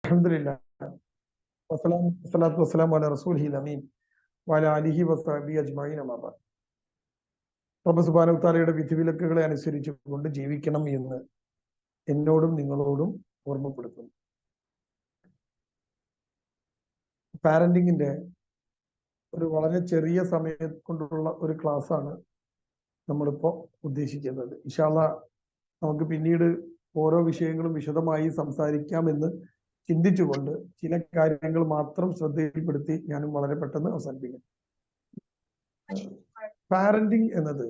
അൽഹംദുലില്ലാ വസ്സലാത്തു വസ്സലാമു അലാ റസൂലിഹിൽ അമീൻ വഅലാ ആലിഹി വസ്സഹ്ബിഹി അജ്മഈൻ അമ്മാ ബഅദ്. റബ്ബ് സുബ്ഹാനഹു വ തആലയുടെ വിധിവിലക്കുകളെ അനുസരിച്ചുകൊണ്ട് ജീവിക്കണം എന്ന് എന്നോടും നിങ്ങളോടും ഓർമ്മപ്പെടുത്തുന്നു. പാരന്റിങ്ങിന്റെ ഒരു വളരെ ചെറിയ സമയം കൊണ്ടുള്ള ഒരു ക്ലാസ് ആണ് നമ്മളിപ്പോ ഉദ്ദേശിക്കുന്നത്. ഇൻഷാ അല്ലാഹ് നമുക്ക് പിന്നീട് ഓരോ വിഷയങ്ങളും വിശദമായി സംസാരിക്കാമെന്ന് ചിന്തിച്ചുകൊണ്ട് ചില കാര്യങ്ങൾ മാത്രം ശ്രദ്ധയിൽപ്പെടുത്തി ഞാനും വളരെ പെട്ടെന്ന് അവസാനിപ്പിക്കാം. പാരന്റിങ് എന്നത്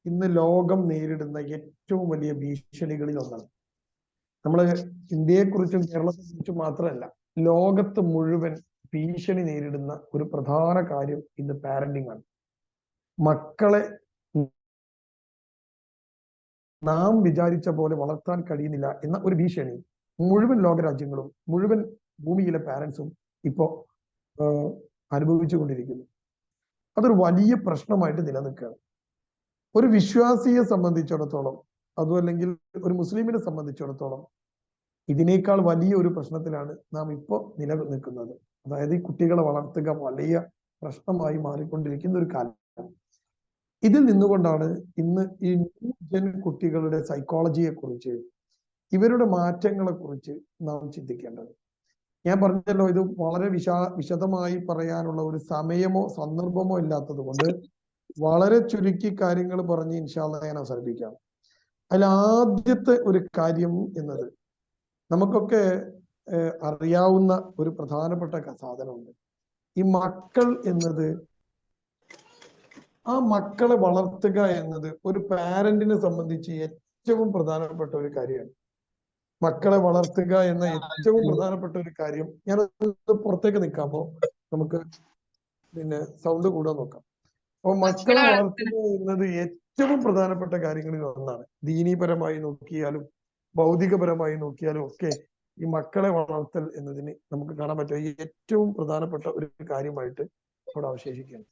ഇന്ന് ലോകം നേരിടുന്ന ഏറ്റവും വലിയ ഭീഷണികളിൽ ഒന്നാണ്. നമ്മൾ ഇന്ത്യയെക്കുറിച്ചും കേരളത്തെക്കുറിച്ചും മാത്രമല്ല, ലോകത്ത് മുഴുവൻ ഭീഷണി നേരിടുന്ന ഒരു പ്രധാന കാര്യം ഇന്ന് പാരന്റിങ് ആണ്. മക്കളെ നാം വിചാരിച്ച പോലെ വളർത്താൻ കഴിയുന്നില്ല എന്ന ഒരു ഭീഷണി മുഴുവൻ ലോകരാജ്യങ്ങളും മുഴുവൻ ഭൂമിയിലെ പാരന്റ്സും ഇപ്പോ അനുഭവിച്ചു കൊണ്ടിരിക്കുന്നു. അതൊരു വലിയ പ്രശ്നമായിട്ട് നിലനിൽക്കുകയാണ്. ഒരു വിശ്വാസിയെ സംബന്ധിച്ചിടത്തോളം, അതും അല്ലെങ്കിൽ ഒരു മുസ്ലിമിനെ സംബന്ധിച്ചിടത്തോളം ഇതിനേക്കാൾ വലിയ ഒരു പ്രശ്നത്തിലാണ് നാം ഇപ്പോൾ നിലനിൽക്കുന്നത്. അതായത് ഈ കുട്ടികളെ വളർത്തുക വലിയ പ്രശ്നമായി മാറിക്കൊണ്ടിരിക്കുന്ന ഒരു കാലം. ഇതിൽ നിന്നുകൊണ്ടാണ് ഇന്ന് ഈ ന്യൂ ജൻ കുട്ടികളുടെ സൈക്കോളജിയെ കുറിച്ച്, ഇവരുടെ മാറ്റങ്ങളെ കുറിച്ച് നാം ചിന്തിക്കേണ്ടത്. ഞാൻ പറഞ്ഞല്ലോ, ഇത് വളരെ വിശദമായി പറയാനുള്ള ഒരു സമയമോ സന്ദർഭമോ ഇല്ലാത്തത് കൊണ്ട് വളരെ ചുരുക്കി കാര്യങ്ങൾ പറഞ്ഞ് ഇൻഷാ അല്ലാഹ് ഞാൻ അവസാനിപ്പിക്കാം. അതിൽ ആദ്യത്തെ ഒരു കാര്യം എന്നത് നമുക്കൊക്കെ അറിയാവുന്ന ഒരു പ്രധാനപ്പെട്ട സാധനമുണ്ട്. ഈ മക്കൾ എന്നത്, ആ മക്കളെ വളർത്തുക എന്നത് ഒരു പാരന്റിനെ സംബന്ധിച്ച് ഏറ്റവും പ്രധാനപ്പെട്ട ഒരു കാര്യമാണ്. മക്കളെ വളർത്തുക എന്ന ഏറ്റവും പ്രധാനപ്പെട്ട ഒരു കാര്യം, ഞാൻ പുറത്തേക്ക് നിൽക്കാമോ, നമുക്ക് പിന്നെ സൗണ്ട് കൂടാൻ നോക്കാം. അപ്പൊ മക്കളെ വളർത്തുക എന്നത് ഏറ്റവും പ്രധാനപ്പെട്ട കാര്യങ്ങളിൽ ഒന്നാണ്. ദീനീപരമായി നോക്കിയാലും ഭൗതികപരമായി നോക്കിയാലും ഒക്കെ ഈ മക്കളെ വളർത്തൽ എന്നതിന് നമുക്ക് കാണാൻ പറ്റും ഈ ഏറ്റവും പ്രധാനപ്പെട്ട ഒരു കാര്യമായിട്ട് ഇവിടെ അവശേഷിക്കുകയാണ്.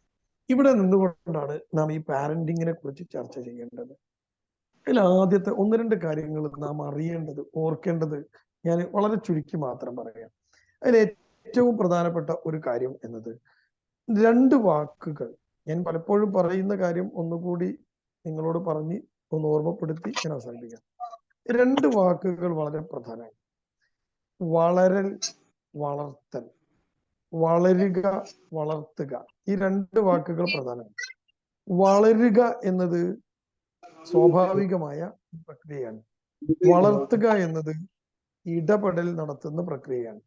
ഇവിടെ നിന്നുകൊണ്ടാണ് നാം ഈ പാരന്റിങ്ങിനെ കുറിച്ച് ചർച്ച ചെയ്യേണ്ടത്. അതിൽ ആദ്യത്തെ ഒന്ന് രണ്ട് കാര്യങ്ങൾ നാം അറിയേണ്ടത്, ഓർക്കേണ്ടത് ഞാൻ വളരെ ചുരുക്കി മാത്രം പറയാം. അതിൽ ഏറ്റവും പ്രധാനപ്പെട്ട ഒരു കാര്യം എന്നത് രണ്ട് വാക്കുകൾ. ഞാൻ പലപ്പോഴും പറയുന്ന കാര്യം ഒന്നുകൂടി നിങ്ങളോട് പറഞ്ഞ് ഒന്ന് ഓർമ്മപ്പെടുത്തി ഞാൻ അവസാനിപ്പിക്കാം. രണ്ട് വാക്കുകൾ വളരെ പ്രധാനമാണ്. വളരൽ, വളർത്തൽ. വളരുക, വളർത്തുക, ഈ രണ്ട് വാക്കുകൾ പ്രധാനമാണ്. വളരുക എന്നത് സ്വാഭാവികമായ പ്രക്രിയയാണ്. വളർത്തുക എന്നത് ഇടപെടൽ നടത്തുന്ന പ്രക്രിയയാണ്.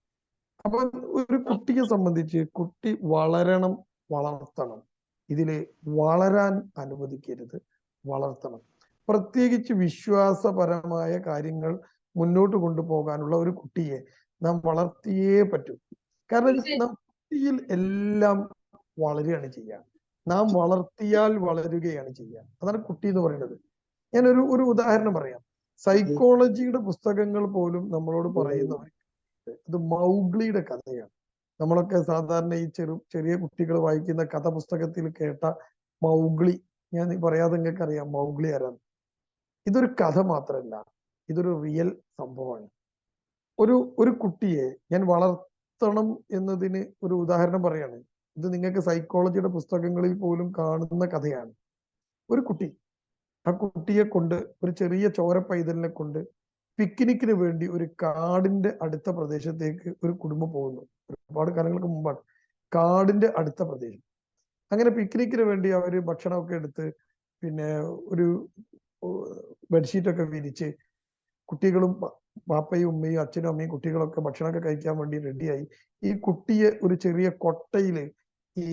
അപ്പൊ ഒരു കുട്ടിയെ സംബന്ധിച്ച് കുട്ടി വളരണം, വളർത്തണം. ഇതില് വളരാൻ അനുവദിക്കരുത്, വളർത്തണം. പ്രത്യേകിച്ച് വിശ്വാസപരമായ കാര്യങ്ങൾ മുന്നോട്ട് കൊണ്ടുപോകാനുള്ള ഒരു കുട്ടിയെ നാം വളർത്തിയേ പറ്റൂ. കാരണം നാം കുട്ടിയിൽ എല്ലാം വളരുകയാണ് ചെയ്യുക. നാം വളർത്തിയാൽ വളരുകയാണ് ചെയ്യുക. അതാണ് കുട്ടി എന്ന് പറയുന്നത്. ഞാനൊരു ഉദാഹരണം പറയാം. സൈക്കോളജിയുടെ പുസ്തകങ്ങൾ പോലും നമ്മളോട് പറയുന്ന ഇത് മൗഗ്ലിയുടെ കഥയാണ്. നമ്മളൊക്കെ സാധാരണ ഈ ചെറിയ കുട്ടികൾ വായിക്കുന്ന കഥ പുസ്തകത്തിൽ കേട്ട മൗഗ്ലി, ഞാൻ പറയാതെ നിങ്ങൾക്ക് അറിയാം മൗഗ്ലി ആരാണ്. ഇതൊരു കഥ മാത്രമല്ല, ഇതൊരു റിയൽ സംഭവമാണ്. ഒരു കുട്ടിയെ ഞാൻ വളർത്തണം എന്നതിന് ഒരു ഉദാഹരണം പറയാണ്. ഇത് നിങ്ങൾക്ക് സൈക്കോളജിയുടെ പുസ്തകങ്ങളിൽ പോലും കാണുന്ന കഥയാണ്. ഒരു കുട്ടി, ആ കുട്ടിയെ കൊണ്ട്, ഒരു ചെറിയ ചോര പൈതലിനെ കൊണ്ട് പിക്നിക്കിന് വേണ്ടി ഒരു കാടിന്റെ അടുത്ത പ്രദേശത്തേക്ക് ഒരു കുടുംബം പോകുന്നു. ഒരുപാട് കാലങ്ങൾക്ക് മുമ്പാണ്. കാടിന്റെ അടുത്ത പ്രദേശം. അങ്ങനെ പിക്നിക്കിന് വേണ്ടി അവര് ഭക്ഷണമൊക്കെ എടുത്ത്, പിന്നെ ഒരു ബെഡ്ഷീറ്റൊക്കെ വിരിച്ച്, കുട്ടികളും പാപ്പയും ഉമ്മയും അച്ഛനും അമ്മയും കുട്ടികളൊക്കെ ഭക്ഷണമൊക്കെ കഴിക്കാൻ വേണ്ടി റെഡിയായി. ഈ കുട്ടിയെ ഒരു ചെറിയ കൊട്ടയില് ഈ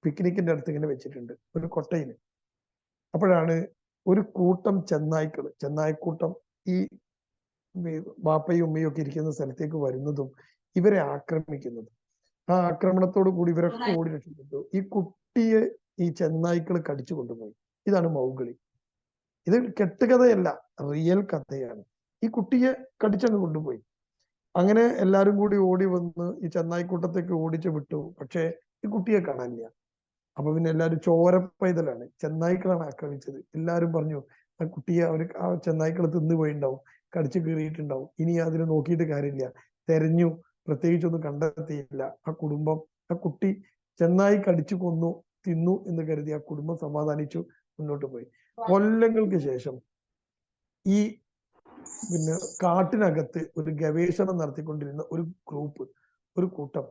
പിക്നിക്കിന്റെ അടുത്ത് ഇങ്ങനെ വെച്ചിട്ടുണ്ട്, ഒരു കൊട്ടയില്. അപ്പോഴാണ് ഒരു കൂട്ടം ചെന്നായ്ക്കൂട്ടം ഈ ബാപ്പയും ഉമ്മയും ഒക്കെ ഇരിക്കുന്ന സ്ഥലത്തേക്ക് വരുന്നതും ഇവരെ ആക്രമിക്കുന്നതും. ആ ആക്രമണത്തോടു കൂടി ഇവരൊക്കെ ഓടി രക്ഷപ്പെട്ടു. ഈ കുട്ടിയെ ഈ ചെന്നായ്ക്കൾ കടിച്ചു കൊണ്ടുപോയി. ഇതാണ് മൗഗ്ലി. ഇത് കെട്ടുകഥയല്ല, റിയൽ കഥയാണ്. ഈ കുട്ടിയെ കടിച്ചങ്ങ് കൊണ്ടുപോയി. അങ്ങനെ എല്ലാരും കൂടി ഓടി വന്ന് ഈ ചെന്നായിക്കൂട്ടത്തേക്ക് ഓടിച്ചു വിട്ടു. പക്ഷെ ഈ കുട്ടിയെ കാണാനില്ല. അപ്പൊ പിന്നെ എല്ലാവരും ചോരപ്പൈതലാണ്, ചെന്നായ്ക്കളാണ് ആക്രമിച്ചത്. എല്ലാവരും പറഞ്ഞു ആ കുട്ടിയെ ആ ചെന്നായ്ക്കൾ തിന്നുപോയിണ്ടാവും, കടിച്ചു കീറിയിട്ടുണ്ടാവും, ഇനി അതിനെ നോക്കിയിട്ട് കാര്യമില്ല, തെരഞ്ഞു, പ്രത്യേകിച്ചൊന്നും കണ്ടെത്തിയില്ല. ആ കുടുംബം, ആ കുട്ടി ചെന്നായി കടിച്ചു കൊന്നു തിന്നു എന്ന് കരുതി ആ കുടുംബം സമാധാനിച്ചു, മുന്നോട്ട് പോയി. കൊല്ലങ്ങൾക്ക് ശേഷം ഈ കാട്ടിനകത്ത് ഒരു ഗവേഷണം നടത്തിക്കൊണ്ടിരുന്ന ഒരു ഗ്രൂപ്പ്, ഒരു കൂട്ടം,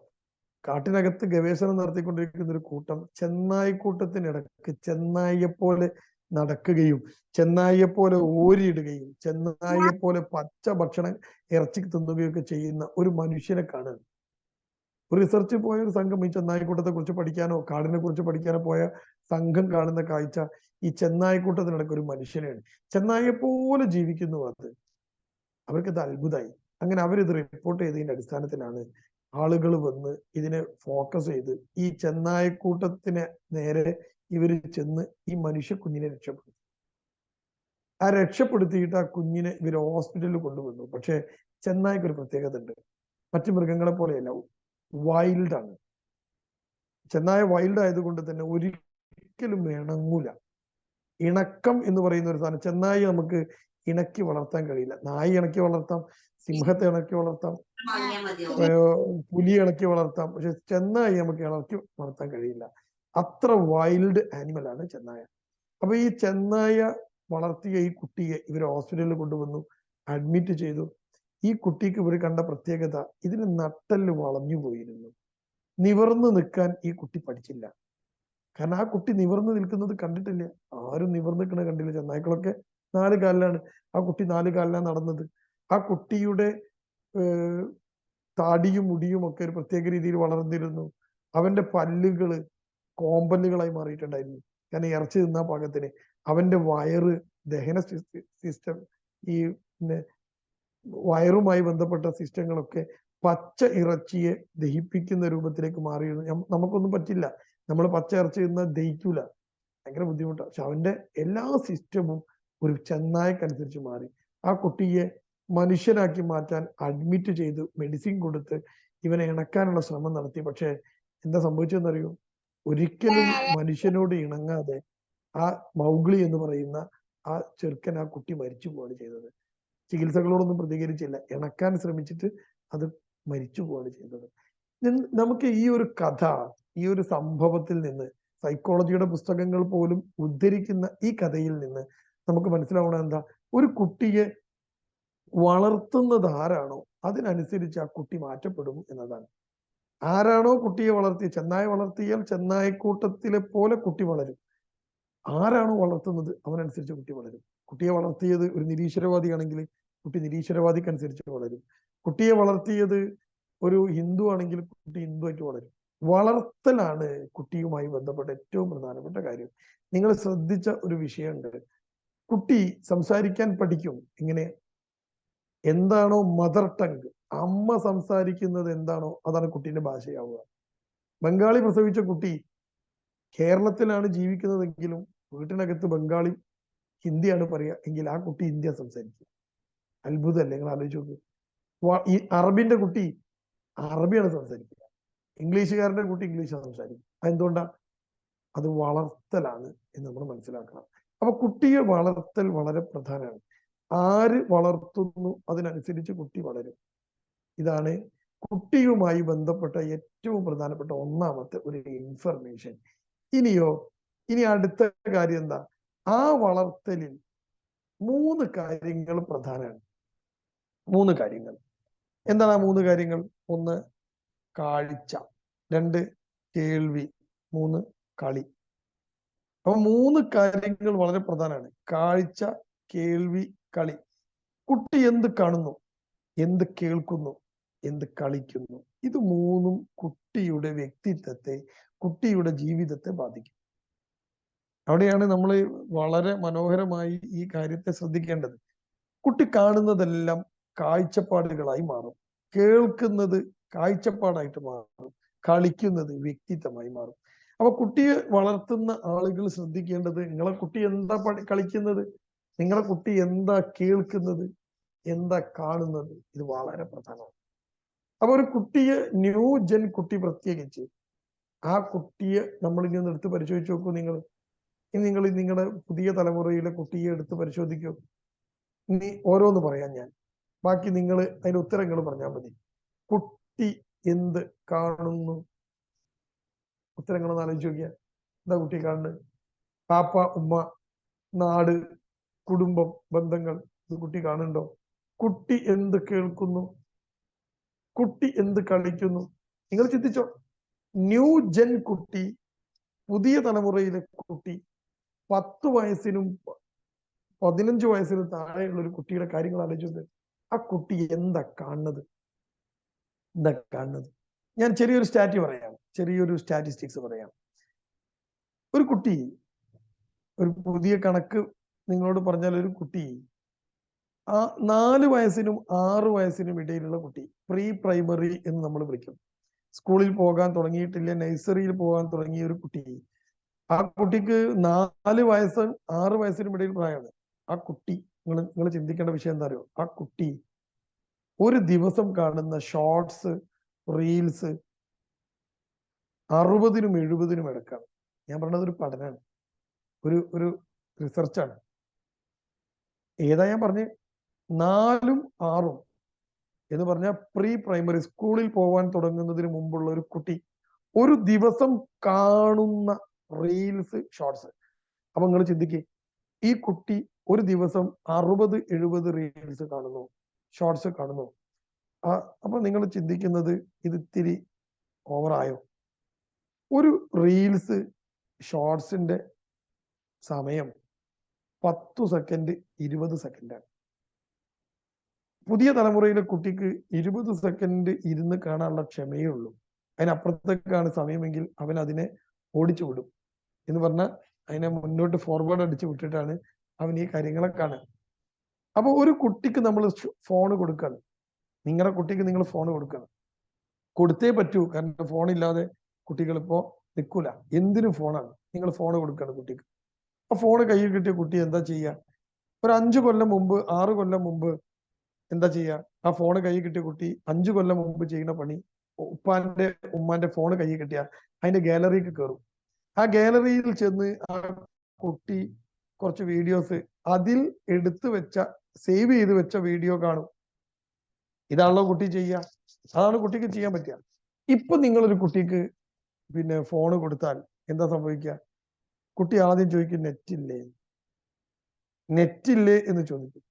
കാട്ടിനകത്ത് ഗവേഷണം നടത്തിക്കൊണ്ടിരിക്കുന്ന ഒരു കൂട്ടം ചെന്നായിക്കൂട്ടത്തിനിടക്ക് ചെന്നായിയെ പോലെ നടക്കുകയും ചെന്നായിയെ പോലെ ഓരിയിടുകയും ചെന്നായിയെ പോലെ പച്ച ഭക്ഷണം ഇറച്ചി തിന്നുകയൊക്കെ ചെയ്യുന്ന ഒരു മനുഷ്യനെ കാണുക. ഒരു റിസർച്ചിൽ പോയ ഒരു സംഘം ഈ ചെന്നായിക്കൂട്ടത്തെ കുറിച്ച് പഠിക്കാനോ കാടിനെ കുറിച്ച് പഠിക്കാനോ പോയ സംഘം കാണുന്ന കാഴ്ച ഈ ചെന്നായിക്കൂട്ടത്തിനിടക്ക് ഒരു മനുഷ്യനെയാണ്. ചെന്നായിയെ പോലെ ജീവിക്കുന്നു. അവർക്കത് അത്ഭുതമായി. അങ്ങനെ അവരിത് റിപ്പോർട്ട് ചെയ്തതിന്റെ അടിസ്ഥാനത്തിലാണ് ആളുകൾ വന്ന് ഇതിനെ ഫോക്കസ് ചെയ്ത് ഈ ചെന്നായക്കൂട്ടത്തിനെ നേരെ ഇവര് ചെന്ന് ഈ മനുഷ്യ കുഞ്ഞിനെ രക്ഷപ്പെടുത്തി. ആ രക്ഷപ്പെടുത്തിയിട്ട് ആ കുഞ്ഞിനെ ഇവർ ഹോസ്പിറ്റലിൽ കൊണ്ടുവന്നു. പക്ഷെ ചെന്നായ്ക്ക് ഒരു പ്രത്യേകത ഉണ്ട്. മറ്റു മൃഗങ്ങളെ പോലെയല്ല, വൈൽഡാണ്. ചെന്നായ വൈൽഡ് ആയതുകൊണ്ട് തന്നെ ഒരിക്കലും ഇണങ്ങൂല. ഇണക്കം എന്ന് പറയുന്ന ഒരു സാധനം ചെന്നായി നമുക്ക് ഇണക്കി വളർത്താൻ കഴിയില്ല. നായി ഇണക്കി വളർത്താം, സിംഹത്തെ ഇണക്കി വളർത്താം, പുലി ഇണക്കി വളർത്താം. പക്ഷെ ചെന്നായി നമുക്ക് ഇണക്കി വളർത്താൻ കഴിയില്ല. അത്ര വൈൽഡ് ആനിമലാണ് ചെന്നായ. അപ്പൊ ഈ ചെന്നായ വളർത്തിയ ഈ കുട്ടിയെ ഇവർ ഹോസ്പിറ്റലിൽ കൊണ്ടുവന്നു, അഡ്മിറ്റ് ചെയ്തു. ഈ കുട്ടിക്ക് ഇവർ കണ്ട പ്രത്യേകത, ഇതിന് നട്ടെല്ല് വളഞ്ഞു പോയിരുന്നു. നിവർന്നു നിൽക്കാൻ ഈ കുട്ടി പഠിച്ചില്ല. കാരണം ആ കുട്ടി നിവർന്നു നിൽക്കുന്നത് കണ്ടിട്ടില്ല. ആരും നിവർന്നു നിൽക്കണ കണ്ടില്ല. ചെന്നായ്ക്കളൊക്കെ 4 കാലിലാണ്, ആ കുട്ടി 4 കാലിലാണ് നടന്നത്. ആ കുട്ടിയുടെ താടിയും മുടിയും ഒക്കെ ഒരു പ്രത്യേക രീതിയിൽ വളർന്നിരുന്നു. അവന്റെ പല്ലുകള് കോമ്പല്ലുകളായി മാറിയിട്ടുണ്ടായിരുന്നു. കാരണം ഇറച്ചി തിന്നാ പാകത്തിന്. അവന്റെ വയറ്, ദഹന സിസ്റ്റം, ഈ വയറുമായി ബന്ധപ്പെട്ട സിസ്റ്റങ്ങളൊക്കെ പച്ച ഇറച്ചിയെ ദഹിപ്പിക്കുന്ന രൂപത്തിലേക്ക് മാറിയിരുന്നു. നമുക്കൊന്നും പറ്റില്ല, നമ്മൾ പച്ച ഇറച്ചി തിന്നാൽ ദഹിക്കൂല, ഭയങ്കര ബുദ്ധിമുട്ടാണ്. പക്ഷെ അവന്റെ എല്ലാ സിസ്റ്റമും ഒരു ചെന്നായ്ക്കനുസരിച്ച് മാറി. ആ കുട്ടിയെ മനുഷ്യനാക്കി മാറ്റാൻ അഡ്മിറ്റ് ചെയ്ത് മെഡിസിൻ കൊടുത്ത് ഇവനെ ഇണക്കാനുള്ള ശ്രമം നടത്തി. പക്ഷെ എന്താ സംഭവിച്ചതെന്നറിയോ? ഒരിക്കലും മനുഷ്യനോട് ഇണങ്ങാതെ ആ മൗഗ്ലി എന്ന് പറയുന്ന ആ ചെറുക്കൻ, ആ കുട്ടി മരിച്ചു പോവാണ് ചെയ്തത്. ചികിത്സകളോടൊന്നും പ്രതികരിച്ചില്ല, ഇണക്കാൻ ശ്രമിച്ചിട്ട് അത് മരിച്ചു പോവാണ് ചെയ്തത്. നമുക്ക് ഈ ഒരു കഥ, ഈ ഒരു സംഭവത്തിൽ നിന്ന്, സൈക്കോളജിയുടെ പുസ്തകങ്ങൾ പോലും ഉദ്ധരിക്കുന്ന ഈ കഥയിൽ നിന്ന് നമുക്ക് മനസ്സിലാവണം എന്താ? ഒരു കുട്ടിയെ വളർത്തുന്നത് ആരാണോ അതിനനുസരിച്ച് ആ കുട്ടി മാറ്റപ്പെടും എന്നതാണ്. ആരാണോ കുട്ടിയെ വളർത്തി, ചെന്നായ വളർത്തിയാൽ ചെന്നായക്കൂട്ടത്തിലെ പോലെ കുട്ടി വളരും. ആരാണോ വളർത്തുന്നത് അവനനുസരിച്ച് കുട്ടി വളരും. കുട്ടിയെ വളർത്തിയത് ഒരു നിരീശ്വരവാദിയാണെങ്കിൽ കുട്ടി നിരീശ്വരവാദിക്കനുസരിച്ച് വളരും. കുട്ടിയെ വളർത്തിയത് ഒരു ഹിന്ദു ആണെങ്കിൽ കുട്ടി ഹിന്ദുവായിട്ട് വളരും. വളർത്തലാണ് കുട്ടിയുമായി ബന്ധപ്പെട്ട ഏറ്റവും പ്രധാനപ്പെട്ട കാര്യം. നിങ്ങൾ ശ്രദ്ധിച്ച ഒരു വിഷയമുണ്ട്. കുട്ടി സംസാരിക്കാൻ പഠിക്കും. എങ്ങനെ? എന്താണോ മദർ ടങ്, അമ്മ സംസാരിക്കുന്നത് എന്താണോ അതാണ് കുട്ടീന്റെ ഭാഷയാവുക. ബംഗാളി പ്രസവിച്ച കുട്ടി കേരളത്തിലാണ് ജീവിക്കുന്നതെങ്കിലും വീട്ടിനകത്ത് ബംഗാളി ഹിന്ദിയാണ് പറയുക എങ്കിൽ ആ കുട്ടി ഹിന്ദിയാ സംസാരിക്കുക. അത്ഭുതമല്ലേ? നിങ്ങൾ ആലോചിച്ച് നോക്ക്. ഈ അറബിന്റെ കുട്ടി അറബിയാണ് സംസാരിക്കുക. ഇംഗ്ലീഷുകാരന്റെ കുട്ടി ഇംഗ്ലീഷാണ് സംസാരിക്കുക. അതെന്തുകൊണ്ടാ? അത് വളർത്തലാണ് എന്ന് നമ്മൾ മനസ്സിലാക്കണം. അപ്പൊ കുട്ടിയെ വളർത്തൽ വളരെ പ്രധാനമാണ്. ആര് വളർത്തുന്നു അതിനനുസരിച്ച് കുട്ടി വളരും. ഇതാണ് കുട്ടിയുമായി ബന്ധപ്പെട്ട ഏറ്റവും പ്രധാനപ്പെട്ട ഒന്നാമത്തെ ഒരു ഇൻഫർമേഷൻ. ഇനി അടുത്ത കാര്യം എന്താ? ആ വളർത്തലിൽ 3 കാര്യങ്ങൾ പ്രധാനമാണ്. 3 കാര്യങ്ങൾ. എന്താണ് ആ 3 കാര്യങ്ങൾ? 1 കാഴ്ച, 2 കേൾവി, 3 കളി. അപ്പൊ 3 കാര്യങ്ങൾ വളരെ പ്രധാനമാണ്. കാഴ്ച, കേൾവി, കളി. കുട്ടി എന്ത് കാണുന്നു, എന്ത് കേൾക്കുന്നു, എന്ത് കളിക്കുന്നു, ഇത് 3ഉം കുട്ടിയുടെ വ്യക്തിത്വത്തെ, കുട്ടിയുടെ ജീവിതത്തെ ബാധിക്കും. അവിടെയാണ് നമ്മൾ വളരെ മനോഹരമായി ഈ കാര്യത്തെ ശ്രദ്ധിക്കേണ്ടത്. കുട്ടി കാണുന്നതെല്ലാം കാഴ്ചപ്പാടുകളായി മാറും, കേൾക്കുന്നത് കാഴ്ചപ്പാടായിട്ട് മാറും, കളിക്കുന്നത് വ്യക്തിത്വമായി മാറും. അപ്പൊ കുട്ടിയെ വളർത്തുന്ന ആളുകൾ ശ്രദ്ധിക്കേണ്ടത്, നിങ്ങളെ കുട്ടി എന്താ കളിക്കുന്നത്, നിങ്ങളെ കുട്ടി എന്താ കേൾക്കുന്നത്, എന്താ കാണുന്നത്, ഇത് വളരെ പ്രധാനമാണ്. അപ്പൊ ഒരു കുട്ടിയെ, ന്യൂ ജെൻ കുട്ടി പ്രത്യേകിച്ച്, ആ കുട്ടിയെ നമ്മൾ ഇനി ഒന്ന് എടുത്ത് പരിശോധിച്ച് നോക്കൂ. നിങ്ങൾ നിങ്ങളുടെ പുതിയ തലമുറയിലെ കുട്ടിയെ എടുത്ത് പരിശോധിക്കൂ. ഇനി ഓരോന്ന് പറയാം ഞാൻ, ബാക്കി നിങ്ങൾ അതിന്റെ ഉത്തരങ്ങൾ പറഞ്ഞാൽ മതി. കുട്ടി എന്ത് കാണുന്നു? ഉത്തരങ്ങളൊന്ന് ആലോചിച്ച് നോക്കിയാ. എന്താ കുട്ടി കാണുന്നത്? പാപ്പ, ഉമ്മ, നാട്, കുടുംബം, ബന്ധങ്ങൾ, ഇത് കുട്ടി കാണുന്നുണ്ടോ? കുട്ടി എന്ത് കേൾക്കുന്നു? കുട്ടി എന്ത് കളിക്കുന്നു? നിങ്ങൾ ചിന്തിച്ചോ. ന്യൂ ജെൻ കുട്ടി, പുതിയ തലമുറയിലെ കുട്ടി, 10 വയസ്സിനും 15 വയസ്സിനും താഴെയുള്ള ഒരു കുട്ടിയുടെ കാര്യങ്ങൾ ആലോചിച്ചത്. ആ കുട്ടി എന്താ കാണുന്നത്? എന്താ കാണുന്നത്? ഞാൻ ചെറിയൊരു സ്റ്റാറ്റിസ്റ്റിക്സ് പറയാം. ഒരു കുട്ടി, ഒരു പുതിയ കണക്ക് നിങ്ങളോട് പറഞ്ഞാൽ, ഒരു കുട്ടി 4 വയസ്സിനും 6 വയസ്സിനും ഇടയിലുള്ള കുട്ടി, പ്രീ പ്രൈമറി എന്ന് നമ്മൾ വിളിക്കും. സ്കൂളിൽ പോകാൻ തുടങ്ങിയിട്ടില്ല, നഴ്സറിയിൽ പോകാൻ തുടങ്ങിയ ഒരു കുട്ടി, ആ കുട്ടിക്ക് 4 വയസ്സും 6 വയസ്സിനും ഇടയിൽ പ്രായമാണ്. ആ കുട്ടി, നിങ്ങൾ ചിന്തിക്കേണ്ട വിഷയം എന്താ അറിയോ? ആ കുട്ടി ഒരു ദിവസം കാണുന്ന ഷോർട്സ്, റീൽസ് 60നും 70നും ഇടക്കാണ്. ഞാൻ പറഞ്ഞത് ഒരു പഠനമാണ്, ഒരു റിസർച്ചാണ്. ഏതാ ഞാൻ പറഞ്ഞ്? 4ഉം 6ഉം എന്ന് പറഞ്ഞാൽ പ്രീ പ്രൈമറി, സ്കൂളിൽ പോകാൻ തുടങ്ങുന്നതിന് മുമ്പുള്ള ഒരു കുട്ടി ഒരു ദിവസം കാണുന്ന റീൽസ്, ഷോർട്സ്. അപ്പൊ നിങ്ങൾ ചിന്തിക്കേ, ഈ കുട്ടി ഒരു ദിവസം 60-70 റീൽസ് കാണുന്നു, ഷോർട്സ് കാണുന്നു. അപ്പൊ നിങ്ങൾ ചിന്തിക്കുന്നത്, ഇത് ഇത്തിരി ഓവറായോ? ഒരു റീൽസ്, ഷോർട്സിന്റെ സമയം 10 സെക്കൻഡ്, 20 സെക്കൻഡാണ്. പുതിയ തലമുറയിലെ കുട്ടിക്ക് 20 സെക്കൻഡ് ഇരുന്ന് കാണാനുള്ള ക്ഷമയേ ഉള്ളൂ. അതിനപ്പുറത്തേക്കാണ് സമയമെങ്കിൽ അവൻ അതിനെ ഓടിച്ചു വിടും. എന്ന് പറഞ്ഞാൽ അതിനെ മുന്നോട്ട് ഫോർവേഡ് അടിച്ചു വിട്ടിട്ടാണ് അവൻ ഈ കാര്യങ്ങളെ കാണുക. അപ്പൊ ഒരു കുട്ടിക്ക് നമ്മൾ ഫോൺ കൊടുക്കണം. നിങ്ങളുടെ കുട്ടിക്ക് നിങ്ങൾ ഫോൺ കൊടുക്കണം, കൊടുത്തേ പറ്റൂ. കാരണം ഫോണില്ലാതെ കുട്ടികൾ ഇപ്പോ നിൽക്കൂല. എന്തിനും ഫോണാണ്. നിങ്ങൾ ഫോൺ കൊടുക്കണം കുട്ടിക്ക്. ആ ഫോൺ കയ്യിൽ കിട്ടിയ കുട്ടി എന്താ ചെയ്യുക? ഒരു 5 കൊല്ലം മുമ്പ്, 6 കൊല്ലം മുമ്പ് എന്താ ചെയ്യുക? ആ ഫോൺ കയ്യിൽ കിട്ടിയ കുട്ടി 5 കൊല്ലം മുമ്പ് ചെയ്യുന്ന പണി, ഉപ്പാന്റെ ഉമ്മാന്റെ ഫോൺ കയ്യിൽ കിട്ടിയ അതിന്റെ ഗാലറിക്ക് കയറും. ആ ഗാലറിയിൽ ചെന്ന് ആ കുട്ടി കുറച്ച് വീഡിയോസ്, അതിൽ എടുത്തു വെച്ച, സേവ് ചെയ്ത് വെച്ച വീഡിയോ കാണും. ഇതാണല്ലോ കുട്ടി ചെയ്യുക. അതാണ് കുട്ടിക്ക് ചെയ്യാൻ പറ്റുക. ഇപ്പൊ നിങ്ങളൊരു കുട്ടിക്ക് ഫോൺ കൊടുത്താൽ എന്താ സംഭവിക്കുക? കുട്ടി ആദ്യം ചോദിക്കും, നെറ്റില്ലേ എന്ന് ചോദിക്കും.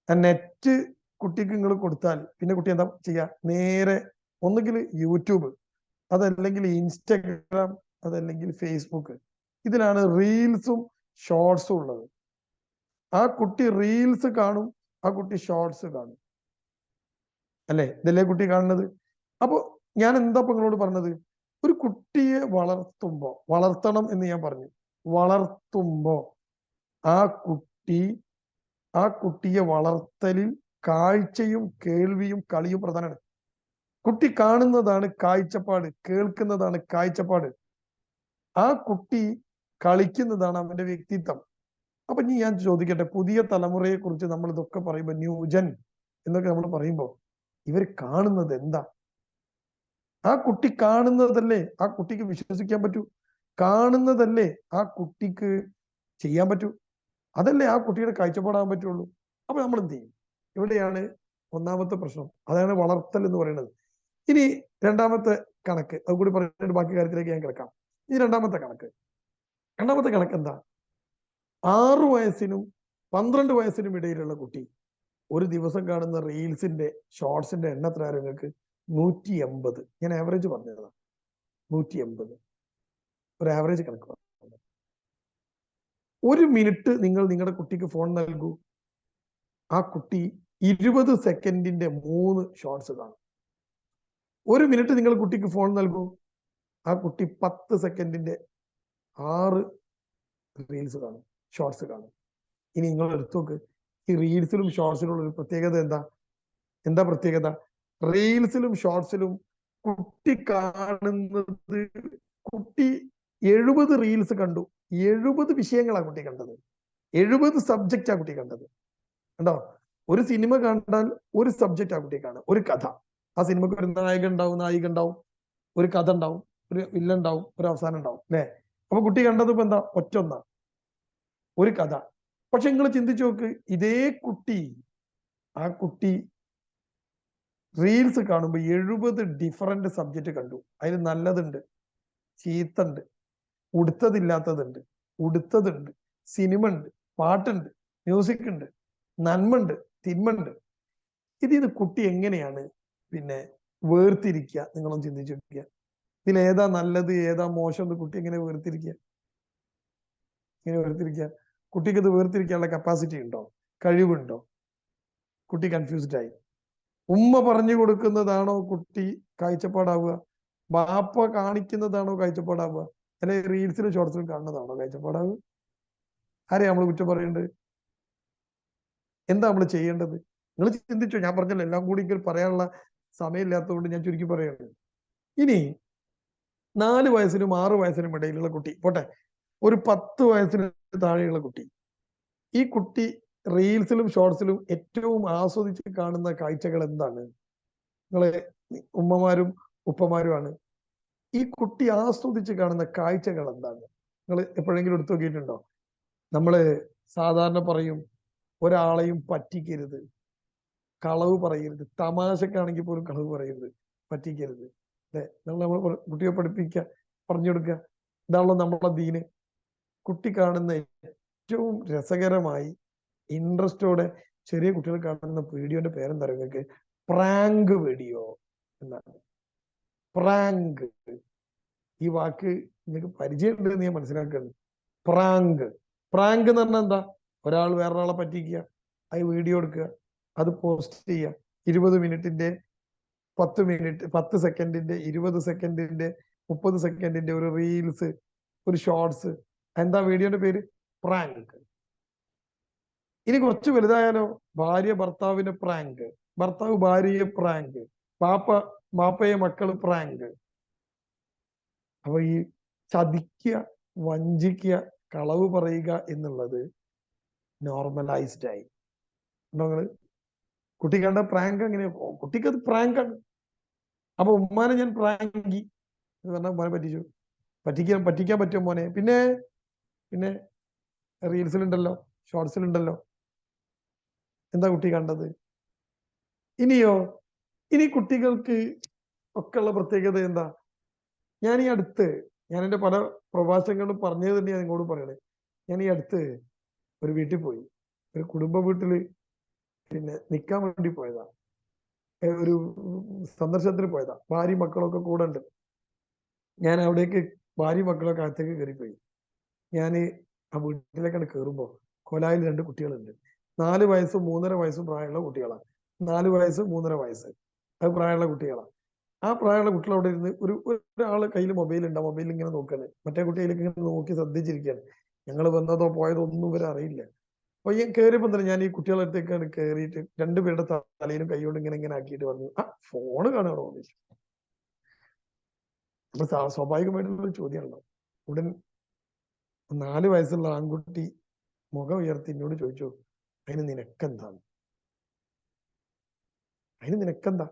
ആ നെറ്റ് കുട്ടിക്ക് നിങ്ങൾ കൊടുത്താൽ പിന്നെ കുട്ടി എന്താ ചെയ്യുക? നേരെ ഒന്നുകിൽ യൂട്യൂബ്, അതല്ലെങ്കിൽ ഇൻസ്റ്റഗ്രാം, അതല്ലെങ്കിൽ ഫേസ്ബുക്ക്, ഇതിലാണ് റീൽസും ഷോർട്സും ഉള്ളത്. ആ കുട്ടി റീൽസ് കാണും, ആ കുട്ടി ഷോർട്സ് കാണും. അല്ലെ? ഇതല്ലേ കുട്ടി കാണുന്നത്? അപ്പൊ ഞാൻ എന്താ നിങ്ങളോട് പറഞ്ഞത്? ഒരു കുട്ടിയെ വളർത്തണം എന്ന് ഞാൻ പറഞ്ഞു. വളർത്തുമ്പോ ആ കുട്ടിയെ വളർത്തലിൽ കാഴ്ചയും കേൾവിയും കളിയും പ്രധാനമാണ്. കുട്ടി കാണുന്നതാണ് കാഴ്ചപ്പാട്, കേൾക്കുന്നതാണ് കാഴ്ചപ്പാട്. ആ കുട്ടി കളിക്കുന്നതാണ് അവന്റെ വ്യക്തിത്വം. അപ്പൊ ഞാൻ ചോദിക്കട്ടെ, പുതിയ തലമുറയെ കുറിച്ച് നമ്മൾ ഇതൊക്കെ പറയുമ്പോ, ന്യൂജൻ എന്നൊക്കെ നമ്മൾ പറയുമ്പോ, ഇവർ കാണുന്നത് എന്താ? ആ കുട്ടി കാണുന്നതല്ലേ ആ കുട്ടിക്ക് വിശ്വസിക്കാൻ പറ്റൂ? കാണുന്നതല്ലേ ആ കുട്ടിക്ക് ചെയ്യാൻ പറ്റൂ? അതല്ലേ ആ കുട്ടിയുടെ കാഴ്ചപ്പാടാൻ പറ്റുള്ളൂ. അപ്പൊ നമ്മൾ എന്ത് ചെയ്യും? ഇവിടെയാണ് ഒന്നാമത്തെ പ്രശ്നം. അതാണ് വളർത്തൽ എന്ന് പറയുന്നത്. ഇനി രണ്ടാമത്തെ കണക്ക്, അത് കൂടി പറഞ്ഞിട്ട് ബാക്കി കാര്യത്തിലേക്ക് ഞാൻ കിടക്കാം. ഈ രണ്ടാമത്തെ കണക്ക് എന്താ? 6 വയസ്സിനും 12 വയസ്സിനും ഇടയിലുള്ള കുട്ടി ഒരു ദിവസം കാണുന്ന റീൽസിന്റെ, ഷോർട്സിന്റെ എണ്ണം എത്ര? നിങ്ങൾക്ക് 180. ഞാൻ ആവറേജ് പറഞ്ഞതാണ്. 180 ഒരു ആവറേജ് കണക്ക്. 1 മിനിറ്റ് നിങ്ങൾ നിങ്ങളുടെ കുട്ടിക്ക് ഫോൺ നൽകൂ, ആ കുട്ടി 20 സെക്കൻഡിന്റെ 3 ഷോർട്സ് കാണും. 1 മിനിറ്റ് നിങ്ങൾ കുട്ടിക്ക് ഫോൺ നൽകൂ, ആ കുട്ടി 10 സെക്കൻഡിന്റെ 6 റീൽസ് കാണും, ഷോർട്സ് കാണും. ഇനി നിങ്ങൾ എടുത്തു നോക്ക്, ഈ റീൽസിലും ഷോർട്സിലും ഉള്ള ഒരു പ്രത്യേകത എന്താ പ്രത്യേകത? റീൽസിലും ഷോർട്സിലും കുട്ടി കാണുന്നത്, കുട്ടി 70 റീൽസ് കണ്ടു, 70 വിഷയങ്ങളാണ് കുട്ടി കണ്ടത്, 70 സബ്ജക്റ്റാ കുട്ടി കണ്ടത്. കണ്ടോ? ഒരു സിനിമ കണ്ടാൽ ഒരു സബ്ജക്റ്റ് ആ കുട്ടി കാണും, ഒരു കഥ. ആ സിനിമക്ക് ഒരു നായിക ഉണ്ടാവും, ഒരു കഥ ഉണ്ടാവും, ഒരു വില്ലൻ ഉണ്ടാവും, ഒരു അവസാനം ഉണ്ടാവും, അല്ലെ? അപ്പൊ കുട്ടി കണ്ടത് ഇപ്പൊ എന്താ? ഒറ്റൊന്നാ, ഒരു കഥ. പക്ഷെ നിങ്ങൾ ചിന്തിച്ചു നോക്ക്, ഇതേ കുട്ടി, ആ കുട്ടി റീൽസ് കാണുമ്പോൾ 70 ഡിഫറെന്റ് സബ്ജക്റ്റ് കണ്ടു. അതിൽ നല്ലതുണ്ട്, ചീത്തുണ്ട്, ഉടുത്തതില്ലാത്തതുണ്ട്, ഉടുത്തതുണ്ട്, സിനിമ ഉണ്ട്, പാട്ടുണ്ട്, മ്യൂസിക് ഉണ്ട്, നന്മണ്ട്, തിന്മണ്ട്. ഇതിന് കുട്ടി എങ്ങനെയാണ് പിന്നെ വേർതിരിക്കുക? നിങ്ങളൊന്ന് ചിന്തിച്ചു നോക്കുക. ഇതിൽ ഏതാ നല്ലത് ഏതാ മോശം എന്ന് കുട്ടി എങ്ങനെ വേർതിരിക്കുക? കുട്ടിക്ക് ഇത് വേർതിരിക്കാനുള്ള കപ്പാസിറ്റി ഉണ്ടോ? കഴിവുണ്ടോ? കുട്ടി കൺഫ്യൂസ്ഡ് ആയി. ഉമ്മ പറഞ്ഞു കൊടുക്കുന്നതാണോ കുട്ടി കാഴ്ചപ്പാടാവുക? ബാപ്പ കാണിക്കുന്നതാണോ കാഴ്ചപ്പാടാവുക? അല്ലെങ്കിൽ റീൽസിലും ഷോർട്സിലും കാണുന്നതാണോ കാഴ്ചപ്പാടാവുക? ആരെയാ നമ്മൾ കുറ്റം പറയേണ്ടത്? എന്താ നമ്മൾ ചെയ്യേണ്ടത്? നിങ്ങൾ ചിന്തിച്ചോ. ഞാൻ പറഞ്ഞല്ലോ, എല്ലാം കൂടി പറയാനുള്ള സമയമില്ലാത്തതുകൊണ്ട് ഞാൻ ചുരുക്കി പറയുന്നത്. ഇനി 4 വയസ്സിനും 6 വയസ്സിനും ഇടയിലുള്ള കുട്ടി പോട്ടെ, ഒരു 10 വയസ്സിന് താഴെയുള്ള കുട്ടി, ഈ കുട്ടി റീൽസിലും ഷോർട്സിലും ഏറ്റവും ആസ്വദിച്ച് കാണുന്ന കാഴ്ചകൾ എന്താണ്? നിങ്ങളെ ഉമ്മമാരും ഉപ്പമാരുമാണ്. ഈ കുട്ടി ആസ്വദിച്ച് കാണുന്ന കാഴ്ചകൾ എന്താണ്? നിങ്ങൾ എപ്പോഴെങ്കിലും എടുത്തു നോക്കിയിട്ടുണ്ടോ? നമ്മള് സാധാരണ പറയും, ഒരാളെയും പറ്റിക്കരുത്, കളവ് പറയരുത്, തമാശക്കാണെങ്കിൽ പോലും കളവ് പറയരുത്, പറ്റിക്കരുത്. അല്ലെ? നമ്മൾ കുട്ടിയെ പഠിപ്പിക്കുക, പറഞ്ഞു കൊടുക്കുക. ഇതാണല്ലോ നമ്മളെ ദീന്. കുട്ടി കാണുന്ന ഏറ്റവും രസകരമായി ഇൻട്രസ്റ്റോടെ ചെറിയ കുട്ടികൾ കാണുന്ന വീഡിയോന്റെ പേരെന്താ നിങ്ങൾക്ക്? പ്രാങ്ക് വീഡിയോ എന്നാണ്. പ്രാങ്ക്. ഈ വാക്ക് നിങ്ങൾക്ക് പരിചയമുണ്ട് എന്ന് ഞാൻ മനസ്സിലാക്കുന്നു. പ്രാങ്ക്. പ്രാങ്ക് എന്ന് പറഞ്ഞാൽ എന്താ? ഒരാൾ വേറൊരാളെ പറ്റിക്കുക, അത് വീഡിയോ എടുക്കുക, അത് പോസ്റ്റ് ചെയ്യുക. 20 മിനിറ്റിന്റെ 10 മിനിറ്റ് 10 സെക്കൻഡിന്റെ 20 സെക്കൻഡിന്റെ 30 സെക്കൻഡിന്റെ ഒരു റീൽസ്, ഒരു ഷോർട്സ്. എന്താ വീഡിയോന്റെ പേര്? പ്രാങ്ക്. ഇനി കുറച്ച് വലുതായാലോ? ഭാര്യ ഭർത്താവിനെ പ്രാങ്ക്, ഭർത്താവ് ഭാര്യയെ പ്രാങ്ക്, ബാപ്പയെ മക്കള് പ്രാങ്ക്. അപ്പൊ ഈ ചതിക്കുക, വഞ്ചിക്കുക, കളവ് പറയുക എന്നുള്ളത് നോർമലൈസ്ഡ് ആയി. നിങ്ങള് കുട്ടി കണ്ട പ്രാങ്ക് എങ്ങനെയാ? കുട്ടിക്ക് അത് പ്രാങ്കാണ്. അപ്പൊ ഉമ്മാനെ ഞാൻ പ്രാങ്കി എന്ന് പറഞ്ഞാൽ ഉമ്മാനെ പറ്റിച്ചു. പറ്റിക്കാൻ പറ്റും മോനെ. പിന്നെ റീൽസിലുണ്ടല്ലോ, ഷോർട്സിലുണ്ടല്ലോ. എന്താ കുട്ടി കണ്ടത്? ഇനി കുട്ടികൾക്ക് ഒക്കെ ഉള്ള പ്രത്യേകത എന്താ? ഞാൻ എന്റെ പല പ്രഭാഷണങ്ങളും പറഞ്ഞത് തന്നെയാണ് നിങ്ങളോട് പറയണേ. ഞാൻ ഈ അടുത്ത് ഒരു വീട്ടിൽ പോയി, ഒരു കുടുംബ വീട്ടില് പിന്നെ നിൽക്കാൻ വേണ്ടി പോയതാ, ഒരു സന്ദർശനത്തിന് പോയതാ. ഭാര്യ മക്കളൊക്കെ കൂടെ ഉണ്ട്. ഞാൻ അവിടേക്ക് ഭാര്യ മക്കളൊക്കെ അകത്തേക്ക് കയറിപ്പോയി. ഞാൻ ആ വീട്ടിലേക്കാണ് കയറുമ്പോ കൊലായിൽ 2 കുട്ടികളുണ്ട്. 4 വയസ്സും 3.5 വയസ്സും പ്രായമുള്ള കുട്ടികളാണ്. 4 വയസ്സ് 3.5 വയസ്സ് അത് പ്രായമുള്ള കുട്ടികളാണ്. ആ പ്രായമുള്ള കുട്ടികൾ അവിടെ ഇരുന്ന് ഒരാള് കയ്യിൽ മൊബൈൽ ഉണ്ട്. ആ മൊബൈൽ ഇങ്ങനെ നോക്കാണ്. മറ്റേ കുട്ടിയിലേക്ക് ഇങ്ങനെ നോക്കി ശ്രദ്ധിച്ചിരിക്കുകയാണ്. ഞങ്ങൾ വന്നതോ പോയതോ ഒന്നും ഇവരെ അറിയില്ല. അപ്പൊ ഈ കയറിയപ്പോ തന്നെ ഞാൻ ഈ കുട്ടികളുടെ അടുത്തേക്കാണ് കയറിയിട്ട് 2 പേരുടെ തലയിലും കൈകൊണ്ട് ഇങ്ങനെ ആക്കിയിട്ട് പറഞ്ഞു, ആ ഫോണ് കാണുകയാണോ? അപ്പൊ സ്വാഭാവികമായിട്ടുള്ള ചോദ്യമാണല്ലോ. ഉടൻ 4 വയസ്സുള്ള ആൺകുട്ടി മുഖം ഉയർത്തി എന്നോട് ചോദിച്ചു, അതിന് നിനക്കെന്താണ്? അതിന് നിനക്കെന്താ?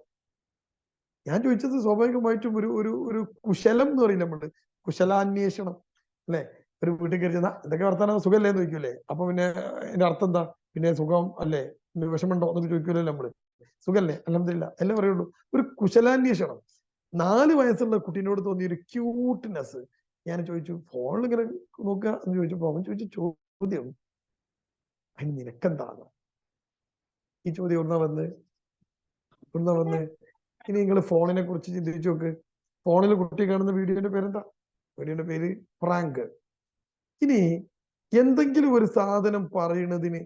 ഞാൻ ചോദിച്ചത് സ്വാഭാവികമായിട്ടും ഒരു ഒരു ഒരു കുശലം എന്ന് പറയില്ല നമ്മള്, കുശലാന്വേഷണം അല്ലെ? ഒരു വീട്ടിൽ കയറി ചെന്നാ എന്തൊക്കെ വർത്താനം, സുഖമല്ലേ എന്ന് ചോദിക്കൂലേ? അപ്പൊ പിന്നെ എന്റെ അർത്ഥം എന്താ? പിന്നെ സുഖം അല്ലേ, വിഷമുണ്ടോ എന്നൊക്കെ ചോദിക്കൂലല്ലോ നമ്മള്. സുഖല്ലേ, അൽഹംദുലില്ലാ അല്ലേ പറയുള്ളൂ. ഒരു കുശലാന്വേഷണം. 4 വയസ്സുള്ള കുട്ടീനോട് തോന്നിയ ഒരു ക്യൂട്ട്നെസ്. ഞാൻ ചോദിച്ചു, ഫോണിൽ ഇങ്ങനെ നോക്കുക എന്ന് ചോദിച്ചപ്പോ അവൻ ചോദിച്ച ചോദ്യം, അതിന് നിനക്കെന്താണ്? ഈ ചോദ്യം എവിടുന്നാ വന്ന്? ഇനി നിങ്ങൾ ഫോണിനെ കുറിച്ച് ചിന്തിച്ചു നോക്ക്. ഫോണിൽ കുട്ടി കാണുന്ന വീഡിയോന്റെ പേരെന്താ? വീഡിയോന്റെ പേര് പ്രാങ്ക്. ഇനി എന്തെങ്കിലും ഒരു സാധനം പറയുന്നതിന്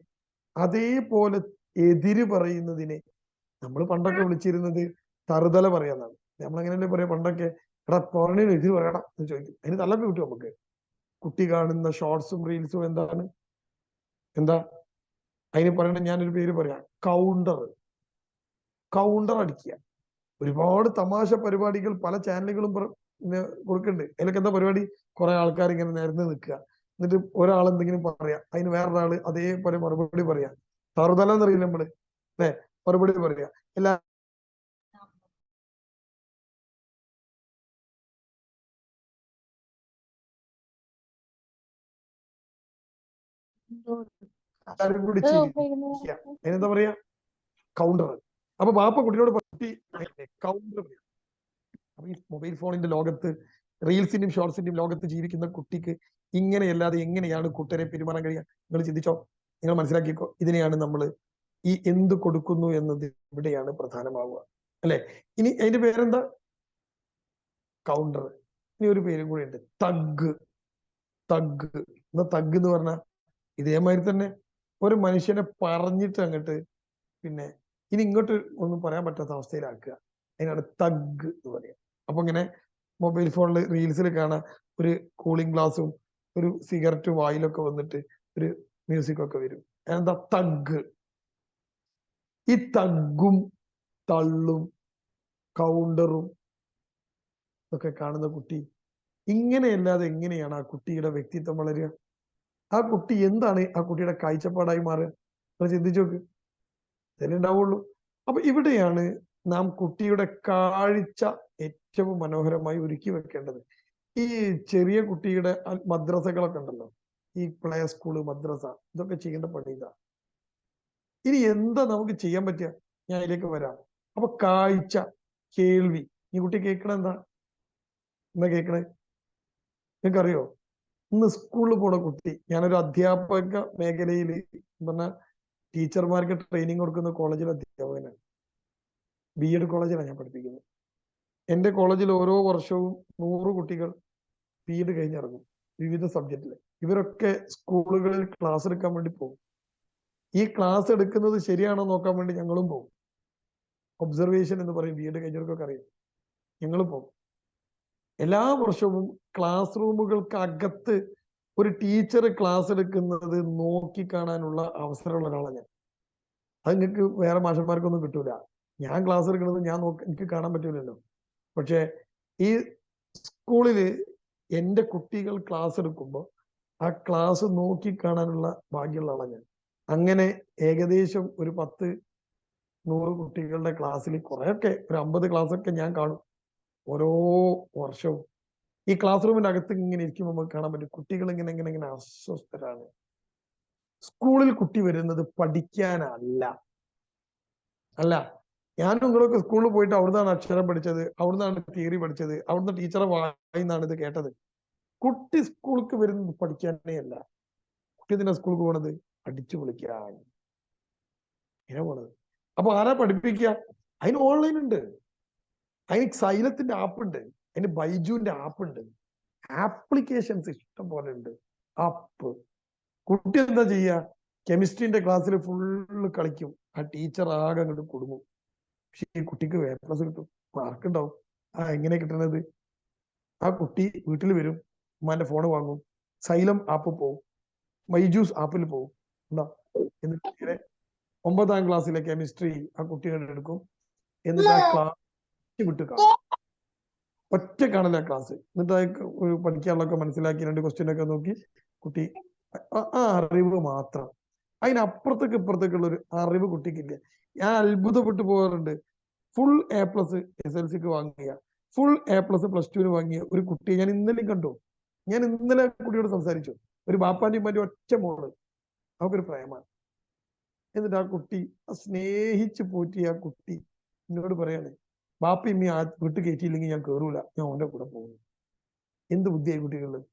അതേപോലെ എതിര് പറയുന്നതിനെ നമ്മൾ പണ്ടൊക്കെ വിളിച്ചിരുന്നത് തറുതല പറയാന്നാണ്. നമ്മളെങ്ങനെയല്ലേ പറയാ പണ്ടൊക്കെ? എടാ പറഞ്ഞതിന് എതിര് പറയണം എന്ന് ചോദിക്കും. അതിന് തല്ലൊക്കെ കിട്ടും നമുക്ക്. കുട്ടി കാണുന്ന ഷോർട്സും റീൽസും എന്താ അതിന് പറയണ? ഞാനൊരു പേര് പറയാം, കൗണ്ടർ അടിക്കുക. ഒരുപാട് തമാശ പരിപാടികൾ പല ചാനലുകളും കൊടുക്കുന്നുണ്ട്. അതിലൊക്കെ എന്താ പരിപാടി? കുറെ ആൾക്കാർ ഇങ്ങനെ നിരന്ന് നിൽക്കുക, എന്നിട്ട് ഒരാൾ എന്തെങ്കിലും പറയാം, അതിന് വേറൊരാള് അതേപോലെ മറുപടി പറയാം. തറുതല എന്നറിയില്ല നമ്മള് അല്ലെ? മറുപടി പറയാ. എല്ലാ എല്ലാവരും കൂടി ചിരിക്കുക. അതിനെന്താ പറയാ? കൗണ്ടർ. അപ്പൊ ബാപ്പ കുട്ടിയോട് കുട്ടി കൗണ്ടർ. അപ്പൊ ഈ മൊബൈൽ ഫോണിന്റെ ലോകത്ത്, റീൽസിന്റെയും ഷോർട്സിന്റെയും ലോകത്ത് ജീവിക്കുന്ന കുട്ടിക്ക് ഇങ്ങനെയല്ലാതെ എങ്ങനെയാണ് കൂട്ടരെ പെരുമാറാൻ കഴിയുക? നിങ്ങൾ ചിന്തിച്ചോ, നിങ്ങൾ മനസ്സിലാക്കിക്കോ. ഇതിനെയാണ് നമ്മൾ ഈ എന്ത് കൊടുക്കുന്നു എന്നത് ഇവിടെയാണ് പ്രധാനമാവുക, അല്ലെ? ഇനി അതിന്റെ പേരെന്താ? കൗണ്ടർ. ഇനി ഒരു പേരും കൂടി ഉണ്ട്, തഗ്. തഗ്. എന്താ തഗ് എന്ന് പറഞ്ഞാൽ? ഇതേമാതിരി തന്നെ ഒരു മനുഷ്യനെ പറഞ്ഞിട്ട് അങ്ങോട്ട് പിന്നെ ഇനി ഇങ്ങോട്ട് ഒന്നും പറയാൻ പറ്റാത്ത അവസ്ഥയിലാക്കുക. അതിനാണ് തഗ് എന്ന് പറയുക. അപ്പൊ ഇങ്ങനെ മൊബൈൽ ഫോണിൽ റീൽസിൽ കാണാൻ ഒരു കൂളിംഗ് ഗ്ലാസും ഒരു സിഗരറ്റ് വായിലൊക്കെ വന്നിട്ട് ഒരു മ്യൂസിക് ഒക്കെ വരും. എന്താ? തഗ്. ഈ തഗ്ഗും തള്ളും കൗണ്ടറും ഒക്കെ കാണുന്ന കുട്ടി ഇങ്ങനെയല്ലാതെ എങ്ങനെയാണ് ആ കുട്ടിയുടെ വ്യക്തിത്വം വളരുക? ആ കുട്ടി എന്താണ് ആ കുട്ടിയുടെ കാഴ്ചപ്പാടായി മാറുക? നിങ്ങൾ ചിന്തിച്ചു നോക്ക്. ഇതല്ലേ ഉണ്ടാവുള്ളൂ. അപ്പൊ ഇവിടെയാണ് നാം കുട്ടിയുടെ കാഴ്ച ഏറ്റവും മനോഹരമായി ഒരുക്കി വെക്കേണ്ടത്. ഈ ചെറിയ കുട്ടിയുടെ മദ്രസകളൊക്കെ ഉണ്ടല്ലോ, ഈ പ്ലേ സ്കൂള്, മദ്രസ, ഇതൊക്കെ ചെയ്യേണ്ട പണി ഇതാ. ഇനി എന്താ നമുക്ക് ചെയ്യാൻ പറ്റുക? ഞാൻ അതിലേക്ക് വരാം. അപ്പൊ കാഴ്ച, കേൾവി. ഈ കുട്ടി കേൾക്കണ എന്താ? എന്താ കേൾക്കണേ? നിങ്ങൾക്കറിയോ? ഇന്ന് സ്കൂളിൽ പോണ കുട്ടി, ഞാനൊരു അധ്യാപക മേഖലയിൽ പറഞ്ഞ ടീച്ചർമാർക്ക് ട്രെയിനിങ് കൊടുക്കുന്ന കോളേജിലെ അധ്യാപകനാണ്. BEd കോളേജിലാണ് ഞാൻ പഠിപ്പിക്കുന്നത്. എന്റെ കോളേജിൽ ഓരോ വർഷവും 100 കുട്ടികൾ BEd കഴിഞ്ഞിറങ്ങും വിവിധ സബ്ജക്റ്റില്. ഇവരൊക്കെ സ്കൂളുകളിൽ ക്ലാസ് എടുക്കാൻ വേണ്ടി പോകും. ഈ ക്ലാസ് എടുക്കുന്നത് ശരിയാണോ നോക്കാൻ വേണ്ടി ഞങ്ങളും പോകും. ഒബ്സർവേഷൻ എന്ന് പറയും, BEd കഴിഞ്ഞവർക്കൊക്കെ അറിയാം. ഞങ്ങൾ പോകും. എല്ലാ വർഷവും ക്ലാസ് റൂമുകൾക്ക് അകത്ത് ഒരു ടീച്ചർ ക്ലാസ് എടുക്കുന്നത് നോക്കി കാണാനുള്ള അവസരമുള്ള ഒരാളാണ് ഞാൻ. അത് നിങ്ങൾക്ക് വേറെ മാഷന്മാർക്കൊന്നും കിട്ടൂല. ഞാൻ ക്ലാസ് എടുക്കുന്നത് എനിക്ക് കാണാൻ പറ്റൂലല്ലോ. പക്ഷെ ഈ സ്കൂളില് എൻ്റെ കുട്ടികൾ ക്ലാസ് എടുക്കുമ്പോൾ ആ ക്ലാസ് നോക്കി കാണാനുള്ള ഭാഗ്യമുള്ള ആളാണ് ഞാൻ. അങ്ങനെ ഏകദേശം ഒരു 10-100 കുട്ടികളുടെ ക്ലാസ്സിൽ കുറെയൊക്കെ ഒരു 50 ക്ലാസ്സൊക്കെ ഞാൻ കാണും ഓരോ വർഷവും. ഈ ക്ലാസ് റൂമിന്റെ അകത്ത് ഇങ്ങനെ ഇരിക്കുമ്പോൾ നമുക്ക് കാണാൻ പറ്റും കുട്ടികൾ ഇങ്ങനെ ഇങ്ങനെ ഇങ്ങനെ അസ്വസ്ഥരാണ്. സ്കൂളിൽ കുട്ടി വരുന്നത് പഠിക്കാനല്ല. അല്ല, ഞാനും നിങ്ങളൊക്കെ സ്കൂളിൽ പോയിട്ട് അവിടുന്നാണ് അക്ഷരം പഠിച്ചത്, അവിടുന്നാണ് തിയറി പഠിച്ചത്, അവിടുന്ന് ടീച്ചറെ വായിന്നാണ് ഇത് കേട്ടത്. കുട്ടി സ്കൂൾക്ക് വരുന്നത് പഠിക്കാനേ അല്ല. കുട്ടി എന്തിനാ സ്കൂൾക്ക് പോണത്? അടിച്ചു പൊളിക്കാൻ ഇങ്ങനെ പോണത്. അപ്പൊ ആരാ പഠിപ്പിക്കുക? അതിന് ഓൺലൈൻ ഉണ്ട്, അതിന് സൈലത്തിന്റെ ആപ്പ് ഉണ്ട്, അതിന് ബൈജുവിന്റെ ആപ്പ് ഉണ്ട്, ആപ്ലിക്കേഷൻസ് ഇഷ്ടം പോലെ ഉണ്ട്. ആപ്പ്. കുട്ടി എന്താ ചെയ്യുക? കെമിസ്ട്രിന്റെ ക്ലാസ്സിൽ ഫുള്ള് കളിക്കും. ആ ടീച്ചർ ആകെ അങ്ങോട്ട് കൊടുങ്ങും. പക്ഷെ ഈ കുട്ടിക്ക് A+ കിട്ടും, മാർക്ക് ഉണ്ടാവും. എങ്ങനെ കിട്ടണത്? ആ കുട്ടി വീട്ടിൽ വരും, ഉമ്മാന്റെ ഫോൺ വാങ്ങും, സൈലം ആപ്പ് പോവും, മൈജൂസ് ആപ്പിൽ പോവും. എന്താ? എന്നിട്ട് 9ാം ക്ലാസ്സിലെ കെമിസ്ട്രി ആ കുട്ടികൾ എടുക്കും. എന്നിട്ട് ആ ക്ലാസ് വിട്ട് കാണും. ഒറ്റ കാണല ക്ലാസ്. എന്നിട്ട് പഠിക്കാനുള്ളതൊക്കെ മനസ്സിലാക്കി 2 ക്വസ്റ്റ്യൻ ഒക്കെ നോക്കി കുട്ടി ആ അറിവ് മാത്രം. അതിനപ്പുറത്തേക്ക് ഇപ്പുറത്തേക്കുള്ള ഒരു അറിവ് കുട്ടിക്കില്ല. ഞാൻ അത്ഭുതപ്പെട്ടു പോകാറുണ്ട്. ഫുൾ A+ SLCക്ക് വാങ്ങിയ, ഫുൾ A+ +2 വാങ്ങിയ ഒരു കുട്ടിയെ ഞാൻ ഇന്നലെയും കണ്ടു. ഞാൻ ഇന്നലെ കുട്ടിയോട് സംസാരിച്ചു. ഒരു ബാപ്പാന്റെയും ഉമ്മാന്റെയും ഒറ്റ മോള്, അവക്കൊരു പ്രേമാണ്. എന്നിട്ട് ആ കുട്ടി സ്നേഹിച്ച് പോറ്റിയ ആ കുട്ടി എന്നോട് പറയാണ്, ബാപ്പ ഇമ്മി വീട്ടിൽ കയറ്റിയില്ലെങ്കിൽ ഞാൻ കയറൂല, ഞാൻ ഓന്റെ കൂടെ പോകുന്നു. എന്ത് ബുദ്ധിയായി കുട്ടികളിൽ!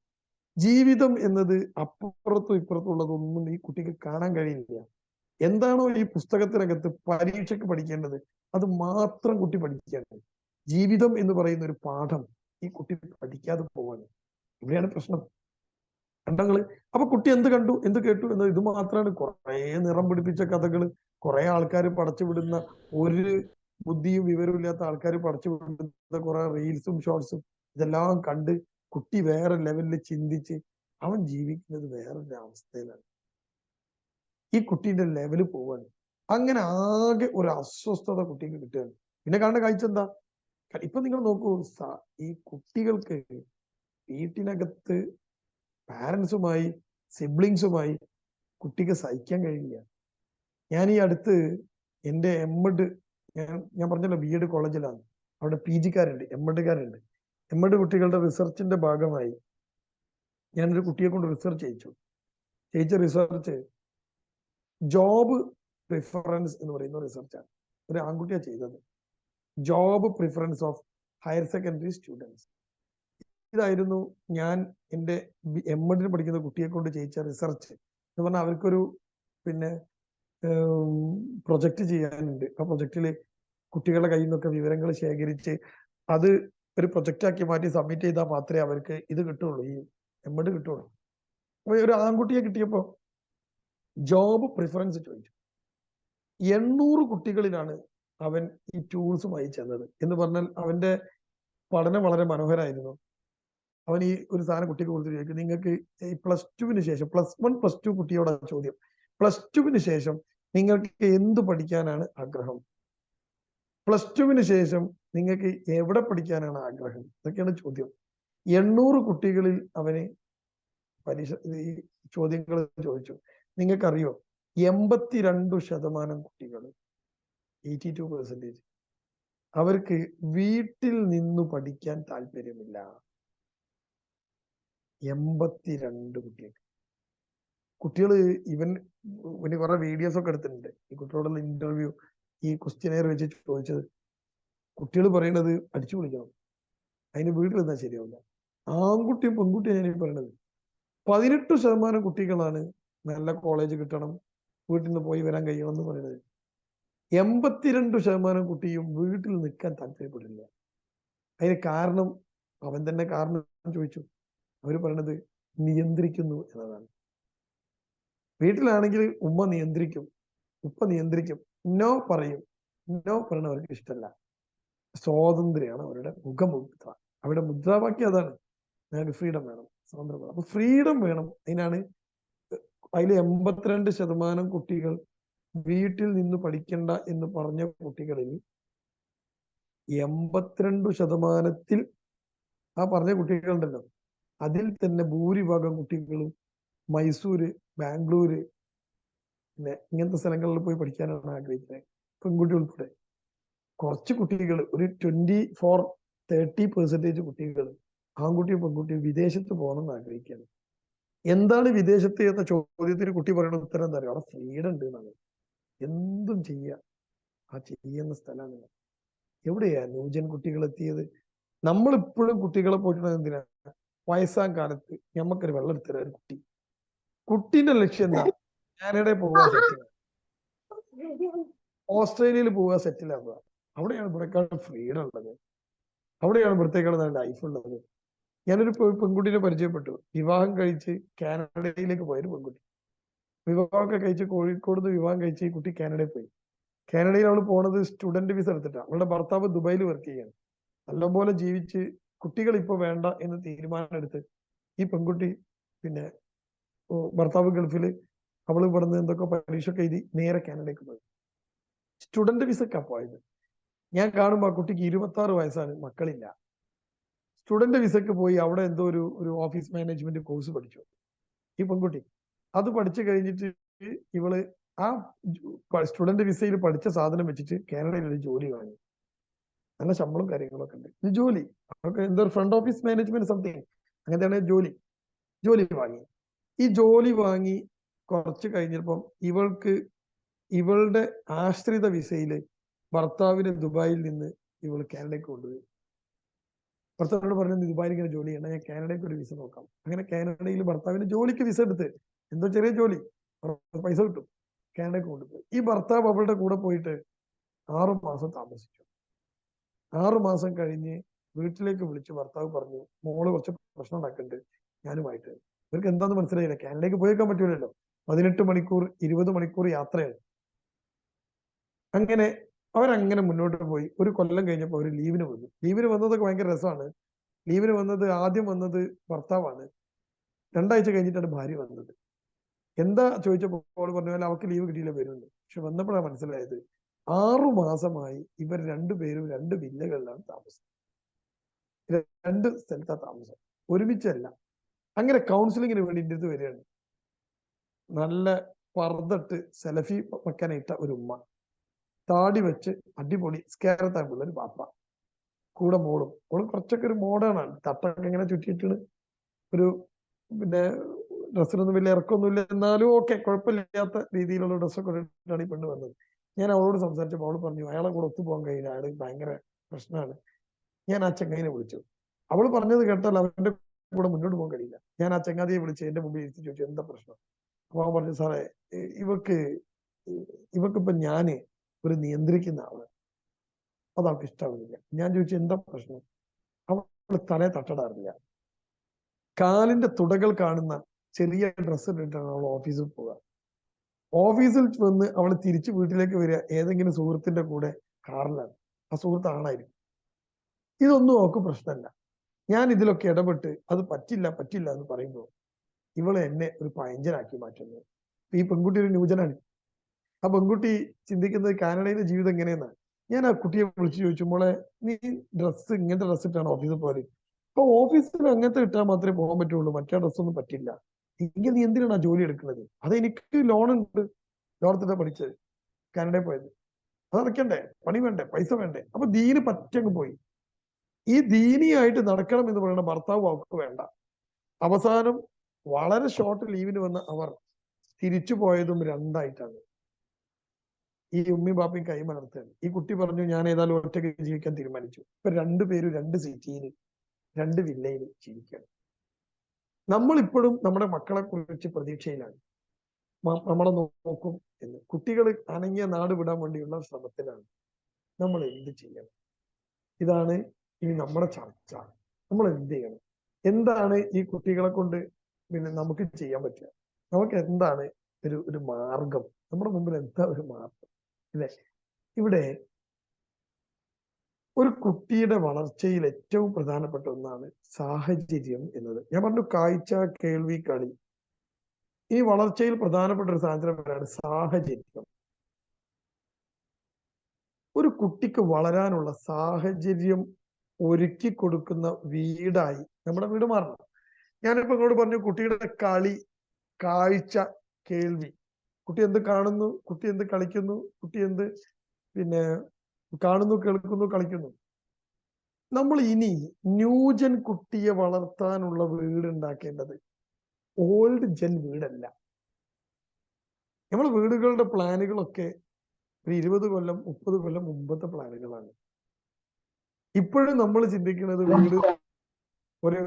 ജീവിതം എന്നത് അപ്പുറത്തും ഇപ്പുറത്തും ഉള്ളതൊന്നും ഈ കുട്ടിക്ക് കാണാൻ കഴിയില്ല. എന്താണോ ഈ പുസ്തകത്തിനകത്ത് പരീക്ഷയ്ക്ക് പഠിക്കേണ്ടത് അത് മാത്രം കുട്ടി പഠിക്കേണ്ടത്. ജീവിതം എന്ന് പറയുന്ന ഒരു പാഠം ഈ കുട്ടി പഠിക്കാതെ പോവാണ്. ഇവിടെയാണ് പ്രശ്നം. കണ്ടങ്ങള്. അപ്പൊ കുട്ടി എന്ത് കണ്ടു, എന്ത് കേട്ടു എന്നത് ഇത് മാത്രമാണ്. കുറെ നിറം പിടിപ്പിച്ച കഥകൾ, കുറെ ആൾക്കാർ പടച്ചു വിടുന്ന, ഒരു ബുദ്ധിയും വിവരവും ഇല്ലാത്ത ആൾക്കാർ പടച്ചു വിടുന്ന കുറെ റീൽസും ഷോർട്സും, ഇതെല്ലാം കണ്ട് കുട്ടി വേറെ ലെവലിൽ ചിന്തിച്ച് അവൻ ജീവിക്കുന്നത് വേറൊരു അവസ്ഥയിലാണ്. ഈ കുട്ടീന്റെ ലെവല് പോവാണ്. അങ്ങനെ ആകെ ഒരു അസ്വസ്ഥത കുട്ടിക്ക് കിട്ടുകയാണ്. പിന്നെ കാണുന്ന കാഴ്ച എന്താ? ഇപ്പൊ നിങ്ങൾ നോക്കൂ, ഈ കുട്ടികൾക്ക് വീട്ടിനകത്ത് പാരൻസുമായി, സിബ്ലിങ്സുമായി കുട്ടിക്ക് സഹിക്കാൻ കഴിയില്ല. ഞാൻ ഈ അടുത്ത് എൻ്റെ എംഎഡ്, ഞാൻ പറഞ്ഞല്ലോ BEd കോളേജിലാണ്, അവിടെ PGക്കാരുണ്ട്, എംഎഡ്കാരുണ്ട്. എംഎഡ് കുട്ടികളുടെ റിസർച്ചിന്റെ ഭാഗമായി ഞാനൊരു കുട്ടിയെ കൊണ്ട് റിസർച്ച് ചെയ്യിച്ച റിസർച്ച് ജോബ് പ്രിഫറൻസ് എന്ന് പറയുന്ന റിസർച്ചാണ്. ഒരു ആൺകുട്ടിയാണ് ചെയ്തത്. Job preference of higher secondary students. ഇതായിരുന്നു ഞാൻ എൻ്റെ എം.എഡിന് പഠിക്കുന്ന കുട്ടിയെ കൊണ്ട് ചെയ്യിച്ച റിസർച്ച് എന്ന് പറഞ്ഞാൽ അവർക്കൊരു പിന്നെ പ്രൊജക്റ്റ് ചെയ്യാനുണ്ട്. ആ പ്രൊജക്റ്റിൽ കുട്ടികളുടെ കയ്യിൽ നിന്നൊക്കെ വിവരങ്ങൾ ശേഖരിച്ച് അത് ഒരു പ്രൊജക്റ്റാക്കി മാറ്റി സബ്മിറ്റ് ചെയ്താൽ മാത്രമേ അവർക്ക് ഇത് കിട്ടുള്ളൂ, ഈ എം.എഡ് കിട്ടുള്ളൂ. അപ്പൊ ഒരു ആൺകുട്ടിയെ കിട്ടിയപ്പോൾ ജോബ് പ്രിഫറൻസ് ചോദിച്ചു. 800 കുട്ടികളിലാണ് അവൻ ഈ ടൂൾസുമായി ചെന്നത്. എന്ന് പറഞ്ഞാൽ അവന്റെ പഠനം വളരെ മനോഹരമായിരുന്നു. അവൻ ഈ ഒരു സാധനം കുട്ടിക്ക് കൊടുത്ത് ചോദിക്കും, നിങ്ങൾക്ക് ഈ +2-ന് ശേഷം +1 +2 കുട്ടിയോട് ചോദ്യം, +2-ന് ശേഷം നിങ്ങൾക്ക് എന്ത് പഠിക്കാനാണ് ആഗ്രഹം? +2-ന് ശേഷം നിങ്ങൾക്ക് എവിടെ പഠിക്കാനാണ് ആഗ്രഹം? ഇതൊക്കെയാണ് ചോദ്യം. 800 കുട്ടികളിൽ അവന് ഈ ചോദ്യങ്ങൾ ചോദിച്ചു. നിങ്ങൾക്കറിയോ 82% കുട്ടികൾ, 82% അവർക്ക് വീട്ടിൽ നിന്നു പഠിക്കാൻ താല്പര്യമില്ല. 82 കുട്ടികൾ ഇവന് കുറെ വീഡിയോസ് ഒക്കെ എടുത്തിട്ടുണ്ട്. ഈ കുട്ടിയോടുള്ള ഇന്റർവ്യൂ, ഈ ക്വസ്റ്റ്യനെയർ വെച്ച് ചോദിച്ചത്. കുട്ടികൾ പറയുന്നത് അടിച്ചു വിളിക്കണം, അതിന് വീട്ടിൽ നിന്നാൽ ശരിയാവില്ല. ആൺകുട്ടിയും പെൺകുട്ടിയും ഞാൻ പറയുന്നത്. 18% കുട്ടികളാണ് നല്ല കോളേജ് കിട്ടണം, വീട്ടിൽ നിന്ന് പോയി വരാൻ കഴിയണം എന്ന് പറയുന്നത്. 82% കുട്ടിയും വീട്ടിൽ നിൽക്കാൻ താല്പര്യപ്പെടില്ല. അതിന് കാരണം അവൻ തന്നെ കാരണം ചോദിച്ചു. അവര് പറയണത് നിയന്ത്രിക്കുന്നു എന്നതാണ്. വീട്ടിലാണെങ്കിൽ ഉമ്മ നിയന്ത്രിക്കും, ഉപ്പ നിയന്ത്രിക്കും, നോ പറയും. നോ പറയണ അവർക്ക് ഇഷ്ടമല്ല. സ്വാതന്ത്ര്യമാണ് അവരുടെ മുഖമുദ്ര, അവരുടെ മുദ്രാവാക്യം അതാണ്. ഞങ്ങൾക്ക് ഫ്രീഡം വേണം, സ്വാതന്ത്ര്യം വേണം. അപ്പൊ ഫ്രീഡം വേണം. അതിനാണ് അതിൽ 82% കുട്ടികൾ വീട്ടിൽ നിന്ന് പഠിക്കണ്ട എന്ന് പറഞ്ഞ കുട്ടികളിൽ 82% ആ പറഞ്ഞ കുട്ടികളുണ്ടല്ലോ, അതിൽ തന്നെ ഭൂരിഭാഗം കുട്ടികളും മൈസൂര്, ബാംഗ്ലൂര്, പിന്നെ ഇങ്ങനത്തെ സ്ഥലങ്ങളിൽ പോയി പഠിക്കാനാണ് ആഗ്രഹിക്കുന്നത്, പെൺകുട്ടി ഉൾപ്പെടെ. കുറച്ച് കുട്ടികൾ, ഒരു 24-30% കുട്ടികൾ, ആൺകുട്ടിയും പെൺകുട്ടിയും വിദേശത്ത് പോകണമെന്ന് ആഗ്രഹിക്കുകയാണ്. എന്താണ് വിദേശത്ത് എന്ന ചോദ്യത്തിന് കുട്ടി പറയുന്ന ഉത്തരം എന്താ പറയുക? അവിടെ ഫ്രീഡം ഉണ്ട് എന്നാണ്. എന്തും ചെയ്യാം, ആ ചെയ്യുന്ന സ്ഥലമാണ്. എവിടെയാ ന്യൂജൻ കുട്ടികൾ എത്തിയത്? നമ്മളിപ്പോഴും കുട്ടികളെ പോയിട്ടുള്ളത് എന്തിനാ? വയസ്സാം കാലത്ത് ഞമ്മക്കൊരു വെള്ളം എടുത്തരാ ഒരു കുട്ടീന്റെ ലക്ഷ്യം എന്താ? കാനഡയിൽ പോവുക, സെറ്റിൽ, ഓസ്ട്രേലിയയിൽ പോവുക, സെറ്റിൽ ആവുക. അവിടെയാണ് ഇവിടെക്കാളും ഫ്രീഡം ഉള്ളത്, അവിടെയാണ് ഇവിടത്തേക്കാളും നല്ല ലൈഫ് ഉള്ളത്. ഞാനൊരു പെൺകുട്ടീനെ പരിചയപ്പെട്ടു. വിവാഹം കഴിച്ച് കാനഡയിലേക്ക് പോയൊരു പെൺകുട്ടി. വിവാഹമൊക്കെ കഴിച്ച് കോഴിക്കോട് നിന്ന് വിവാഹം കഴിച്ച് ഈ കുട്ടി കാനഡയിൽ പോയി. കാനഡയിൽ അവൾ പോണത് സ്റ്റുഡന്റ് വിസ എടുത്തിട്ടാണ്. അവളുടെ ഭർത്താവ് ദുബായിൽ വർക്ക് ചെയ്യാണ്. നല്ലപോലെ ജീവിച്ച് കുട്ടികൾ ഇപ്പൊ വേണ്ട എന്ന് തീരുമാനം എടുത്ത് ഈ പെൺകുട്ടി പിന്നെ ഭർത്താവ് ഗൾഫില്, അവൾ ഇവിടുന്ന് എന്തൊക്കെ പരീക്ഷ ഒക്കെ എഴുതി നേരെ കാനഡയ്ക്ക് പോയി. സ്റ്റുഡന്റ് വിസക്കാ പോയത്. ഞാൻ കാണുമ്പോൾ ആ കുട്ടിക്ക് 26 വയസ്സാണ്, മക്കളില്ല. സ്റ്റുഡന്റ് വിസക്ക് പോയി അവിടെ എന്തോ ഒരു ഓഫീസ് മാനേജ്മെന്റ് കോഴ്സ് പഠിച്ചു ഈ പെൺകുട്ടി. അത് പഠിച്ചു കഴിഞ്ഞിട്ട് ഇവള് ആ സ്റ്റുഡന്റ് വിസയിൽ പഠിച്ച സാധനം വെച്ചിട്ട് കാനഡയിൽ ഒരു ജോലി വാങ്ങി. നല്ല ശമ്പളം കാര്യങ്ങളൊക്കെ ഉണ്ട്. ഈ ജോലി അവർക്ക് എന്തോ ഫ്രണ്ട് ഓഫീസ് മാനേജ്മെന്റ് സംതിങ് അങ്ങനത്തെയാണ് ജോലി വാങ്ങി. ഈ ജോലി വാങ്ങി കുറച്ച് കഴിഞ്ഞപ്പം ഇവളുടെ ആശ്രിത വിസയില് ഭർത്താവിന് ദുബായിൽ നിന്ന് ഇവൾ കാനഡയ്ക്ക് കൊണ്ടുപോയി. ഭർത്താവിനോട് പറഞ്ഞത് ദുബായിൽ ഇങ്ങനെ ജോലി ചെയ്യണം, ഞാൻ കാനഡയ്ക്ക് ഒരു വിസ നോക്കാം. അങ്ങനെ കാനഡയിൽ ഭർത്താവിന് ജോലിക്ക് വിസ എടുത്ത്, എന്തോ ചെറിയ ജോലി, പൈസ കിട്ടും, കാനഡയ്ക്ക് കൊണ്ടുപോയി. ഈ ഭർത്താവ് അവളുടെ കൂടെ പോയിട്ട് 6 മാസം താമസിച്ചു. 6 മാസം കഴിഞ്ഞ് വീട്ടിലേക്ക് വിളിച്ച് ഭർത്താവ് പറഞ്ഞു, മോള് കുറച്ച് പ്രശ്നം ഉണ്ടാക്കുന്നുണ്ട് ഞാനുമായിട്ട്. ഇവർക്ക് എന്താന്ന് മനസ്സിലായില്ല. കാനഡയ്ക്ക് പോയേക്കാൻ പറ്റൂലല്ലോ, 18 മണിക്കൂർ 20 മണിക്കൂർ യാത്രയാണ്. അങ്ങനെ അവരങ്ങനെ മുന്നോട്ട് പോയി. ഒരു കൊല്ലം കഴിഞ്ഞപ്പോൾ അവർ ലീവിന് വന്നു. ലീവിന് വന്നതൊക്കെ ഭയങ്കര രസമാണ്. ലീവിന് വന്നത് ആദ്യം വന്നത് ഭർത്താവാണ്. 2 ആഴ്ച കഴിഞ്ഞിട്ടാണ് ഭാര്യ വന്നത്. എന്താ ചോദിച്ചപ്പോൾ പറഞ്ഞ പോലെ അവർക്ക് ലീവ് കിട്ടിയില്ല, വരുന്നുണ്ട്. പക്ഷെ വന്നപ്പോഴാണ് മനസ്സിലായത് 6 മാസമായി ഇവർ രണ്ടുപേരും 2 വില്ലകളിലാണ് താമസം, 2 സ്ഥലത്താണ് താമസം, ഒരുമിച്ചല്ല. അങ്ങനെ കൗൺസിലിങ്ങിന് വേണ്ടി എൻ്റെ അടുത്ത് വരികയാണ്. നല്ല പർദ്ദട്ട് സെലഫി വെക്കാനായിട്ട ഒരു ഉമ്മ, താടി വെച്ച് അടിപൊളി സ്കേറത്താകുള്ള ഒരു പാപ്പ, കൂടെ മോളും കുറച്ചൊക്കെ ഒരു മോഡേൺ ആണ്. തട്ടൊക്കെ ഇങ്ങനെ ചുറ്റിയിട്ടാണ്, ഒരു പിന്നെ ഡ്രസ്സിനൊന്നും വലിയ ഇറക്കമൊന്നുമില്ല, എന്നാലും ഓക്കെ കുഴപ്പമില്ലാത്ത രീതിയിലുള്ള ഡ്രസ്സൊക്കെ ഇട്ടിട്ടാണ് ഈ പെണ്ണ് വന്നത്. ഞാൻ അവളോട് സംസാരിച്ചപ്പോൾ അവള് പറഞ്ഞു അയാളെ കൂടെ ഒത്തുപോകാൻ കഴിയില്ല, അയാൾ ഭയങ്കര പ്രശ്നമാണ്. ഞാൻ ആ ചങ്ങാതിനെ വിളിച്ചു. അവള് പറഞ്ഞത് കേട്ടാൽ അവന്റെ കൂടെ മുന്നോട്ട് പോകാൻ കഴിയില്ല. ഞാൻ ആ ചങ്ങാതിയെ വിളിച്ച് എന്റെ മുമ്പിൽ ഇരുത്തി ചോദിച്ചു എന്താ പ്രശ്നം. അപ്പൊ അവൻ പറഞ്ഞു സാറേ ഇവക്ക് ഇവക്കിപ്പൊ ഞാന് ഒരു നിയന്ത്രിക്കുന്ന ആള്, അതവൾക്ക് ഇഷ്ടാവുന്നില്ല. ഞാൻ ചോദിച്ചു എന്താ പ്രശ്നം. അവള് തലയെ തട്ടടാറില്ല, കാലിന്റെ തുടകൾ കാണുന്ന ചെറിയ ഡ്രസ്സ് ഇട്ടിട്ടാണ് അവൾ ഓഫീസിൽ പോവുക. ഓഫീസിൽ വന്ന് അവൾ തിരിച്ചു വീട്ടിലേക്ക് വരിക ഏതെങ്കിലും സുഹൃത്തിന്റെ കൂടെ കാറിലാണ്. ആ സുഹൃത്ത് ആണായിരിക്കും. ഇതൊന്നും അവൾക്ക് പ്രശ്നമല്ല. ഞാൻ ഇതിലൊക്കെ ഇടപെട്ട് അത് പറ്റില്ല പറ്റില്ല എന്ന് പറയുമ്പോൾ ഇവളെ എന്നെ ഒരു പഴഞ്ചനാക്കി മാറ്റുന്നത്. ഈ പെൺകുട്ടി ഒരു ന്യൂജനാണ്. ആ പെൺകുട്ടി ചിന്തിക്കുന്നത് കാനഡയിലെ ജീവിതം എങ്ങനെയെന്നാണ്. ഞാൻ ആ കുട്ടിയെ വിളിച്ചു ചോദിച്ചു, മോളെ നീ ഇങ്ങനത്തെ ഡ്രസ്സ് ഇട്ടാണ് ഓഫീസിൽ പോലെ. അപ്പൊ ഓഫീസിൽ അങ്ങനത്തെ ഇട്ടാൽ മാത്രമേ പോകാൻ പറ്റുള്ളൂ, മറ്റേ ഡ്രസ്സൊന്നും പറ്റില്ല. എങ്കിൽ നീ എന്തിനാണ് ആ ജോലി എടുക്കുന്നത്? അതെനിക്ക് ലോൺ ഉണ്ട്, ലോണത്തിട്ടാ പഠിച്ചത്, കാനഡയിൽ പോയത്. അത് അടയ്ക്കണ്ടേ, പണി വേണ്ടേ, പൈസ വേണ്ടേ. അപ്പൊ ദീന് പറ്റങ്ങ് പോയി. ഈ ദീനിയായിട്ട് നടക്കണം എന്ന് പറയുന്ന ഭർത്താവ് അവർക്ക് വേണ്ട. അവസാനം വളരെ ഷോർട്ട് ലീവിന് വന്ന അവർ തിരിച്ചു പോയതും രണ്ടായിട്ടാണ്. ഈ ഉമ്മയും ബാപ്പയും കൈമലർത്തുകയാണ്. ഈ കുട്ടി പറഞ്ഞു ഞാൻ ഏതായാലും ഒറ്റയ്ക്ക് ജീവിക്കാൻ തീരുമാനിച്ചു. ഇപ്പൊ രണ്ടുപേരും രണ്ട് സിറ്റിയിൽ രണ്ട് വില്ലയിൽ ജീവിക്കുകയാണ്. നമ്മളിപ്പോഴും നമ്മുടെ മക്കളെ കുറിച്ച് പ്രതീക്ഷയിലാണ്, നമ്മളെ നോക്കും എന്ന്. കുട്ടികൾ അനങ്ങിയ നാട് വിടാൻ വേണ്ടിയുള്ള ശ്രമത്തിലാണ്. നമ്മൾ എന്ത് ചെയ്യണം? ഇതാണ് ഇനി നമ്മുടെ ചർച്ച. നമ്മൾ എന്ത് ചെയ്യണം? എന്താണ് ഈ കുട്ടികളെ കൊണ്ട് നമുക്ക് ചെയ്യാൻ പറ്റുക? നമുക്ക് എന്താണ് ഒരു മാർഗം? നമ്മുടെ മുമ്പിൽ എന്താ ഒരു മാർഗം അല്ലെ? ഇവിടെ ഒരു കുട്ടിയുടെ വളർച്ചയിൽ ഏറ്റവും പ്രധാനപ്പെട്ട ഒന്നാണ് സാഹചര്യം എന്നത്. ഞാൻ പറഞ്ഞു കാഴ്ച, കേൾവി, കളി. ഈ വളർച്ചയിൽ പ്രധാനപ്പെട്ട ഒരു സാധനമാണ് സാഹചര്യം. ഒരു കുട്ടിക്ക് വളരാനുള്ള സാഹചര്യം ഒരുക്കി കൊടുക്കുന്ന വീടായി നമ്മുടെ വീട് മാറണം. ഞാനിപ്പോ ഇങ്ങോട്ട് പറഞ്ഞു കുട്ടിയുടെ കളി, കാഴ്ച, കേൾവി. കുട്ടി എന്ത് കാണുന്നു, കുട്ടി എന്ത് കളിക്കുന്നു, കുട്ടി എന്ത് കാണുന്നു, കേൾക്കുന്നു, കളിക്കുന്നു. നമ്മൾ ഇനി ന്യൂജൻ കുട്ടിയെ വളർത്താനുള്ള വീട് ഉണ്ടാക്കേണ്ടത് ഓൾഡ് ജെൻ വീടല്ല. നമ്മൾ വീടുകളുടെ പ്ലാനുകളൊക്കെ ഒരു 20 കൊല്ലം 30 കൊല്ലം മുമ്പത്തെ പ്ലാനുകളാണ്. ഇപ്പോഴും നമ്മൾ ചിന്തിക്കുന്നത് വീട് ഒരു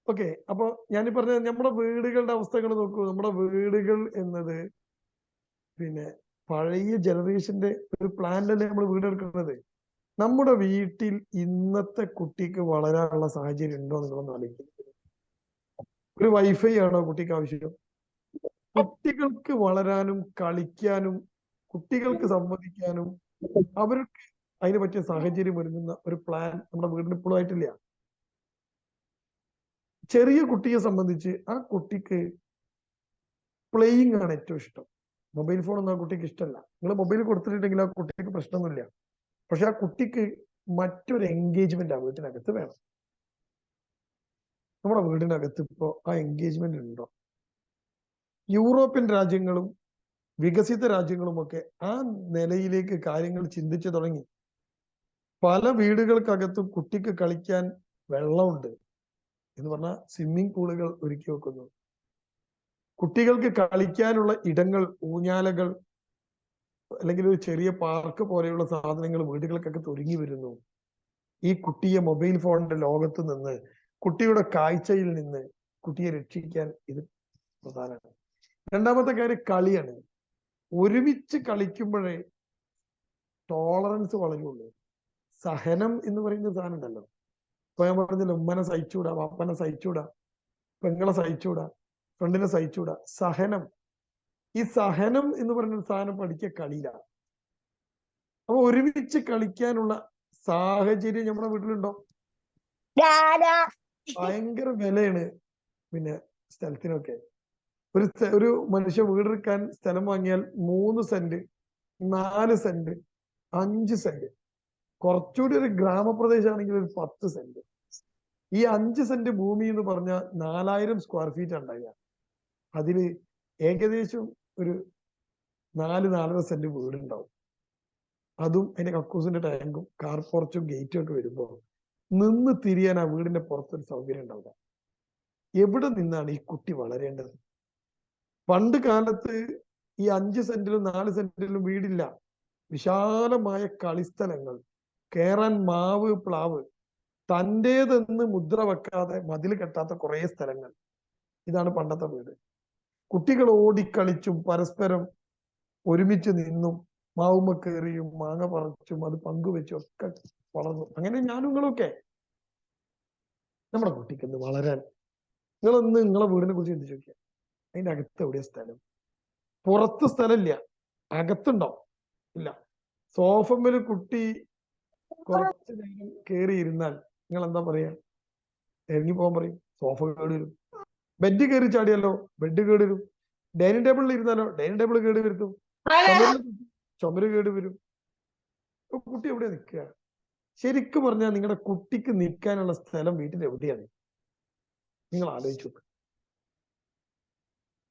ഓക്കെ. അപ്പൊ ഞാനീ പറഞ്ഞ നമ്മുടെ വീടുകളുടെ അവസ്ഥകൾ നോക്കൂ. നമ്മുടെ വീടുകൾ എന്നത് പഴയ ജനറേഷന്റെ ഒരു പ്ലാനിലല്ലേ നമ്മൾ വീടെടുക്കുന്നത്. നമ്മുടെ വീട്ടിൽ ഇന്നത്തെ കുട്ടിക്ക് വളരാനുള്ള സാഹചര്യം ഉണ്ടോ നിങ്ങളൊന്ന് ആലോചിക്കും. ഒരു വൈഫൈ ആണോ കുട്ടിക്ക് ആവശ്യം? കുട്ടികൾക്ക് വളരാനും കളിക്കാനും കുട്ടികൾക്ക് സംവദിക്കാനും അവർക്ക് അതിന് പറ്റിയ സാഹചര്യം ഒരുങ്ങുന്ന ഒരു പ്ലാൻ നമ്മുടെ വീടിന് ഇപ്പോഴും ആയിട്ടില്ല. ചെറിയ കുട്ടിയെ സംബന്ധിച്ച് ആ കുട്ടിക്ക് പ്ലേയിങ് ആണ് ഏറ്റവും ഇഷ്ടം. മൊബൈൽ ഫോൺ ഒന്നും ആ കുട്ടിക്ക് ഇഷ്ടമല്ല. നിങ്ങൾ മൊബൈൽ കൊടുത്തിട്ടുണ്ടെങ്കിൽ ആ കുട്ടിക്ക് പ്രശ്നമൊന്നുമില്ല. പക്ഷെ ആ കുട്ടിക്ക് മറ്റൊരു എൻഗേജ്മെന്റ് ആ വീട്ടിനകത്ത് വേണം. നമ്മുടെ വീടിനകത്ത് ഇപ്പോ ആ എൻഗേജ്മെന്റ് ഉണ്ടോ? യൂറോപ്യൻ രാജ്യങ്ങളും വികസിത രാജ്യങ്ങളുമൊക്കെ ആ നിലയിലേക്ക് കാര്യങ്ങൾ ചിന്തിച്ചു തുടങ്ങി. പല വീടുകൾക്കകത്തും കുട്ടിക്ക് കളിക്കാൻ വെള്ളമുണ്ട് എന്ന് പറഞ്ഞാൽ സ്വിമ്മിംഗ് പൂളുകൾ ഒരുക്കി വെക്കുന്നു. കുട്ടികൾക്ക് കളിക്കാനുള്ള ഇടങ്ങൾ, ഊഞ്ഞാലകൾ, അല്ലെങ്കിൽ ഒരു ചെറിയ പാർക്ക് പോലെയുള്ള സാധനങ്ങൾ വീടുകൾക്കകത്ത് ഒരുങ്ങി വരുന്നു. ഈ കുട്ടിയെ മൊബൈൽ ഫോണിന്റെ ലോകത്ത് നിന്ന്, കുട്ടിയുടെ കാഴ്ചയിൽ നിന്ന് കുട്ടിയെ രക്ഷിക്കാൻ ഇത് പ്രധാനമാണ്. രണ്ടാമത്തെ കാര്യം കളിയാണ്. ഒരുമിച്ച് കളിക്കുമ്പോഴേ ടോളറൻസ് വളരുള്ളൂ. സഹനം എന്ന് പറയുന്ന സാധനം ഉണ്ടല്ലോ. ഇപ്പൊ ഞാൻ പറഞ്ഞില്ല, ഉമ്മനെ സഹിച്ചൂടാ, വാപ്പനെ സഹിച്ചൂടാ, പെങ്ങളെ സഹിച്ചൂടാ, ഫ്രണ്ടിനെ സഹിച്ചൂടാ. സഹനം, ഈ സഹനം എന്ന് പറയുന്ന സാധനം പഠിക്കുക കളിയിലാണ്. അപ്പൊ ഒരുമിച്ച് കളിക്കാനുള്ള സാഹചര്യം നമ്മുടെ വീട്ടിലുണ്ടോ? ഭയങ്കര വിലയാണ് സ്ഥലത്തിനൊക്കെ. ഒരു മനുഷ്യ വീടെടുക്കാൻ സ്ഥലം വാങ്ങിയാൽ 3 സെന്റ്, 4 സെന്റ്, 5 സെന്റ്, കുറച്ചുകൂടി ഒരു ഗ്രാമപ്രദേശമാണെങ്കിൽ ഒരു 10 സെന്റ്. ഈ 5 സെന്റ് ഭൂമി എന്ന് പറഞ്ഞ 4000 സ്ക്വയർ ഫീറ്റ് ഉണ്ടാകുക. അതില് ഏകദേശം ഒരു 4-4.5 സെന്റ് വീടുണ്ടാവും. അതും അതിന്റെ കക്കൂസിന്റെ ടാങ്കും കാർ പോർച്ചും ഗേറ്റും ഒക്കെ വരുമ്പോ നിന്ന് തിരിയാൻ ആ വീടിന്റെ പുറത്തൊരു സൗകര്യം ഉണ്ടാവില്ല. എവിടെ നിന്നാണ് ഈ കുട്ടി വളരേണ്ടത്? പണ്ട് കാലത്ത് ഈ 5 സെന്റിലും 4 സെന്റിലും വീടില്ല. വിശാലമായ കളിസ്ഥലങ്ങൾ, കേറാൻ മാവ് പ്ലാവ്, തൻ്റേതെന്ന് മുദ്ര വെക്കാതെ മതിൽ കെട്ടാത്ത കുറെ സ്ഥലങ്ങൾ. ഇതാണ് പണ്ടത്തെ വീട്. കുട്ടികൾ ഓടിക്കളിച്ചും പരസ്പരം ഒരുമിച്ച് നിന്നും മാവുമ്മ കയറിയും മാങ്ങ പറിച്ചും അത് പങ്കുവെച്ചും ഒക്കെ വളർന്നു. അങ്ങനെ ഞാനും നിങ്ങളൊക്കെ. നമ്മുടെ കുട്ടിക്കൊന്ന് വളരാൻ നിങ്ങളൊന്ന് നിങ്ങളെ വീടിനെ കുറിച്ച് ചിന്തിച്ചു നോക്കിയ. അതിന്റെ അകത്ത് എവിടെയാ സ്ഥലം? പുറത്ത് സ്ഥലമില്ല, അകത്തുണ്ടോ? ഇല്ല. സോഫമ്മേല് കുട്ടി കുറച്ച് നേരം കയറി ഇരുന്നാൽ നിങ്ങൾ എന്താ പറയാ? ഇറങ്ങി പോകാൻ പറയും. സോഫ കേട് വരും. ബെഡ് കയറി ചാടിയല്ലോ, ബെഡ് കേട് വരും. ഡൈനിങ് ടേബിളിൽ ഇരുന്നാലോ, ഡൈനിങ് ടേബിൾ കേട് വരുത്തും. ചുമര് കേട് വരും. കുട്ടി എവിടെയാ നിൽക്കുക? ശരിക്കും പറഞ്ഞാൽ നിങ്ങളുടെ കുട്ടിക്ക് നിൽക്കാനുള്ള സ്ഥലം വീട്ടിൽ എവിടെയാണ്? നിങ്ങൾ ആലോചിച്ചു.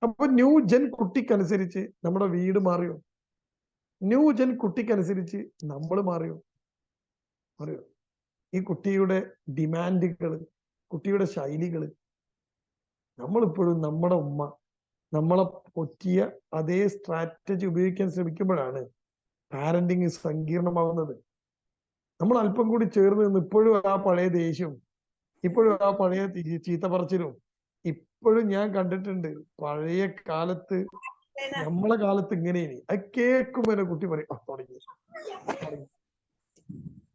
അപ്പൊ ന്യൂ ജെൻ കുട്ടിക്കനുസരിച്ച് നമ്മുടെ വീട് മാറിയോ? ന്യൂ ജെൻ കുട്ടിക്കനുസരിച്ച് നമ്മൾ മാറിയോ? ഈ കുട്ടിയുടെ ഡിമാൻഡുകള്, കുട്ടിയുടെ ശൈലികള്, നമ്മളിപ്പോഴും നമ്മുടെ ഉമ്മ നമ്മളെ പൊറ്റിയ അതേ സ്ട്രാറ്റജി ഉപയോഗിക്കാൻ ശ്രമിക്കുമ്പോഴാണ് പാരന്റിങ് സങ്കീർണമാവുന്നത്. നമ്മൾ അല്പം കൂടി ചേർന്ന് നിന്ന് ഇപ്പോഴും ആ പഴയ ദേഷ്യം, ഇപ്പോഴും ആ പഴയ ചീത്ത പറച്ചിലും ഇപ്പോഴും ഞാൻ കണ്ടിട്ടുണ്ട്. പഴയ കാലത്ത്, നമ്മളെ കാലത്ത് ഇങ്ങനെയാണ്. അത് കേൾക്കുമ്പോ എന്നെ കുട്ടി പറയും തുടങ്ങി.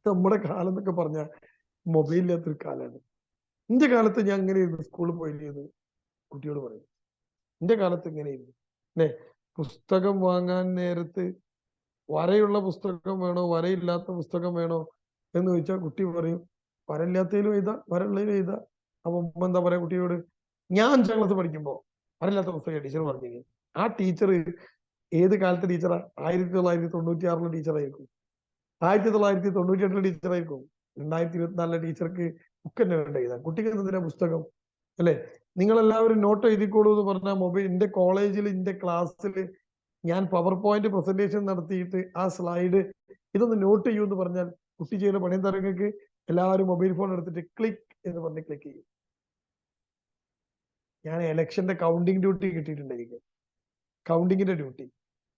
നമ്മുടെ കാലം എന്നൊക്കെ പറഞ്ഞ മൊബൈലില്ലാത്തൊരു കാലാണ്. എന്റെ കാലത്ത് ഞാൻ എങ്ങനെയായിരുന്നു സ്കൂളിൽ പോയിരുന്നത് കുട്ടിയോട് പറയും. എന്റെ കാലത്ത് എങ്ങനെയായിരുന്നു അല്ലെ? പുസ്തകം വാങ്ങാൻ നേരത്ത് വരയുള്ള പുസ്തകം വേണോ വരയില്ലാത്ത പുസ്തകം വേണോ എന്ന് ചോദിച്ചാൽ കുട്ടി പറയും വരയില്ലാത്തതിലും എഴുതാ, വരയുള്ളതിലും എഴുതാ. അപ്പൊ ഉമ്മ എന്താ പറയാ കുട്ടിയോട്? ഞാൻ 5ാം ക്ലാസ് പഠിക്കുമ്പോ വരയില്ലാത്ത പുസ്തകം ടീച്ചർ പറഞ്ഞു. ആ ടീച്ചർ ഏത് കാലത്തെ ടീച്ചറാ? 1996 ടീച്ചറായിരിക്കും, 1998 ടീച്ചറായിരിക്കും, 2024 ടീച്ചർക്ക് ബുക്ക് തന്നെ വേണ്ട എഴുതാൻ. കുട്ടിക്ക് എന്തിനാ പുസ്തകം അല്ലെ? നിങ്ങളെല്ലാവരും നോട്ട് എഴുതിക്കോളൂ എന്ന് പറഞ്ഞാൽ മൊബൈൽ, എന്റെ കോളേജിൽ എന്റെ ക്ലാസ്സിൽ ഞാൻ പവർ പോയിന്റ് പ്രസന്റേഷൻ നടത്തിയിട്ട് ആ സ്ലൈഡ് ഇതൊന്ന് നോട്ട് ചെയ്യൂ എന്ന് പറഞ്ഞാൽ കുട്ടി ചെയ്യുന്ന പണിയും തരങ്ങൾക്ക് എല്ലാവരും മൊബൈൽ ഫോൺ എടുത്തിട്ട് ക്ലിക്ക് എന്ന് പറഞ്ഞ് ക്ലിക്ക് ചെയ്യും. ഞാൻ ഇലക്ഷന്റെ കൗണ്ടിങ് ഡ്യൂട്ടി കിട്ടിയിട്ടുണ്ടായിരിക്കും, കൗണ്ടിങ്ങിന്റെ ഡ്യൂട്ടി.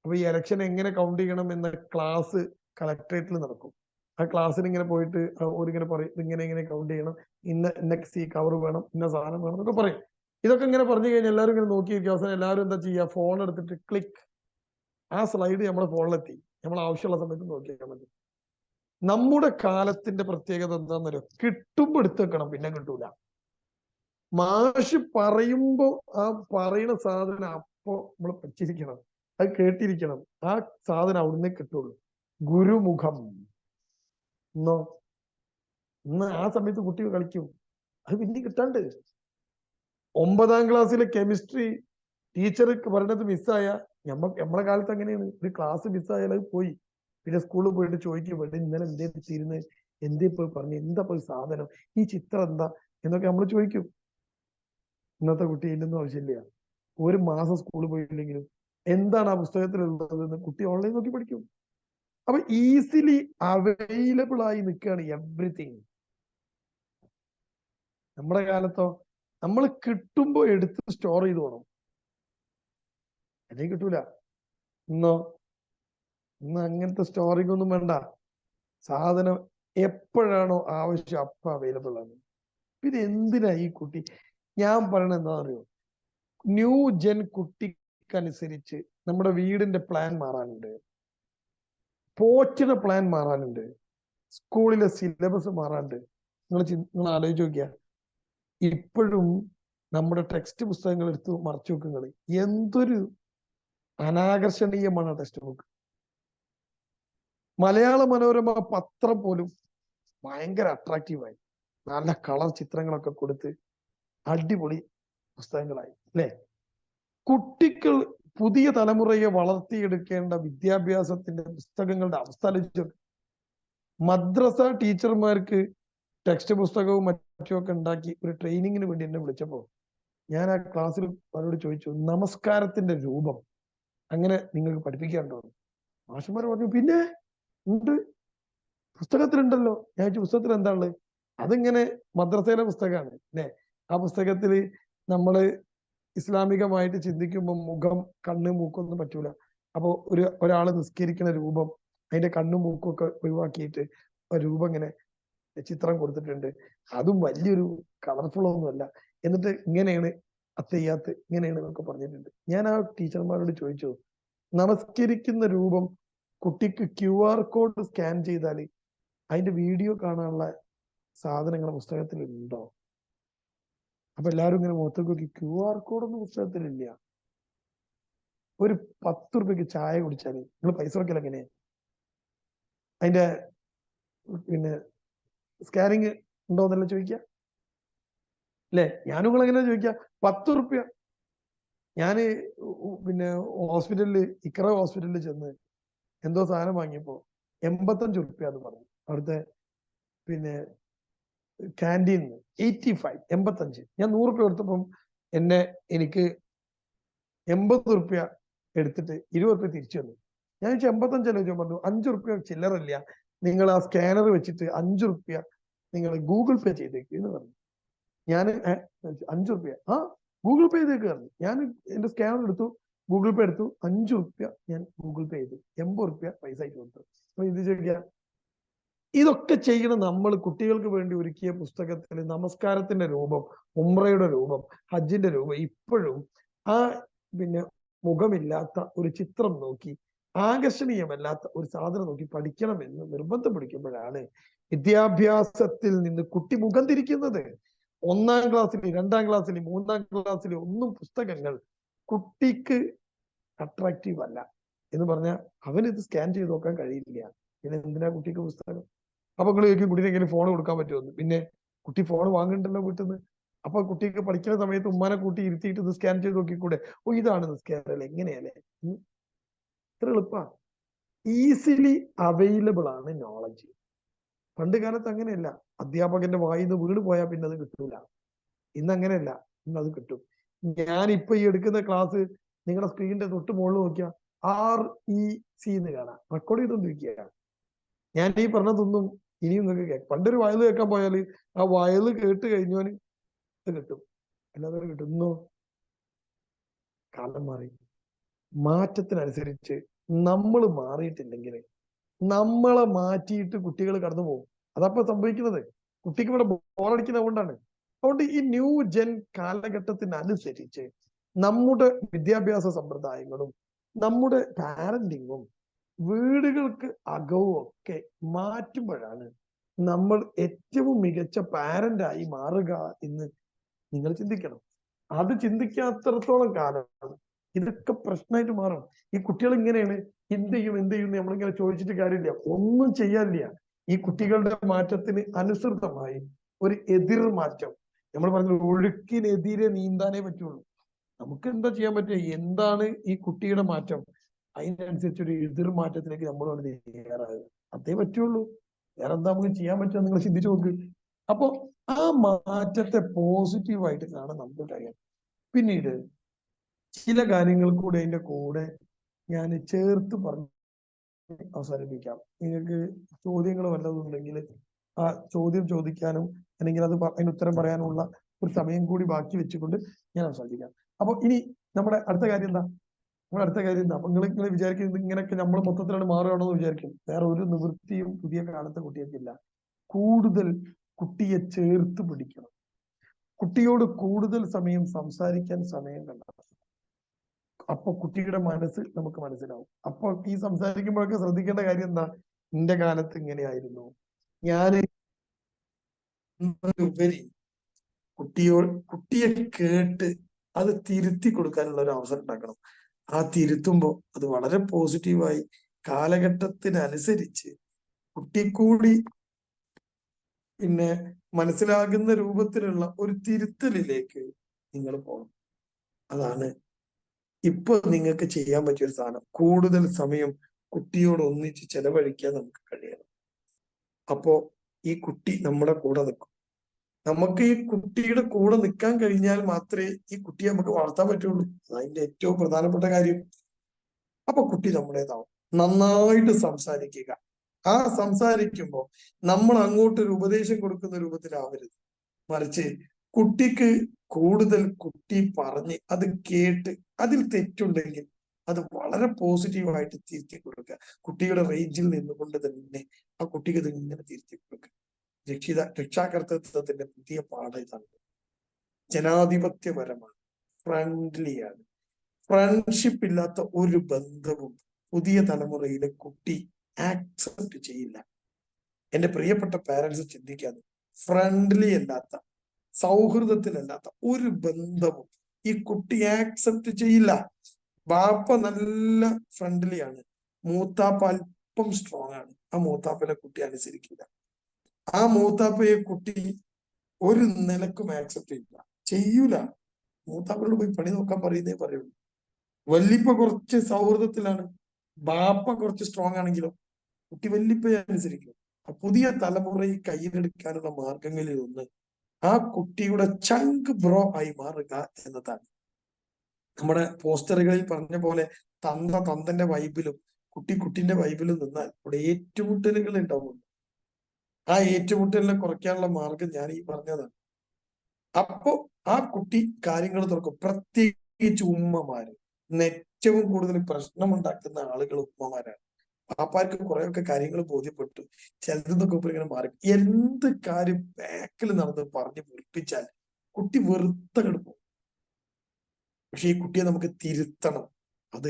അപ്പൊ ഈ ഇലക്ഷൻ എങ്ങനെ കൗണ്ട് ചെയ്യണം എന്ന ക്ലാസ് കളക്ടറേറ്റിൽ നടക്കും. ആ ക്ലാസ്സിൽ ഇങ്ങനെ പോയിട്ട് ഓരിങ്ങനെ പറയും ഇങ്ങനെ കൗണ്ട് ചെയ്യണം, ഇന്ന സി കവർ വേണം, ഇന്ന സാധനം വേണം എന്നൊക്കെ പറയും. ഇതൊക്കെ ഇങ്ങനെ പറഞ്ഞു കഴിഞ്ഞാൽ എല്ലാവരും ഇങ്ങനെ നോക്കിയിരിക്കും. അവസാനം എല്ലാവരും എന്താ ചെയ്യുക? ഫോൺ എടുത്തിട്ട് ക്ലിക്ക്. ആ സ്ലൈഡ് നമ്മുടെ ഫോണിലെത്തി, നമ്മൾ ആവശ്യമുള്ള സമയത്ത് നോക്കിയാൽ മതി. നമ്മുടെ കാലത്തിന്റെ പ്രത്യേകത എന്താണെന്നറിയോ? കിട്ടുമ്പോ എടുത്ത് വെക്കണം, പിന്നെ കിട്ടൂല. മാഷ് പറയുമ്പോ ആ പറയുന്ന സാധനം അപ്പോ നമ്മൾ പഠിച്ചിരിക്കണം, അത് കേട്ടിരിക്കണം. ആ സാധനം അവിടുന്ന് കിട്ടുള്ളൂ. ഗുരുമുഖം എന്നോ ഇന്ന് ആ സമയത്ത് കുട്ടികൾ കളിക്കും, അത് പിന്നെ കിട്ടാണ്ട്. 9ാം ക്ലാസ്സിലെ കെമിസ്ട്രി ടീച്ചർ പറഞ്ഞത് മിസ്സായ, നമ്മളെ കാലത്ത് അങ്ങനെയാണ്. ഒരു ക്ലാസ് മിസ്സായാൽ അത് പോയി. പിന്നെ സ്കൂളിൽ പോയിട്ട് ചോദിക്കും, വേണ്ട ഇന്നലെ എന്തേ തീരുന്നത്, എന്തേ പോയി പറഞ്ഞു, എന്താ പോയി സാധനം, ഈ ചിത്രം എന്താ എന്നൊക്കെ നമ്മൾ ചോദിക്കും. ഇന്നത്തെ കുട്ടി ഇതിനൊന്നും ആവശ്യമില്ല. ഒരു മാസം സ്കൂളിൽ പോയില്ലെങ്കിലും എന്താണ് ആ പുസ്തകത്തിലുള്ളതെന്ന് കുട്ടി ഓൺലൈൻ നോക്കി പഠിക്കും. അപ്പൊ ഈസിലി അവൈലബിൾ ആയി നിൽക്കുകയാണ് എവ്രിതിങ്. നമ്മുടെ കാലത്തോ നമ്മൾ കിട്ടുമ്പോ എടുത്ത് സ്റ്റോർ ചെയ്ത് പോകണം, അല്ലെങ്കിൽ കിട്ടൂല. ഇന്ന് അങ്ങനത്തെ സ്റ്റോറിംഗ് ഒന്നും വേണ്ട. സാധനം എപ്പോഴാണോ ആവശ്യം അപ്പൊ അവൈലബിൾ ആണ്. പിന്നെ എന്തിനാ ഈ കുട്ടി? ഞാൻ പറയണത് എന്താ അറിയോ? ന്യൂ ജെൻ കുട്ടിക്കനുസരിച്ച് നമ്മുടെ വീടിന്റെ പ്ലാൻ മാറാനുണ്ട്, പോറ്റിന്റെ പ്ലാൻ മാറാനുണ്ട്, സ്കൂളിലെ സിലബസ് മാറാനുണ്ട്. നിങ്ങൾ ആലോചിച്ച് നോക്കിയ ഇപ്പോഴും നമ്മുടെ ടെക്സ്റ്റ് പുസ്തകങ്ങൾ എടുത്ത് മറച്ചു വെക്കുന്നത് എന്തൊരു അനാകർഷണീയമാണ് ടെക്സ്റ്റ് ബുക്ക്. മലയാള മനോരമ പത്രം പോലും ഭയങ്കര അട്രാക്റ്റീവായി, നല്ല കളർ ചിത്രങ്ങളൊക്കെ കൊടുത്ത് അടിപൊളി പുസ്തകങ്ങളായി അല്ലെ? കുട്ടികൾ, പുതിയ തലമുറയെ വളർത്തിയെടുക്കേണ്ട വിദ്യാഭ്യാസത്തിന്റെ പുസ്തകങ്ങളുടെ അവസ്ഥ ആലോചിച്ചു. മദ്രസ ടീച്ചർമാർക്ക് ടെക്സ്റ്റ് പുസ്തകവും മറ്റുമൊക്കെ ഉണ്ടാക്കി ഒരു ട്രെയിനിങ്ങിന് വേണ്ടി എന്നെ വിളിച്ചപ്പോ ഞാൻ ആ ക്ലാസ്സിൽ അവരോട് ചോദിച്ചു, നമസ്കാരത്തിന്റെ രൂപം അങ്ങനെ നിങ്ങൾക്ക് പഠിപ്പിക്കാനുണ്ടോ? മാഷന്മാർ പറഞ്ഞു പിന്നെ ഉണ്ട്, പുസ്തകത്തിലുണ്ടല്ലോ. ഞാൻ ചോദിച്ചു പുസ്തകത്തിൽ എന്താ ഉള്ളത്? അതിങ്ങനെ മദ്രസയിലെ പുസ്തകമാണ് അല്ലെ. ആ പുസ്തകത്തിൽ നമ്മള് ഇസ്ലാമികമായിട്ട് ചിന്തിക്കുമ്പോൾ മുഖം, കണ്ണ്, മൂക്കൊന്നും പറ്റൂല. അപ്പൊ ഒരാള് നിസ്കരിക്കുന്ന രൂപം, അതിന്റെ കണ്ണും മൂക്കും ഒക്കെ ഒഴിവാക്കിയിട്ട് രൂപം ഇങ്ങനെ ചിത്രം കൊടുത്തിട്ടുണ്ട്. അതും വലിയൊരു കളർഫുൾ ഒന്നുമല്ല. എന്നിട്ട് ഇങ്ങനെയാണ് അത്തയ്യാത്ത്, ഇങ്ങനെയാണ് എന്നൊക്കെ പറഞ്ഞിട്ടുണ്ട്. ഞാൻ ആ ടീച്ചർമാരോട് ചോദിച്ചു, നമസ്കരിക്കുന്ന രൂപം കുട്ടിക്ക് QR കോഡ് സ്കാൻ ചെയ്താൽ അതിന്റെ വീഡിയോ കാണാനുള്ള സാധനങ്ങൾ പുസ്തകത്തിൽ ഉണ്ടോ? അപ്പൊ എല്ലാവരും ഇങ്ങനെ മുഖത്തേക്ക് നോക്കി. QR കോഡൊന്നും പുസ്തകത്തിലില്ല. ഒരു 10 രൂപയ്ക്ക് ചായ കുടിച്ചാൽ നിങ്ങൾ പൈസ വെക്കൽ എങ്ങനെ? അതിന്റെ പിന്നെ സ്കാനിങ് ഉണ്ടോന്നല്ല ചോദിക്കുക അല്ലെ? ഞാനും നിങ്ങൾ എങ്ങനെ ചോദിക്കുക? 10 റുപ്യ. ഞാന് പിന്നെ ഇക്ര ഹോസ്പിറ്റലിൽ ചെന്ന് എന്തോ സാധനം വാങ്ങിയപ്പോ 85 റുപ്യ എന്ന് പറഞ്ഞു. അവിടുത്തെ പിന്നെ ക്യാൻറ്റീനിന്ന് 85. ഞാൻ 100 റുപ്യ കൊടുത്തപ്പം എനിക്ക് 80 റുപ്യ എടുത്തിട്ട് 20 റുപ്യ തിരിച്ചു തന്നു. ഞാൻ 85 ചോദിച്ചു. പറഞ്ഞു 5 റുപ്യ ചില്ലറില്ല, നിങ്ങൾ ആ സ്കാനർ വെച്ചിട്ട് 5 റുപ്യ നിങ്ങൾ ഗൂഗിൾ പേ ചെയ്തേക്ക് എന്ന് പറഞ്ഞു. ഞാൻ 5 റുപ്യ ഗൂഗിൾ പേ ചെയ്തേക്ക് പറഞ്ഞു. ഞാൻ എന്റെ സ്കാനർ എടുത്തു, ഗൂഗിൾ പേ എടുത്തു, 5 റുപ്യ ഞാൻ ഗൂഗിൾ പേ ചെയ്തു, 80 റുപ്യ പൈസ ആയിട്ട് കൊടുത്തു. അപ്പൊ ഇത് ചോദിക്കുക, ഇതൊക്കെ ചെയ്യണം നമ്മൾ കുട്ടികൾക്ക് വേണ്ടി ഒരുക്കിയ പുസ്തകത്തിൽ നമസ്കാരത്തിന്റെ രൂപം, ഉംറയുടെ രൂപം, ഹജ്ജിന്റെ രൂപം ഇപ്പോഴും ആ പിന്നെ മുഖമില്ലാത്ത ഒരു ചിത്രം നോക്കി, ആകർഷണീയമല്ലാത്ത ഒരു സാധനം നോക്കി പഠിക്കണമെന്ന് നിർബന്ധം പിടിക്കുമ്പോഴാണ് വിദ്യാഭ്യാസത്തിൽ നിന്ന് കുട്ടി മുഖം തിരിക്കുന്നത്. 1-ാം ക്ലാസ്സിൽ, 2-ാം ക്ലാസ്സിൽ, 3-ാം ക്ലാസ്സിൽ ഒന്നും പുസ്തകങ്ങൾ കുട്ടിക്ക് അട്രാക്റ്റീവ് അല്ല എന്ന് പറഞ്ഞാൽ അവനിത് സ്കാൻ ചെയ്ത് നോക്കാൻ കഴിയില്ല. പിന്നെ എന്തിനാ കുട്ടിക്ക് പുസ്തകം? അപ്പൊ നിങ്ങൾ ചോദിക്കും കുട്ടീനെ എങ്ങനെ ഫോൺ കൊടുക്കാൻ പറ്റുമെന്ന്. പിന്നെ കുട്ടി ഫോൺ വാങ്ങണ്ടല്ലോ വീട്ടിൽ നിന്ന്. അപ്പൊ കുട്ടിക്ക് പഠിക്കുന്ന സമയത്ത് ഉമ്മാനെ കൂട്ടി ഇരുത്തിയിട്ട് ഇത് സ്കാൻ ചെയ്ത് നോക്കിക്കൂടെ? ഇതാണ് നിസ്കാരം എങ്ങനെയല്ലേ? ഇത്ര എളുപ്പമാണ്. ഈസിലി അവൈലബിൾ ആണ് നോളജ്. പണ്ട് കാലത്ത് അങ്ങനെയല്ല. അധ്യാപകന്റെ വായിന്ന് വീണ് പോയാൽ പിന്നെ അത് കിട്ടൂല. ഇന്ന് അങ്ങനെയല്ല, ഇന്ന് അത് കിട്ടും. ഞാനിപ്പോ ഈ എടുക്കുന്ന ക്ലാസ് നിങ്ങളുടെ സ്ക്രീനിന്റെ തൊട്ട് മുകളിൽ നോക്കിയാൽ REC എന്ന് കാണാം. റെക്കോർഡ് ചെയ്തോണ്ടിരിക്കുകയാണ്. ഞാൻ ഈ പറഞ്ഞതൊന്നും ഇനിയും നിങ്ങൾക്ക് കേൾക്കാം. പണ്ടൊരു വയൽ കേൾക്കാൻ പോയാൽ ആ വയൽ കേട്ട് കഴിഞ്ഞോന് ഇത് കിട്ടും, എല്ലാവരും കിട്ടുന്നു. കാലം മാറി. മാറ്റത്തിനനുസരിച്ച് നമ്മൾ മാറിയിട്ടില്ലെങ്കിൽ നമ്മളെ മാറ്റിയിട്ട് കുട്ടികൾ കടന്നു പോകും. അതപ്പോ സംഭവിക്കുന്നത്. കുട്ടിക്ക് ഇവിടെ ബോറടിക്കുന്നത് കൊണ്ടാണ്. അതുകൊണ്ട് ഈ ന്യൂ ജെൻ കാലഘട്ടത്തിനനുസരിച്ച് നമ്മുടെ വിദ്യാഭ്യാസ സമ്പ്രദായങ്ങളും നമ്മുടെ പാരന്റിങ്ങും വീടുകൾക്ക് അകവും ഒക്കെ മാറ്റുമ്പോഴാണ് നമ്മൾ ഏറ്റവും മികച്ച പാരന്റായി മാറുക എന്ന് നിങ്ങൾ ചിന്തിക്കണം. അത് ചിന്തിക്കാത്തടത്തോളം കാലമാണ് ഇതൊക്കെ പ്രശ്നമായിട്ട് മാറും. ഈ കുട്ടികൾ ഇങ്ങനെയാണ്, എന്ത് ചെയ്യും നമ്മളിങ്ങനെ ചോദിച്ചിട്ട് കാര്യമില്ല, ഒന്നും ചെയ്യാനില്ല. ഈ കുട്ടികളുടെ മാറ്റത്തിന് അനുസൃതമായി ഒരു എതിർ മാറ്റം. നമ്മൾ പറഞ്ഞ ഒഴുക്കിനെതിരെ നീന്താനേ പറ്റുള്ളൂ. നമുക്ക് എന്താ ചെയ്യാൻ പറ്റുക? എന്താണ് ഈ കുട്ടിയുടെ മാറ്റം, അതിനനുസരിച്ച് ഒരു എതിർ മാറ്റത്തിലേക്ക് നമ്മൾ തയ്യാറാകുക. അതേ പറ്റുള്ളൂ. വേറെ എന്താ നമുക്ക് ചെയ്യാൻ പറ്റുക? നിങ്ങൾ ചിന്തിച്ചു നോക്ക്. അപ്പൊ ആ മാറ്റത്തെ പോസിറ്റീവായിട്ട് കാണാൻ നമുക്ക് കഴിയാം. പിന്നീട് ചില കാര്യങ്ങൾ കൂടെ അതിന്റെ കൂടെ ഞാൻ ചേർത്ത് പറഞ്ഞ് അവസാനിപ്പിക്കാം. നിങ്ങൾക്ക് ചോദ്യങ്ങൾ വല്ലതും ഉണ്ടെങ്കിൽ ആ ചോദ്യം ചോദിക്കാനും അല്ലെങ്കിൽ അതിന് ഉത്തരം പറയാനുള്ള ഒരു സമയം കൂടി ബാക്കി വെച്ചുകൊണ്ട് ഞാൻ അവസാനിപ്പിക്കാം. അപ്പൊ ഇനി നമ്മുടെ അടുത്ത കാര്യം എന്താ? അപ്പൊ നിങ്ങൾ വിചാരിക്കുന്നത് ഇങ്ങനെയൊക്കെ നമ്മൾ മൊത്തത്തിലാണ് മാറുകയാണോ എന്ന് വിചാരിക്കും. വേറെ ഒരു നിവൃത്തിയും പുതിയ കാലത്തെ കുട്ടികൾക്കില്ല. കൂടുതൽ കുട്ടിയെ ചേർത്ത് പിടിക്കണം. കുട്ടിയോട് കൂടുതൽ സമയം സംസാരിക്കാൻ സമയം കണ്ടെത്തണം. അപ്പൊ കുട്ടിയുടെ മനസ്സ് നമുക്ക് മനസ്സിലാവും. അപ്പൊ ഈ സംസാരിക്കുമ്പോഴൊക്കെ ശ്രദ്ധിക്കേണ്ട കാര്യം എന്താ? എന്റെ കാലത്ത് ഇങ്ങനെയായിരുന്നു. ഞാൻ ഉപരി കുട്ടിയെ കേട്ട് അത് തിരുത്തി കൊടുക്കാനുള്ള ഒരു അവസരം ഉണ്ടാക്കണം. ആ തിരുത്തുമ്പോ അത് വളരെ പോസിറ്റീവായി കാലഘട്ടത്തിനനുസരിച്ച് കുട്ടി കൂടി പിന്നെ മനസ്സിലാകുന്ന രൂപത്തിലുള്ള ഒരു തിരുത്തലിലേക്ക് നിങ്ങൾ പോകണം. അതാണ് ഇപ്പൊ നിങ്ങൾക്ക് ചെയ്യാൻ പറ്റിയൊരു സാധനം. കൂടുതൽ സമയം കുട്ടിയോട് ഒന്നിച്ച് ചെലവഴിക്കാൻ നമുക്ക് കഴിയണം. അപ്പോ ഈ കുട്ടി നമ്മുടെ കൂടെ നിൽക്കും. നമുക്ക് ഈ കുട്ടിയുടെ കൂടെ നിൽക്കാൻ കഴിഞ്ഞാൽ മാത്രമേ ഈ കുട്ടിയെ നമുക്ക് വളർത്താൻ പറ്റുള്ളൂ. അതിന്റെ ഏറ്റവും പ്രധാനപ്പെട്ട കാര്യം. അപ്പൊ കുട്ടി നമ്മുടേതാവും. നന്നായിട്ട് സംസാരിക്കുക. ആ സംസാരിക്കുമ്പോൾ നമ്മൾ അങ്ങോട്ടൊരു ഉപദേശം കൊടുക്കുന്ന രൂപത്തിലാവരുത്. മറിച്ച് കുട്ടിക്ക് കൂടുതൽ കുട്ടി പറഞ്ഞ് അത് കേട്ട് അതിൽ തെറ്റുണ്ടെങ്കിൽ അത് വളരെ പോസിറ്റീവായിട്ട് തിരുത്തി കൊടുക്കുക. കുട്ടിയുടെ റേഞ്ചിൽ നിന്നുകൊണ്ട് തന്നെ ആ കുട്ടിക്ക് ഇത് ഇങ്ങനെ തിരുത്തി കൊടുക്കുക. രക്ഷാകർതൃത്വത്തിന്റെ പുതിയ പാഠം ഇതാണ്. ജനാധിപത്യപരമാണ്, ഫ്രണ്ട്ലിയാണ്. ഫ്രണ്ട്ഷിപ്പ് ഇല്ലാത്ത ഒരു ബന്ധവും പുതിയ തലമുറയിലെ കുട്ടി ആക്സെപ്റ്റ് ചെയ്യില്ല. എന്റെ പ്രിയപ്പെട്ട പാരന്റ്സ് ചിന്തിക്കാതെ, ഫ്രണ്ട്ലി അല്ലാത്ത, സൗഹൃദത്തിലല്ലാത്ത ഒരു ബന്ധവും ഈ കുട്ടി ആക്സെപ്റ്റ് ചെയ്യില്ല. ബാപ്പ നല്ല ഫ്രണ്ട്ലിയാണ്, മൂത്താപ്പ അല്പം സ്ട്രോങ് ആണ്, ആ മൂത്താപ്പനെ കുട്ടി അനുസരിക്കില്ല. ആ മൂത്താപ്പയെ കുട്ടി ഒരു നിലക്കും ആക്സെപ്റ്റ് ചെയ്യൂല. മൂത്താപ്പനോട് പോയി പണി നോക്കാൻ പറയുന്നേ പറയുള്ളൂ. വല്ലിപ്പ കുറച്ച് സൗഹൃദത്തിലാണ്, ബാപ്പ കുറച്ച് സ്ട്രോങ് ആണെങ്കിലോ കുട്ടി വല്ലിപ്പയെ അനുസരിക്കും. പുതിയ തലമുറയെ കയ്യിലെടുക്കാനുള്ള മാർഗങ്ങളിൽ ഒന്ന് ആ കുട്ടിയുടെ ചങ്ക് ബ്രോ ആയി മാറുക എന്നതാണ്. നമ്മുടെ പോസ്റ്ററുകളിൽ പറഞ്ഞ പോലെ തന്തന്റെ വൈബിലും കുട്ടിന്റെ വൈബിലും നിന്നാൽ ഇവിടെ ഏറ്റുമുട്ടലുകൾ ഉണ്ടാവും. ആ ഏറ്റുമുട്ടലിനെ കുറയ്ക്കാനുള്ള മാർഗം ഞാൻ ഈ പറഞ്ഞതാണ്. അപ്പോ ആ കുട്ടി കാര്യങ്ങൾ തുറക്കും. പ്രത്യേകിച്ച് ഉമ്മമാര്, ഏറ്റവും കൂടുതൽ പ്രശ്നമുണ്ടാക്കുന്ന ആളുകൾ ഉമ്മമാരാണ്. പാപ്പാർക്ക് കുറെയൊക്കെ കാര്യങ്ങൾ ബോധ്യപ്പെട്ടു, ചിലതൊക്കെ ഇങ്ങനെ മാറി. എന്ത് കാര്യം ബാക്കിൽ നടന്ന് പറഞ്ഞ് വെറുപ്പിച്ചാൽ കുട്ടി വെറുത്ത കിടക്കും. പക്ഷെ ഈ കുട്ടിയെ നമുക്ക് തിരുത്തണം. അത്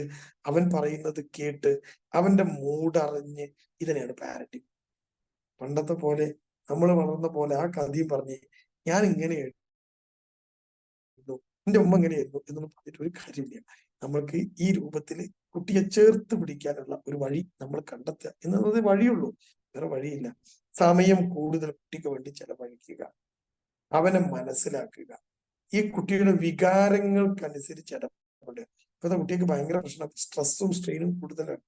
അവൻ പറയുന്നത് കേട്ട് അവന്റെ മൂടറിഞ്ഞ്, ഇതിനെയാണ് പാരന്റിങ്. പണ്ടത്തെ പോലെ നമ്മൾ വളർന്ന പോലെ ആ കഥയും പറഞ്ഞ് ഞാൻ ഇങ്ങനെയായിരുന്നു, എന്റെ ഉമ്മ എങ്ങനെയായിരുന്നു എന്നൊന്നും പറഞ്ഞിട്ട് ഒരു കാര്യമില്ല. നമ്മൾക്ക് ഈ രൂപത്തിൽ കുട്ടിയെ ചേർത്ത് പിടിക്കാനുള്ള ഒരു വഴി നമ്മൾ കണ്ടെത്തുക എന്നത് വഴിയുള്ളൂ, വേറെ വഴിയില്ല. സമയം കൂടുതൽ കുട്ടിക്ക് വേണ്ടി ചെലവഴിക്കുക, അവനെ മനസ്സിലാക്കുക, ഈ കുട്ടിയുടെ വികാരങ്ങൾക്കനുസരിച്ച് ഇടപെടുക. ഇപ്പോഴത്തെ കുട്ടിക്ക് ഭയങ്കര പ്രശ്നം, സ്ട്രെസ്സും സ്ട്രെയിനും കൂടുതലാണ്,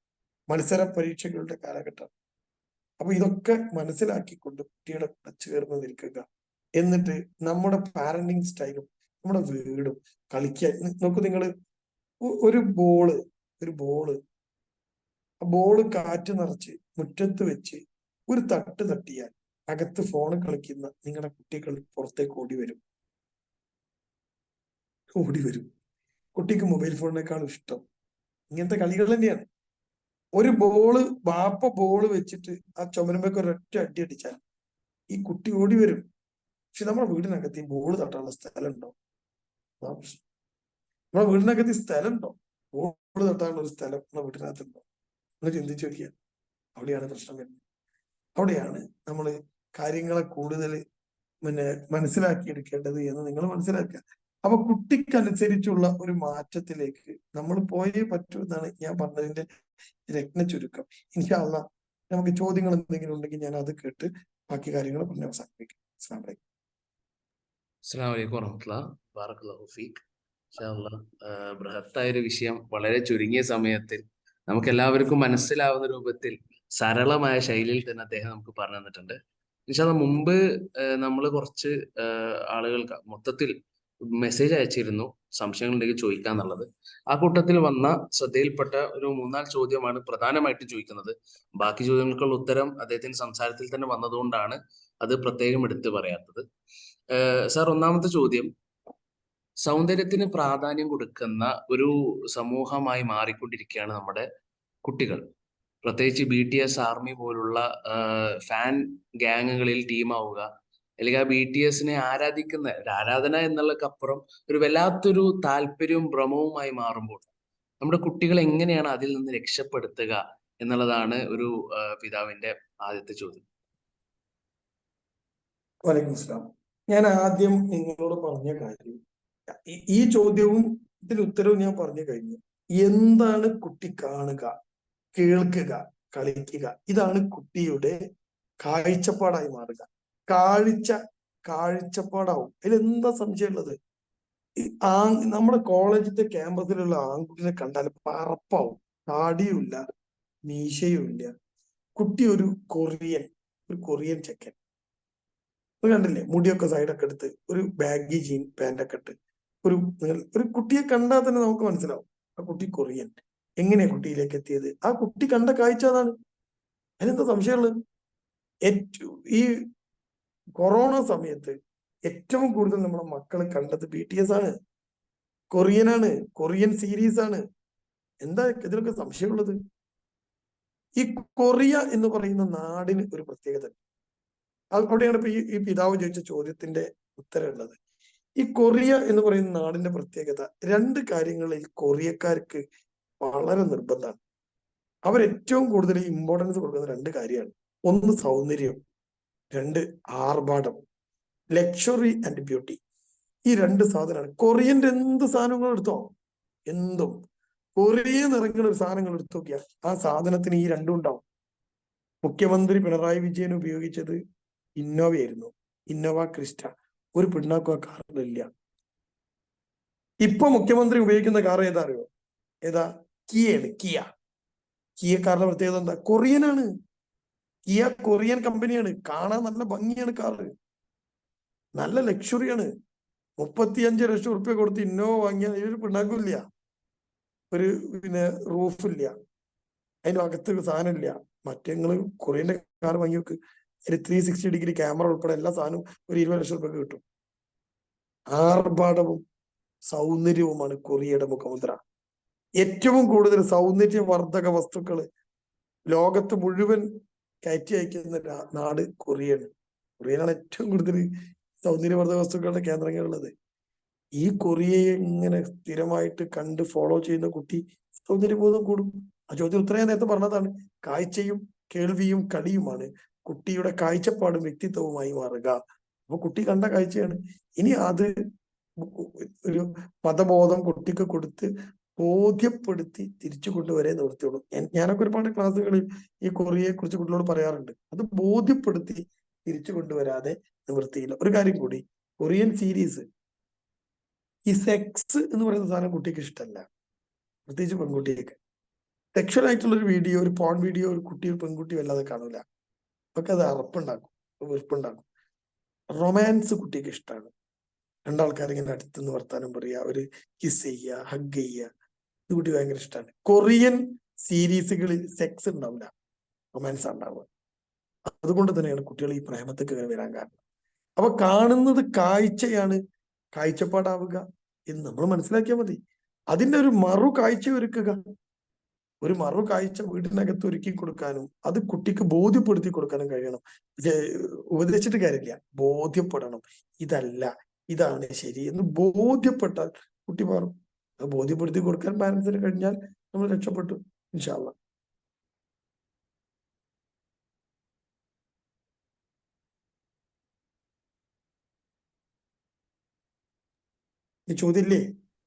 മത്സര പരീക്ഷകളുടെ കാലഘട്ടം. അപ്പൊ ഇതൊക്കെ മനസ്സിലാക്കിക്കൊണ്ട് കുട്ടിയുടെ കൂടെ ചേർന്ന് നിൽക്കുക. എന്നിട്ട് നമ്മുടെ പാരന്റിങ് സ്റ്റൈലും നമ്മുടെ വീടും കളിക്കാൻ നോക്കൂ. നിങ്ങൾ ഒരു ബോള് കാറ്റ് നിറച്ച് മുറ്റത്ത് വെച്ച് ഒരു തട്ട് തട്ടിയാൽ അകത്ത് ഫോൺ കളിക്കുന്ന നിങ്ങളുടെ കുട്ടികൾ പുറത്തേക്ക് ഓടി വരും. കുട്ടിക്ക് മൊബൈൽ ഫോണിനേക്കാളും ഇഷ്ടം ഇങ്ങനത്തെ കളികൾ തന്നെയാണ്. ഒരു ബാപ്പ ബോള് വെച്ചിട്ട് ആ ചുമരുമ്പേക്ക് ഒരൊറ്റ അടി അടിച്ചാൽ ഈ കുട്ടി ഓടി വരും. പക്ഷെ നമ്മുടെ വീടിനകത്ത് ഈ ബോള് തട്ടാനുള്ള സ്ഥലം ഉണ്ടോ? നമ്മുടെ വീടിനകത്ത് ഈ സ്ഥലം ഉണ്ടോ? ബോള് തട്ടാനുള്ള ഒരു സ്ഥലം നമ്മുടെ വീടിനകത്തുണ്ടോ? ഒന്ന് ചിന്തിച്ചു നോക്കിയാൽ അവിടെയാണ് പ്രശ്നം വരുന്നത്. അവിടെയാണ് നമ്മൾ കാര്യങ്ങളെ കൂടുതൽ മനസ്സിലാക്കിയെടുക്കേണ്ടത് എന്ന് നിങ്ങൾ മനസ്സിലാക്കുക. അപ്പൊ കുട്ടിക്കനുസരിച്ചുള്ള ഒരു മാറ്റത്തിലേക്ക് നമ്മൾ പോയേ പറ്റൂ എന്നാണ് ഞാൻ പറഞ്ഞതിന്റെ രത്ന ചുരുക്കം. ഇൻഷാ അല്ലാഹ് നമുക്ക് ചോദ്യങ്ങൾ എന്തെങ്കിലും ഉണ്ടെങ്കിൽ ഞാൻ അത് കേട്ട് ബാക്കി കാര്യങ്ങൾ പറഞ്ഞ് അവസാനിപ്പിക്കും. അസ്സലാമു അലൈക്കും വറഹ്മത്തുള്ളാഹി ബറകല്ലാഹു ഫീക്. ഇൻഷാ അല്ലാഹ് ബൃഹത്തായ ഒരു വിഷയം വളരെ ചുരുങ്ങിയ സമയത്തിൽ നമുക്ക് എല്ലാവർക്കും മനസ്സിലാവുന്ന രൂപത്തിൽ സരളമായ ശൈലിയിൽ തന്നെ അദ്ദേഹം നമുക്ക് പറഞ്ഞു തന്നിട്ടുണ്ട്. ഇൻഷാ അല്ലാഹ് മുമ്പ് നമ്മൾ കുറച്ച് ആളുകൾക്ക് മൊത്തത്തിൽ മെസ്സേജ് അയച്ചിരുന്നു സംശയങ്ങളുണ്ടെങ്കിൽ ചോദിക്കാന്നുള്ളത്. ആ കൂട്ടത്തിൽ വന്ന ശ്രദ്ധയിൽപ്പെട്ട ഒരു 3-4 ചോദ്യമാണ് പ്രധാനമായിട്ടും ചോദിക്കുന്നത്. ബാക്കി ചോദ്യങ്ങൾക്കുള്ള ഉത്തരം അദ്ദേഹത്തിന്റെ സംസാരത്തിൽ തന്നെ വന്നതുകൊണ്ടാണ് അത് പ്രത്യേകം എടുത്തു പറയാത്തത്. സാർ, ഒന്നാമത്തെ ചോദ്യം, സൗന്ദര്യത്തിന് പ്രാധാന്യം കൊടുക്കുന്ന ഒരു സമൂഹമായി മാറിക്കൊണ്ടിരിക്കുകയാണ് നമ്മുടെ കുട്ടികൾ. പ്രത്യേകിച്ച് BTS ആർമി പോലുള്ള ഫാൻ ഗ്യാങ്ങുകളിൽ ടീമാവുക, അല്ലെങ്കിൽ ആ BTSനെ ആരാധിക്കുന്ന ഒരു ആരാധന എന്നുള്ളതിനപ്പുറം ഒരു വല്ലാത്തൊരു താല്പര്യവും ഭ്രമവുമായി മാറുമ്പോൾ നമ്മുടെ കുട്ടികളെ എങ്ങനെയാണ് അതിൽ നിന്ന് രക്ഷപ്പെടുത്തുക എന്നുള്ളതാണ് ഒരു പിതാവിന്റെ ആദ്യത്തെ ചോദ്യം. വലൈക്കും സ്ലാം. ഞാൻ ആദ്യം നിങ്ങളോട് പറഞ്ഞ കാര്യം, ഈ ചോദ്യവും ഇതിന് ഉത്തരവും ഞാൻ പറഞ്ഞു കഴിഞ്ഞു. എന്താണ് കുട്ടി കാണുക, കേൾക്കുക, കളിക്കുക, ഇതാണ് കുട്ടിയുടെ കാഴ്ചപ്പാടായി മാറുക. കാഴ്ചപ്പാടാവും, അതിലെന്താ സംശയമുള്ളത്? നമ്മുടെ കോളേജിന്റെ ക്യാമ്പസിലുള്ള ആൺകുട്ടിനെ കണ്ടാൽ പറപ്പാവും. താടിയുമില്ല, മീശയുമില്ല. കുട്ടി ഒരു കൊറിയൻ ചെക്കൻ. കണ്ടില്ലേ, മുടിയൊക്കെ സൈഡൊക്കെ എടുത്ത് ഒരു ബാഗി ജീൻ പാൻറ്റൊക്കെ ഇട്ട് ഒരു കുട്ടിയെ കണ്ടാൽ തന്നെ നമുക്ക് മനസ്സിലാവും ആ കുട്ടി കൊറിയൻ. എങ്ങനെയാ കുട്ടിയിലേക്ക് എത്തിയത്? ആ കുട്ടി കണ്ട കാഴ്ച അതാണ്. അതിനെന്താ സംശയമുള്ളത്? ഈ കൊറോണ സമയത്ത് ഏറ്റവും കൂടുതൽ നമ്മുടെ മക്കൾ കണ്ടത് BTS ആണ്, കൊറിയനാണ്, കൊറിയൻ സീരീസ് ആണ്. എന്താ ഇതിലൊക്കെ സംശയമുള്ളത്? ഈ കൊറിയ എന്ന് പറയുന്ന നാടിന് ഒരു പ്രത്യേകത. അവിടെയാണ് ഇപ്പൊ ഈ പിതാവ് ചോദിച്ച ചോദ്യത്തിന്റെ ഉത്തരം ഉള്ളത്. ഈ കൊറിയ എന്ന് പറയുന്ന നാടിന്റെ പ്രത്യേകത 2 കാര്യങ്ങളിൽ കൊറിയക്കാർക്ക് വളരെ നിർബന്ധമാണ്. അവരേറ്റവും കൂടുതൽ ഇമ്പോർട്ടൻസ് കൊടുക്കുന്ന 2 കാര്യമാണ്. ഒന്ന് സൗന്ദര്യം, 2 ആർഭാടം, ലക്ഷറി ആൻഡ് ബ്യൂട്ടി. ഈ 2 സാധനമാണ്. കൊറിയന്റെ എന്ത് സാധനങ്ങൾ എടുത്തോ, എന്തും കൊറിയയിൽ ഇറങ്ങുന്ന ഒരു സാധനങ്ങൾ എടുത്തു നോക്കിയാൽ ആ സാധനത്തിന് ഈ 2 ഉണ്ടാവും. മുഖ്യമന്ത്രി പിണറായി വിജയൻ ഉപയോഗിച്ചത് ഇന്നോവയായിരുന്നു, ഇന്നോവ ക്രിസ്റ്റ. ഒരു പിണ്ണാക്കും ആ കാറിലില്ല. ഇപ്പൊ മുഖ്യമന്ത്രി ഉപയോഗിക്കുന്ന കാർ ഏതാ അറിയോ? ഏതാ? കിയാണ്. കിയ കാറിന്റെ പ്രത്യേകത എന്താ? കൊറിയനാണ്. കിയ കൊറിയൻ കമ്പനിയാണ്. കാണാൻ നല്ല ഭംഗിയാണ് കാറ്, നല്ല ലക്ഷറിയാണ്. 35 ലക്ഷം റുപ്യ കൊടുത്ത് ഇന്നോവ വാങ്ങിയാൽ ഒരു പിണ്ണാക്കില്ല, ഒരു റൂഫില്ല, അതിന്റെ അകത്ത് സാധനമില്ല. മറ്റേ നിങ്ങള് കൊറിയന്റെ കാർ വാങ്ങി നോക്ക്, ഒരു 360 ഡിഗ്രി ക്യാമറ ഉൾപ്പെടെ എല്ലാ സാധനവും ഒരു 20 ലക്ഷം റുപ്യക്ക് കിട്ടും. ആർഭാടവും സൗന്ദര്യവുമാണ് കൊറിയയുടെ മുഖമുദ്ര. ഏറ്റവും കൂടുതൽ സൗന്ദര്യവർദ്ധക വസ്തുക്കൾ ലോകത്ത് മുഴുവൻ കയറ്റി അയക്കുന്ന നാട് കൊറിയയാണ്. കൊറിയയിലാണ് ഏറ്റവും കൂടുതൽ സൗന്ദര്യവർദ്ധക വസ്തുക്കളുടെ കേന്ദ്രങ്ങളുള്ളത്. ഈ കൊറിയയെ ഇങ്ങനെ സ്ഥിരമായിട്ട് കണ്ട് ഫോളോ ചെയ്യുന്ന കുട്ടി സൗന്ദര്യബോധം കൂടും. ആ ചോദ്യം ഉത്തരം ഞാൻ നേരത്തെ പറഞ്ഞതാണ്. കാഴ്ചയും കേൾവിയും കളിയുമാണ് കുട്ടിയുടെ കാഴ്ചപ്പാടും വ്യക്തിത്വവുമായി മാറുക. അപ്പൊ കുട്ടി കണ്ട കാഴ്ചയാണ്. ഇനി അത് ഒരു മതബോധം കുട്ടിക്ക് കൊടുത്ത് ബോധ്യപ്പെടുത്തി തിരിച്ചു കൊണ്ടുവരേ നിവൃത്തിയുള്ളൂ. ഞാനൊക്കെ ഒരുപാട് ക്ലാസ്സുകളിൽ ഈ കൊറിയയെ കുറിച്ച് കുട്ടികളോട് പറയാറുണ്ട്. അത് ബോധ്യപ്പെടുത്തി തിരിച്ചു കൊണ്ടുവരാതെ നിവൃത്തിയില്ല. ഒരു കാര്യം കൂടി, കൊറിയൻ സീരീസ്, ഈ സെക്സ് എന്ന് പറയുന്ന സാധനം കുട്ടിക്ക് ഇഷ്ടമല്ല, പ്രത്യേകിച്ച് പെൺകുട്ടിയൊക്കെ. സെക്ഷൽ ആയിട്ടുള്ള ഒരു വീഡിയോ, ഒരു പോൺ വീഡിയോ ഒരു പെൺകുട്ടി വല്ലാതെ കാണൂല. ഒക്കെ അത് അറപ്പുണ്ടാക്കും, വെറുപ്പുണ്ടാക്കും. റൊമാൻസ് കുട്ടിക്ക് ഇഷ്ടമാണ്. 2 ആൾക്കാരിങ്ങനെ അടുത്തുനിന്ന് വർത്താനം പറയുക, ഒരു കിസ് ചെയ്യുക, ഹഗ് ചെയ്യുക, ഇത് കുട്ടി ഭയങ്കര ഇഷ്ടമാണ്. കൊറിയൻ സീരീസുകളിൽ സെക്സ് ഉണ്ടാവില്ല, റൊമാൻസ് ഉണ്ടാവുക. അതുകൊണ്ട് തന്നെയാണ് കുട്ടികൾ ഈ പ്രേമത്തേക്ക് വരാൻ കാരണം. അപ്പൊ കാണുന്നത് കാഴ്ചയാണ്, കാഴ്ചപ്പാടാവുക എന്ന് നമ്മൾ മനസ്സിലാക്കിയാൽ മതി. അതിന്റെ ഒരു മറു കാഴ്ച ഒരുക്കുക, ഒരു മറു കാഴ്ച വീടിനകത്ത് ഒരുക്കി കൊടുക്കാനും അത് കുട്ടിക്ക് ബോധ്യപ്പെടുത്തി കൊടുക്കാനും കഴിയണം. ഉപദേശിച്ചിട്ട് കാര്യമില്ല, ബോധ്യപ്പെടണം. ഇതല്ല, ഇതാണ് ശരി എന്ന് ബോധ്യപ്പെട്ടാൽ കുട്ടി മാറും. അത് ബോധ്യപ്പെടുത്തി കൊടുക്കാൻ പാരന്റ്സിന് കഴിഞ്ഞാൽ നമ്മൾ രക്ഷപ്പെട്ടു, ഇൻഷാ അല്ലാഹ്. ഈ ചോദ്യമില്ലേ?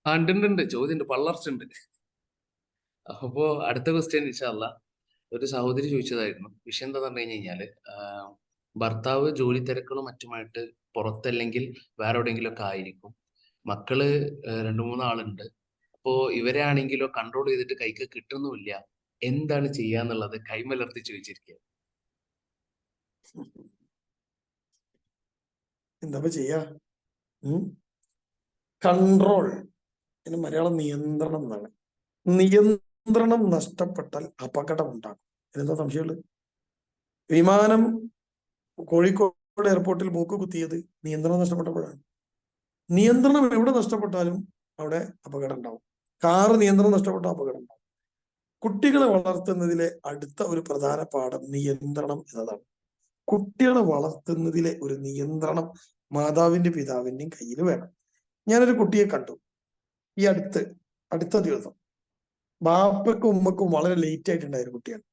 ഉണ്ട് ചോദ്യം, പള്ളർച്ചുണ്ട്. അപ്പോ അടുത്ത ക്വസ്റ്റ്യൻ ഇൻഷാല്ല ഒരു സഹോദരി ചോദിച്ചതായിരുന്നു. വിഷയം എന്താന്ന് പറഞ്ഞു കഴിഞ്ഞാല്, ഭർത്താവ് ജോലി തിരക്കുകളും മറ്റുമായിട്ട് പുറത്തല്ലെങ്കിൽ വേറെ എവിടെയെങ്കിലും ഒക്കെ ആയിരിക്കും. മക്കള് 2-3 ആളുണ്ട്. അപ്പോ ഇവരെ ആണെങ്കിലോ കൺട്രോൾ ചെയ്തിട്ട് കൈക്ക് കിട്ടുന്നുമില്ല. എന്താണ് ചെയ്യാന്നുള്ളത് കൈമലർത്തി ചോദിച്ചിരിക്കുക. എന്താ ചെയ്യാ? കൺട്രോൾ, ഇതിന് മലയാളം നിയന്ത്രണം എന്നാണ്. നിയന്ത്രണം നഷ്ടപ്പെട്ടാൽ അപകടം ഉണ്ടാകും. എന്താ സംശയമുള്ളത്? വിമാനം കോഴിക്കോട് എയർപോർട്ടിൽ മൂക്ക് കുത്തിയത് നിയന്ത്രണം നഷ്ടപ്പെട്ടപ്പോഴാണ്. നിയന്ത്രണം എവിടെ നഷ്ടപ്പെട്ടാലും അവിടെ അപകടം ഉണ്ടാവും. കാറ് നിയന്ത്രണം നഷ്ടപ്പെട്ട അപകടം ഉണ്ടാവും. കുട്ടികളെ വളർത്തുന്നതിലെ അടുത്ത ഒരു പ്രധാന പാഠം നിയന്ത്രണം എന്നതാണ്. കുട്ടികളെ വളർത്തുന്നതിലെ ഒരു നിയന്ത്രണം മാതാവിന്റെ പിതാവിന്റെയും കയ്യിൽ വേണം. ഞാനൊരു കുട്ടിയെ കണ്ടു ഈ അടുത്ത ദിവസം. ബാപ്പക്കും ഉമ്മക്കും വളരെ ലേറ്റ് ആയിട്ടുണ്ടായ ഒരു കുട്ടിയാണ്.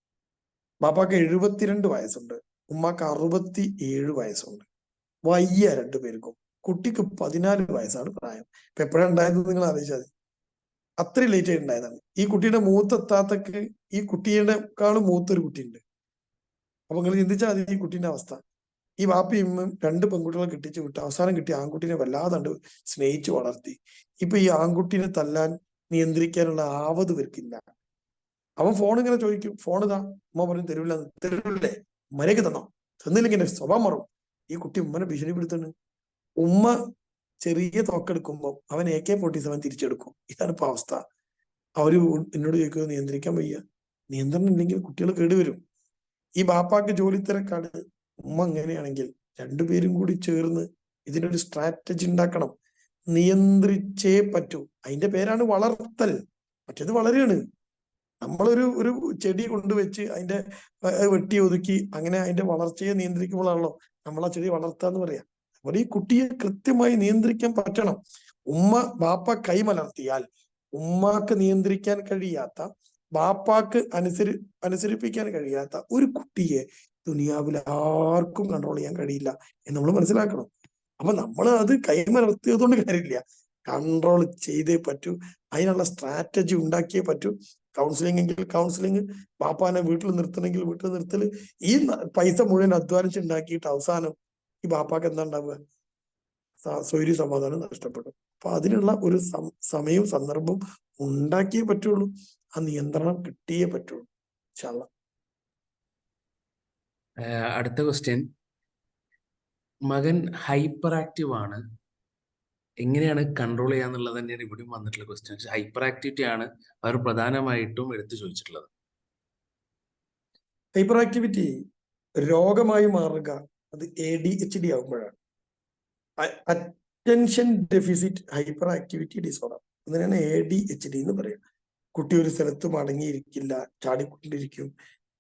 ബാപ്പാക്ക് 72 വയസ്സുണ്ട്, ഉമ്മാക്ക് 67 വയസ്സുണ്ട്. വയ്യ 2 പേർക്കും. കുട്ടിക്ക് 14 വയസ്സാണ് പ്രായം. ഇപ്പൊ എപ്പോഴാണ് ഉണ്ടായത് നിങ്ങൾ ആലോചിച്ചാൽ മതി. അത്രയും ലേറ്റ് ആയിട്ട് ഉണ്ടായതാണ്. ഈ കുട്ടിയുടെ മൂത്തെത്താത്തക്ക് ഈ കുട്ടിയെക്കാളും മൂത്തൊരു കുട്ടിയുണ്ട്. അപ്പൊ നിങ്ങൾ ചിന്തിച്ചാൽ മതി ഈ കുട്ടീന്റെ അവസ്ഥ. ഈ വാപ്പയും 2 പെൺകുട്ടികളെ കെട്ടിച്ചു വിട്ട് അവസാനം കിട്ടിയ ആൺകുട്ടീനെ വല്ലാതെ സ്നേഹിച്ചു വളർത്തി. ഇപ്പൊ ഈ ആൺകുട്ടീനെ തല്ലാൻ നിയന്ത്രിക്കാനുള്ള ആവത് ഇവർക്കില്ല. അവൻ ഫോൺ ഇങ്ങനെ ചോദിക്കും, ഫോൺ ഇതാ. അമ്മ പറയും തരൂല്ല. തരൂല്ലേ? മര്യാദക്ക് തന്നോ, തന്നില്ലെങ്കിൽ എന്റെ സ്വഭാവം മാറും. ഈ കുട്ടി ഉമ്മനെ ഭീഷണിപ്പെടുത്താണ്. ഉമ്മ ചെറിയ തോക്കെടുക്കുമ്പോൾ അവൻ AK-47 തിരിച്ചെടുക്കും. ഇതാണ് ഇപ്പൊ അവസ്ഥ. അവര് എന്നോട് ചോദിക്കുന്നത് നിയന്ത്രിക്കാൻ വയ്യ. നിയന്ത്രണം ഇല്ലെങ്കിൽ കുട്ടികൾ കേടുവരും. ഈ ബാപ്പാക്ക് ജോലി തിരക്കാണ്. ഉമ്മ അങ്ങനെയാണെങ്കിൽ രണ്ടുപേരും കൂടി ചേർന്ന് ഇതിനൊരു സ്ട്രാറ്റജി ഉണ്ടാക്കണം. നിയന്ത്രിച്ചേ പറ്റൂ. അതിന്റെ പേരാണ് വളർത്തൽ. മറ്റേത് വളരെയാണ്. നമ്മളൊരു ചെടി കൊണ്ടുവച്ച് അതിന്റെ വെട്ടി ഒതുക്കി അങ്ങനെ അതിന്റെ വളർച്ചയെ നിയന്ത്രിക്കുമ്പോഴാണല്ലോ നമ്മൾ ആ ചെടി വളർത്താന്ന് പറയാം. അപ്പോൾ ഈ കുട്ടിയെ കൃത്യമായി നിയന്ത്രിക്കാൻ പറ്റണം. ഉമ്മ ബാപ്പ കൈമലർത്തിയാൽ ഉമ്മാക്ക് നിയന്ത്രിക്കാൻ കഴിയാത്ത, ബാപ്പാക്ക് അനുസരിപ്പിക്കാൻ കഴിയാത്ത ഒരു കുട്ടിയെ ദുനിയാവിൽ ആർക്കും കൺട്രോൾ ചെയ്യാൻ കഴിയില്ല എന്ന് നമ്മൾ മനസ്സിലാക്കണം. അപ്പൊ നമ്മൾ അത് കൈമലർത്തിയതുകൊണ്ട് കാര്യമില്ല, കൺട്രോൾ ചെയ്തേ പറ്റൂ. അതിനുള്ള സ്ട്രാറ്റജി ഉണ്ടാക്കിയേ പറ്റൂ. കൗൺസിലിംഗ് എങ്കിൽ കൗൺസിലിംഗ്, ബാപ്പാനെ വീട്ടിൽ നിർത്തണമെങ്കിൽ വീട്ടിൽ നിർത്തല്. ഈ പൈസ മുഴുവൻ അധ്വാനിച്ചുണ്ടാക്കിയിട്ട് അവസാനം ഈ ബാപ്പാക്ക് എന്താ ഉണ്ടാവുക? സ്വൈര്യ സമാധാനം നഷ്ടപ്പെടും. അപ്പൊ അതിനുള്ള ഒരു സമയവും സന്ദർഭവും ഉണ്ടാക്കിയേ പറ്റുള്ളൂ. ആ നിയന്ത്രണം കിട്ടിയേ പറ്റുള്ളൂ. ഇൻഷാ അല്ലാഹ്. അടുത്ത ക്വസ്റ്റ്യൻ, മകൻ ഹൈപ്പർ ആക്റ്റീവ് ആണ്, എങ്ങനെയാണ് കൺട്രോൾ ചെയ്യാന്നുള്ളത് തന്നെയാണ് ഇവിടെയും വന്നിട്ടുള്ള ക്വസ്റ്റ്യൻ. ഹൈപ്പർ ആക്ടിവിറ്റി ആണ് അവർ പ്രധാനമായിട്ടും എടുത്തു ചോദിച്ചിട്ടുള്ളത്. ഹൈപ്പർ ആക്ടിവിറ്റി രോഗമായി മാറുക അത് ADHD ആകുമ്പോഴാണ്. Attention deficit hyper activity disorder, അതിനാണ് ADHD എന്ന് പറയുക. കുട്ടി ഒരു സ്ഥലത്ത് മടങ്ങിയിരിക്കില്ല, ചാടിക്കൊണ്ടിരിക്കും.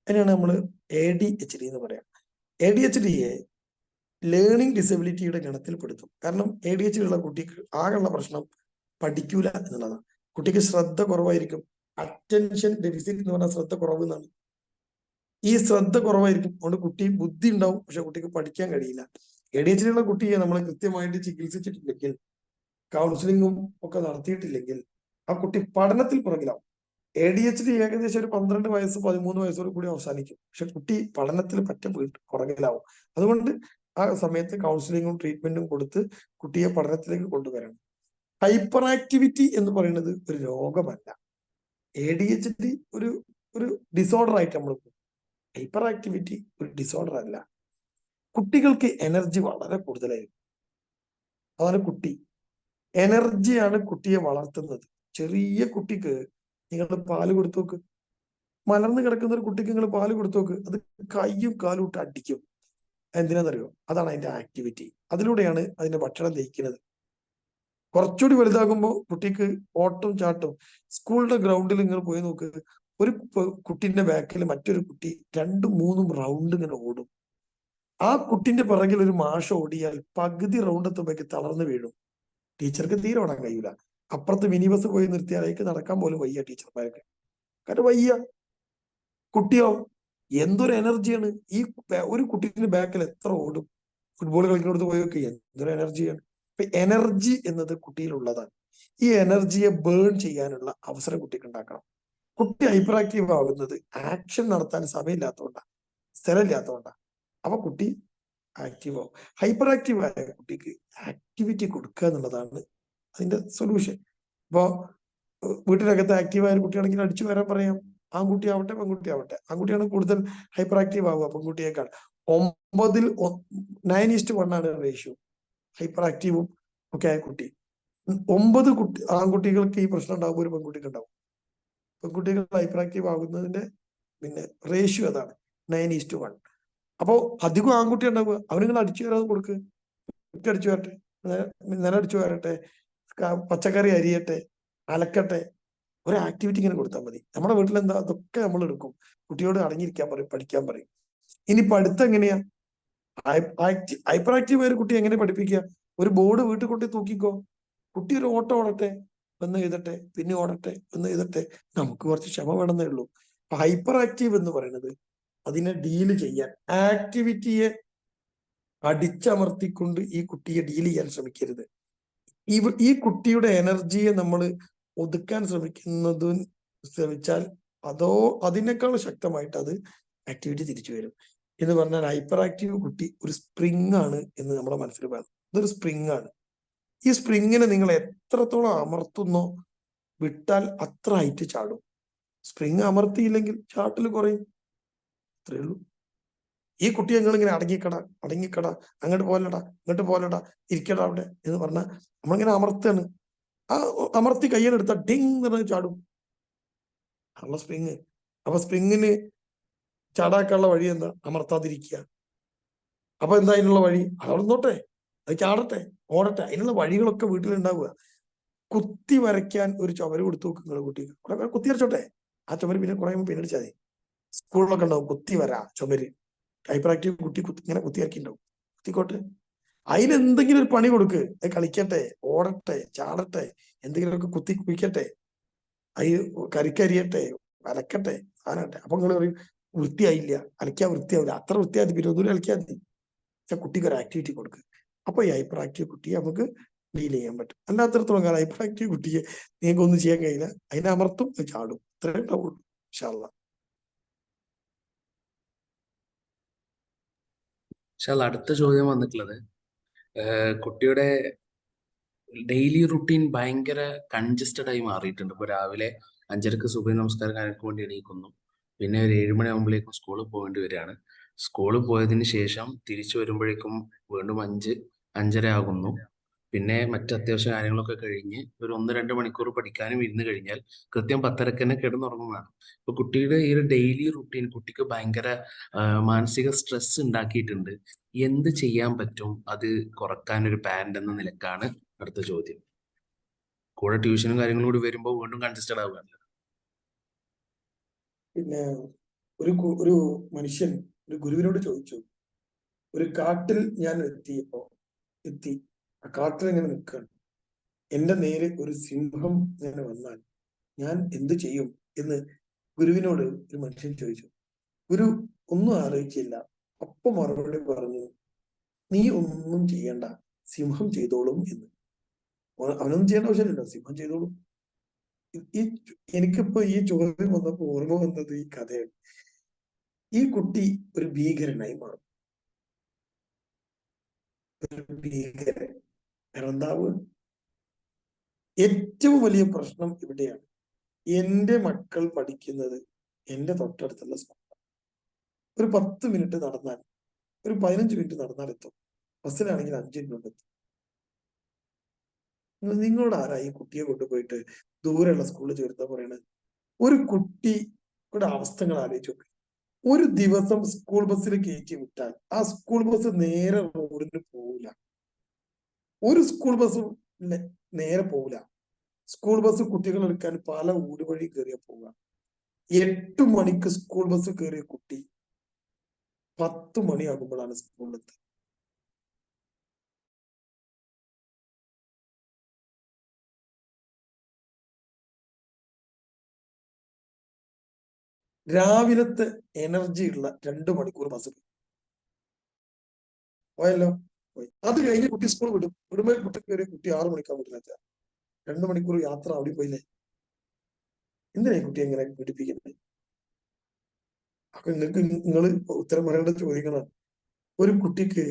അതിനാണ് നമ്മൾ ADHD എന്ന് പറയാം. ADHDയെ ലേണിംഗ് ഡിസബിലിറ്റിയുടെ ഗണത്തിൽപ്പെടുത്തും. കാരണം ADHD ഉള്ള കുട്ടിക്ക് ആകെയുള്ള പ്രശ്നം പഠിക്കൂല എന്നുള്ളതാണ്. കുട്ടിക്ക് ശ്രദ്ധ കുറവായിരിക്കും. അറ്റൻഷൻ ഡെഫിസിറ്റ് എന്ന് പറഞ്ഞാൽ ശ്രദ്ധ കുറവ് എന്നാണ്. ഈ ശ്രദ്ധ കുറവായിരിക്കും, അതുകൊണ്ട് കുട്ടി ബുദ്ധി ഉണ്ടാവും, പക്ഷെ കുട്ടിക്ക് പഠിക്കാൻ കഴിയില്ല. ADHD ഉള്ള കുട്ടിയെ നമ്മൾ കൃത്യമായിട്ട് ചികിത്സിച്ചിട്ടില്ലെങ്കിൽ, കൗൺസിലിങ്ങും ഒക്കെ നടത്തിയിട്ടില്ലെങ്കിൽ ആ കുട്ടി പഠനത്തിൽ പുറകിലാവും. ADHD ഏകദേശം ഒരു 12 വയസ്സ് 13 വയസ്സോട് കൂടി അവസാനിക്കും, പക്ഷെ കുട്ടി പഠനത്തിൽ പുറകിലാവും. അതുകൊണ്ട് ആ സമയത്ത് കൗൺസിലിങ്ങും ട്രീറ്റ്മെന്റും കൊടുത്ത് കുട്ടിയെ പഠനത്തിലേക്ക് കൊണ്ടുവരണം. ഹൈപ്പർ ആക്ടിവിറ്റി എന്ന് പറയുന്നത് ഒരു രോഗമല്ല. ADHD ഒരു ഡിസോർഡർ ആയിട്ട് നമ്മൾ, ഹൈപ്പർ ആക്ടിവിറ്റി ഒരു ഡിസോർഡർ അല്ല. കുട്ടികൾക്ക് എനർജി വളരെ കൂടുതലായിരിക്കും. അതാണ് കുട്ടി എനർജിയാണ് കുട്ടിയെ വളർത്തുന്നത്. ചെറിയ കുട്ടിക്ക് നിങ്ങൾ പാല് കൊടുത്തു നോക്ക്, മലർന്ന് കിടക്കുന്ന ഒരു കുട്ടിക്ക് നിങ്ങൾ പാല് കൊടുത്തു നോക്ക്, അത് കയ്യും കാലും ഇട്ട് അടിക്കും. എന്തിനാണെന്നറിയോ? അതാണ് അതിന്റെ ആക്ടിവിറ്റി. അതിലൂടെയാണ് അതിന്റെ ഭക്ഷണം ദഹിക്കുന്നത്. കുറച്ചുകൂടി വലുതാകുമ്പോൾ കുട്ടിക്ക് ഓട്ടം ചാട്ടം. സ്കൂളിന്റെ ഗ്രൗണ്ടിൽ നിങ്ങൾ പോയി നോക്ക്, ഒരു കുട്ടിന്റെ ബാക്കിൽ മറ്റൊരു കുട്ടി 2-3 റൗണ്ട് ഇങ്ങനെ ഓടും. ആ കുട്ടിന്റെ പിറകിൽ ഒരു മാഷ് ഓടിയാൽ പകുതി റൗണ്ട് എത്തുമ്പോഴേക്ക് തളർന്നു വീഴും. ടീച്ചർക്ക് തീരെ ഓടാൻ കഴിയില്ല. അപ്പുറത്ത് മിനി ബസ് പോയി നിർത്തിയാൽ അതിലേക്ക് നടക്കാൻ പോലും വയ്യ ടീച്ചർമാർക്ക്. കാരണം വയ്യ. കുട്ടിയോ എന്തൊരു എനർജിയാണ്! ഈ ഒരു കുട്ടീന്റെ ബാക്കിൽ എത്ര ഓടും? ഫുട്ബോൾ കളിക്കുന്നിടത്ത് പോയി നോക്കി, എന്തൊരു എനർജിയാണ്! ഇപ്പൊ എനർജി എന്നത് കുട്ടിയിലുള്ളതാണ്. ഈ എനർജിയെ ബേൺ ചെയ്യാനുള്ള അവസരം കുട്ടിക്ക് ഉണ്ടാക്കണം. കുട്ടി ഹൈപ്പർ ആക്റ്റീവ് ആകുന്നത് ആക്ഷൻ നടത്താൻ സമയമില്ലാത്തതുകൊണ്ടാണ്, സ്ഥലമില്ലാത്തതുകൊണ്ടാണ്. അപ്പൊ കുട്ടി ആക്റ്റീവ് ആവും. ഹൈപ്പർ ആക്റ്റീവ് ആയ കുട്ടിക്ക് ആക്ടിവിറ്റി കൊടുക്കുക എന്നുള്ളതാണ് അതിന്റെ സൊല്യൂഷൻ. ഇപ്പോ വീട്ടിനകത്ത് ആക്റ്റീവ് ആയ കുട്ടിയാണെങ്കിൽ അടിച്ചു വരാൻ പറയാം. ആൺകുട്ടി ആവട്ടെ പെൺകുട്ടി ആവട്ടെ. ആൺകുട്ടിയാണ് കൂടുതൽ ഹൈപ്പർ ആക്റ്റീവ് ആവുക പെൺകുട്ടിയേക്കാൾ. 9:1 ആണ് റേഷ്യോ ഹൈപ്പർ ആക്റ്റീവും ഒക്കെ ആയ കുട്ടി. 9 ആൺകുട്ടികൾക്ക് ഈ പ്രശ്നം ഉണ്ടാകുമ്പോൾ ഒരു പെൺകുട്ടിക്ക് ഉണ്ടാവും. പെൺകുട്ടികൾ ഹൈപ്പർ ആക്റ്റീവ് ആകുന്നതിന്റെ റേഷ്യോ അതാണ് 9:1. അപ്പോ അധികം ആൺകുട്ടി ഉണ്ടാവുക, അവനിങ്ങനെ അടിച്ചു വരാതെ കൊടുക്ക്. കുട്ടി അടിച്ചു വരട്ടെ, നിലടിച്ചു വരട്ടെ, പച്ചക്കറി അരിയട്ടെ, അലക്കട്ടെ, ഒരു ആക്ടിവിറ്റി ഇങ്ങനെ കൊടുത്താൽ മതി. നമ്മുടെ വീട്ടിൽ എന്താ അതൊക്കെ നമ്മൾ എടുക്കും. കുട്ടിയോട് അടങ്ങിയിരിക്കാൻ പറയും, പഠിക്കാൻ പറയും. ഇനി പഠിത്തം എങ്ങനെയാ? ഹൈപ്പർ ആക്റ്റീവ് ആയ ഒരു കുട്ടി എങ്ങനെ പഠിപ്പിക്കുക? ഒരു ബോർഡ് വീട്ടിൽ കൊണ്ട് തൂക്കിക്കോ, കുട്ടി ഒരു ഓട്ടം ഓടട്ടെ, ഒന്ന് എഴുതട്ടെ, പിന്നെ ഓടട്ടെ, ഒന്ന് എഴുതട്ടെ. നമുക്ക് കുറച്ച് ക്ഷമ വേണമെന്നേ ഉള്ളൂ. ഹൈപ്പർ ആക്റ്റീവ് എന്ന് പറയുന്നത് അതിനെ ഡീല് ചെയ്യാൻ, ആക്ടിവിറ്റിയെ അടിച്ചമർത്തിക്കൊണ്ട് ഈ കുട്ടിയെ ഡീൽ ചെയ്യാൻ ശ്രമിക്കരുത്. ഈ കുട്ടിയുടെ എനർജിയെ നമ്മൾ ഒതുക്കാൻ ശ്രമിച്ചാൽ അതിനേക്കാൾ ശക്തമായിട്ട് അത് ആക്ടിവിറ്റി തിരിച്ചു വരും. എന്ന് പറഞ്ഞാൽ ഹൈപ്പർ ആക്റ്റീവ് കുട്ടി ഒരു സ്പ്രിങ് ആണ് എന്ന് നമ്മുടെ മനസ്സിൽ വേണം. ഇതൊരു സ്പ്രിങ് ആണ്. ഈ സ്പ്രിങ്ങിനെ നിങ്ങൾ എത്രത്തോളം അമർത്തുന്നോ വിട്ടാൽ അത്ര ഹൈറ്റ് ചാടും. സ്പ്രിങ് അമർത്തിയില്ലെങ്കിൽ ചാട്ടൽ കുറയും. അത്രേ ഉള്ളൂ. ഈ കുട്ടിയെ നിങ്ങൾ ഇങ്ങനെ അടങ്ങിക്കട, അങ്ങോട്ട് പോലടാ, ഇങ്ങോട്ട് പോലടാ, ഇരിക്കടാ അവിടെ എന്ന് പറഞ്ഞാൽ നമ്മളിങ്ങനെ അമർത്താണ്. ആ അമർത്തി കയ്യിലെടുത്ത ഡിങ് എന്ന് പറഞ്ഞ് ചാടും. അള്ള സ്പ്രിങ്. അപ്പൊ സ്പ്രിങ്ങിന് ചാടാക്കാനുള്ള വഴി എന്താ? അമർത്താതിരിക്കുക. അപ്പൊ എന്താ അതിനുള്ള വഴി? അതോട്ടെ, അത് ചാടട്ടെ, ഓടട്ടെ. അതിനുള്ള വഴികളൊക്കെ വീട്ടിലുണ്ടാവുക. കുത്തി വരയ്ക്കാൻ ഒരു ചുമര് കൊടുത്തു നോക്കും നിങ്ങളെ കുട്ടിക്ക്. കുറെ കുത്തി വരച്ചോട്ടെ, ആ ചുമര് പിന്നെ കുറെ പിന്നടിച്ചാൽ മതി. സ്കൂളിലൊക്കെ ഉണ്ടാവും കുത്തി വര ചുമര്. ഹൈപ്പർ ആക്റ്റീവ് കുട്ടി ഇങ്ങനെ കുത്തി വരക്കിണ്ടാവും. കുത്തിക്കോട്ടെ. അതിനെന്തെങ്കിലും ഒരു പണി കൊടുക്ക്. അത് കളിക്കട്ടെ, ഓടട്ടെ, ചാടട്ടെ, എന്തെങ്കിലുമൊക്കെ കുത്തി കുഴിക്കട്ടെ, അത് കരിക്കരിയട്ടെ, അലക്കട്ടെ, സാധനട്ടെ. അപ്പൊ നിങ്ങൾ പറയും വൃത്തിയായില്ല, അലക്കിയാൽ വൃത്തിയാവില്ല. അത്ര വൃത്തിയാതി പിന്നെ ഒന്നുകൂടി അലക്കിയാൽ മതി. പക്ഷെ കുട്ടിക്ക് ഒരു ആക്ടിവിറ്റി കൊടുക്കുക. അപ്പൊ ഈ ഹൈപ്പർ ആക്റ്റീവ് കുട്ടിയെ നമുക്ക് ഡീൽ ചെയ്യാൻ പറ്റും. അല്ലാത്തടത്തോളം കാലം ഹൈപ്പർ ആക്റ്റീവ് കുട്ടിയെ നിങ്ങൾക്ക് ഒന്നും ചെയ്യാൻ കഴിയില്ല. അതിനെ അമർത്തും, ചാടും. ഇത്രേ ഉണ്ടാവുള്ളൂ. ഇൻഷാ അല്ലാഹ്. അടുത്ത ചോദ്യം വന്നിട്ടുള്ളത്, കുട്ടിയുടെ ഡെയിലി റുട്ടീൻ ഭയങ്കര കൺജസ്റ്റഡ് ആയി മാറിയിട്ടുണ്ട്. ഇപ്പൊ രാവിലെ 5:30 സുബഹി നമസ്കാരം കാര്യങ്ങൾക്ക് വേണ്ടി എണീക്കുന്നു. പിന്നെ ഒരു 7 മണിയാകുമ്പോഴേക്കും സ്കൂളിൽ പോകേണ്ടി വരികയാണ്. സ്കൂളിൽ പോയതിന് ശേഷം തിരിച്ചു വരുമ്പോഴേക്കും വീണ്ടും 5-5:30 ആകുന്നു. പിന്നെ മറ്റ് അത്യാവശ്യ കാര്യങ്ങളൊക്കെ കഴിഞ്ഞ് ഒരു 1-2 മണിക്കൂർ പഠിക്കാനും ഇരുന്ന് കഴിഞ്ഞാൽ കൃത്യം 10:30 തന്നെ കിടന്നുറങ്ങുന്നതാണ്. ഇപ്പൊ കുട്ടിയുടെ ഈ ഒരു ഡെയിലി റുട്ടീൻ കുട്ടിക്ക് ഭയങ്കര മാനസിക സ്ട്രെസ് ഉണ്ടാക്കിയിട്ടുണ്ട്. എന്ത് ചെയ്യാൻ പറ്റും അത് കുറക്കാൻ ഒരു പാരന്റ് എന്ന നിലക്കാണ് അടുത്ത ചോദ്യം. കൂടെ ട്യൂഷനും കാര്യങ്ങളും കൂടി വരുമ്പോൾ വീണ്ടും കൺസിസ്റ്റഡ് ആവുകയാണ്. പിന്നെ ഒരു മനുഷ്യൻ ഒരു ഗുരുവിനോട് ചോദിച്ചു, ഒരു കാട്ടിൽ ഞാൻ എത്തി, ആ കാട്ടിൽ ഇങ്ങനെ നിൽക്കുകയാണ്. എന്റെ നേരെ ഒരു സിംഹം ഇങ്ങനെ വന്നാൽ ഞാൻ എന്ത് ചെയ്യും എന്ന് ഗുരുവിനോട് ഒരു മനുഷ്യൻ ചോദിച്ചു. ഗുരു ഒന്നും ആലോചിച്ചില്ല, അപ്പൊ മറുപടി പറഞ്ഞു, നീ ഒന്നും ചെയ്യണ്ട, സിംഹം ചെയ്തോളും എന്ന്. അവനൊന്നും ചെയ്യേണ്ട ആവശ്യമില്ലല്ലോ, സിംഹം ചെയ്തോളും. ഈ എനിക്കിപ്പോ ഈ ചോദ്യം വന്നപ്പോ ഓർമ്മ വന്നത് ഈ കഥയാണ്. ഈ കുട്ടി ഒരു ഭീകരനായി മാറും. ഭീകരൻ. എന്താവ് ഏറ്റവും വലിയ പ്രശ്നം ഇവിടെയാണ്. എന്റെ മക്കൾ പഠിക്കുന്നത് എന്റെ തൊട്ടടുത്തുള്ള സ്കൂൾ. ഒരു 10 മിനിറ്റ് നടന്നാൽ, ഒരു 15 മിനിറ്റ് നടന്നാൽ എത്തും. ബസ്സിലാണെങ്കിൽ 5 മിനിറ്റ് എത്തും. നിങ്ങളോട് ആരാ ഈ കുട്ടിയെ കൊണ്ടുപോയിട്ട് ദൂരെയുള്ള സ്കൂളിൽ ചേർത്താൻ പറയണത്? ഒരു കുട്ടിയുടെ അവസ്ഥകൾ ആലോചിച്ച് നോക്ക്. ഒരു ദിവസം സ്കൂൾ ബസ്സിൽ കയറ്റി വിട്ടാൽ ആ സ്കൂൾ ബസ് നേരെ റോഡിന് പോവില്ല. ഒരു സ്കൂൾ ബസ്സും നേരെ പോവില്ല. സ്കൂൾ ബസ് കുട്ടികൾ എടുക്കാൻ പല ഊടുവഴി കയറിയ പോവുക. 8 മണിക്ക് സ്കൂൾ ബസ് കയറിയ കുട്ടി 10 മണിയാകുമ്പോഴാണ് സ്കൂളിലെത്തുക. രാവിലത്തെ എനർജി ഉള്ള 2 മണിക്കൂർ ബസ് പോയല്ലോ, പോയി. അത് കഴിഞ്ഞ് കുട്ടി സ്കൂൾ വിടുമ്പോൾ കുട്ടി കയറിയ കുട്ടി 6 മണിക്കാണ് വീട്ടിലെത്തുക. 2 മണിക്കൂർ യാത്ര അവിടെ പോയില്ലേ? എന്തിനാ കുട്ടി എങ്ങനെ പിടിപ്പിക്കുന്നത്? അപ്പൊ നിങ്ങൾ ഉത്തരം പറയേണ്ട ചോദ്യങ്ങളാണ്. ഒരു കുട്ടിക്ക്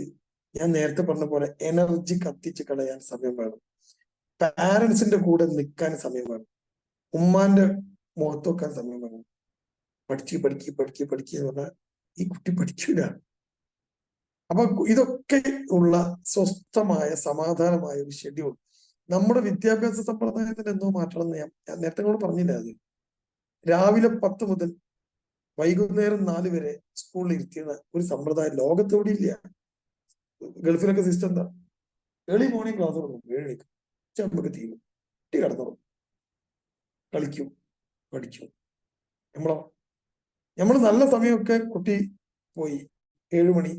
ഞാൻ നേരത്തെ പറഞ്ഞ പോലെ എനർജി കത്തിച്ച് കളയാൻ സമയം വേണം. പാരന്റ്സിന്റെ കൂടെ നിൽക്കാൻ സമയം വേണം. ഉമ്മാന്റെ മുഖത്ത് വെക്കാൻ സമയം വേണം. പഠിക്കുക എന്ന് പറഞ്ഞാൽ ഈ കുട്ടി പഠിക്കില്ല. അപ്പൊ ഇതൊക്കെ ഉള്ള സ്വസ്ഥമായ സമാധാനമായ ഒരു ഷെഡ്യൂൾ നമ്മുടെ വിദ്യാഭ്യാസ സമ്പ്രദായത്തിന് എന്തോ മാറ്റണം എന്ന് ഞാൻ നേരത്തെ കൂടെ പറഞ്ഞില്ല. അത് രാവിലെ 10 മുതൽ വൈകുന്നേരം 4 വരെ സ്കൂളിൽ ഇരുത്തിയ ഒരു സമ്പ്രദായം ലോകത്തോടെ ഇല്ല. ഗൾഫിലൊക്കെ സിസ്റ്റം എന്താ? ഏർലി മോർണിംഗ് ക്ലാസ് തുടങ്ങും, 7 മണിക്ക്. നമുക്ക് തീരും, കുട്ടി കിടന്നുറങ്ങും, കളിക്കും, പഠിക്കും. നമ്മൾ നല്ല സമയമൊക്കെ കുട്ടി പോയി 7 മണി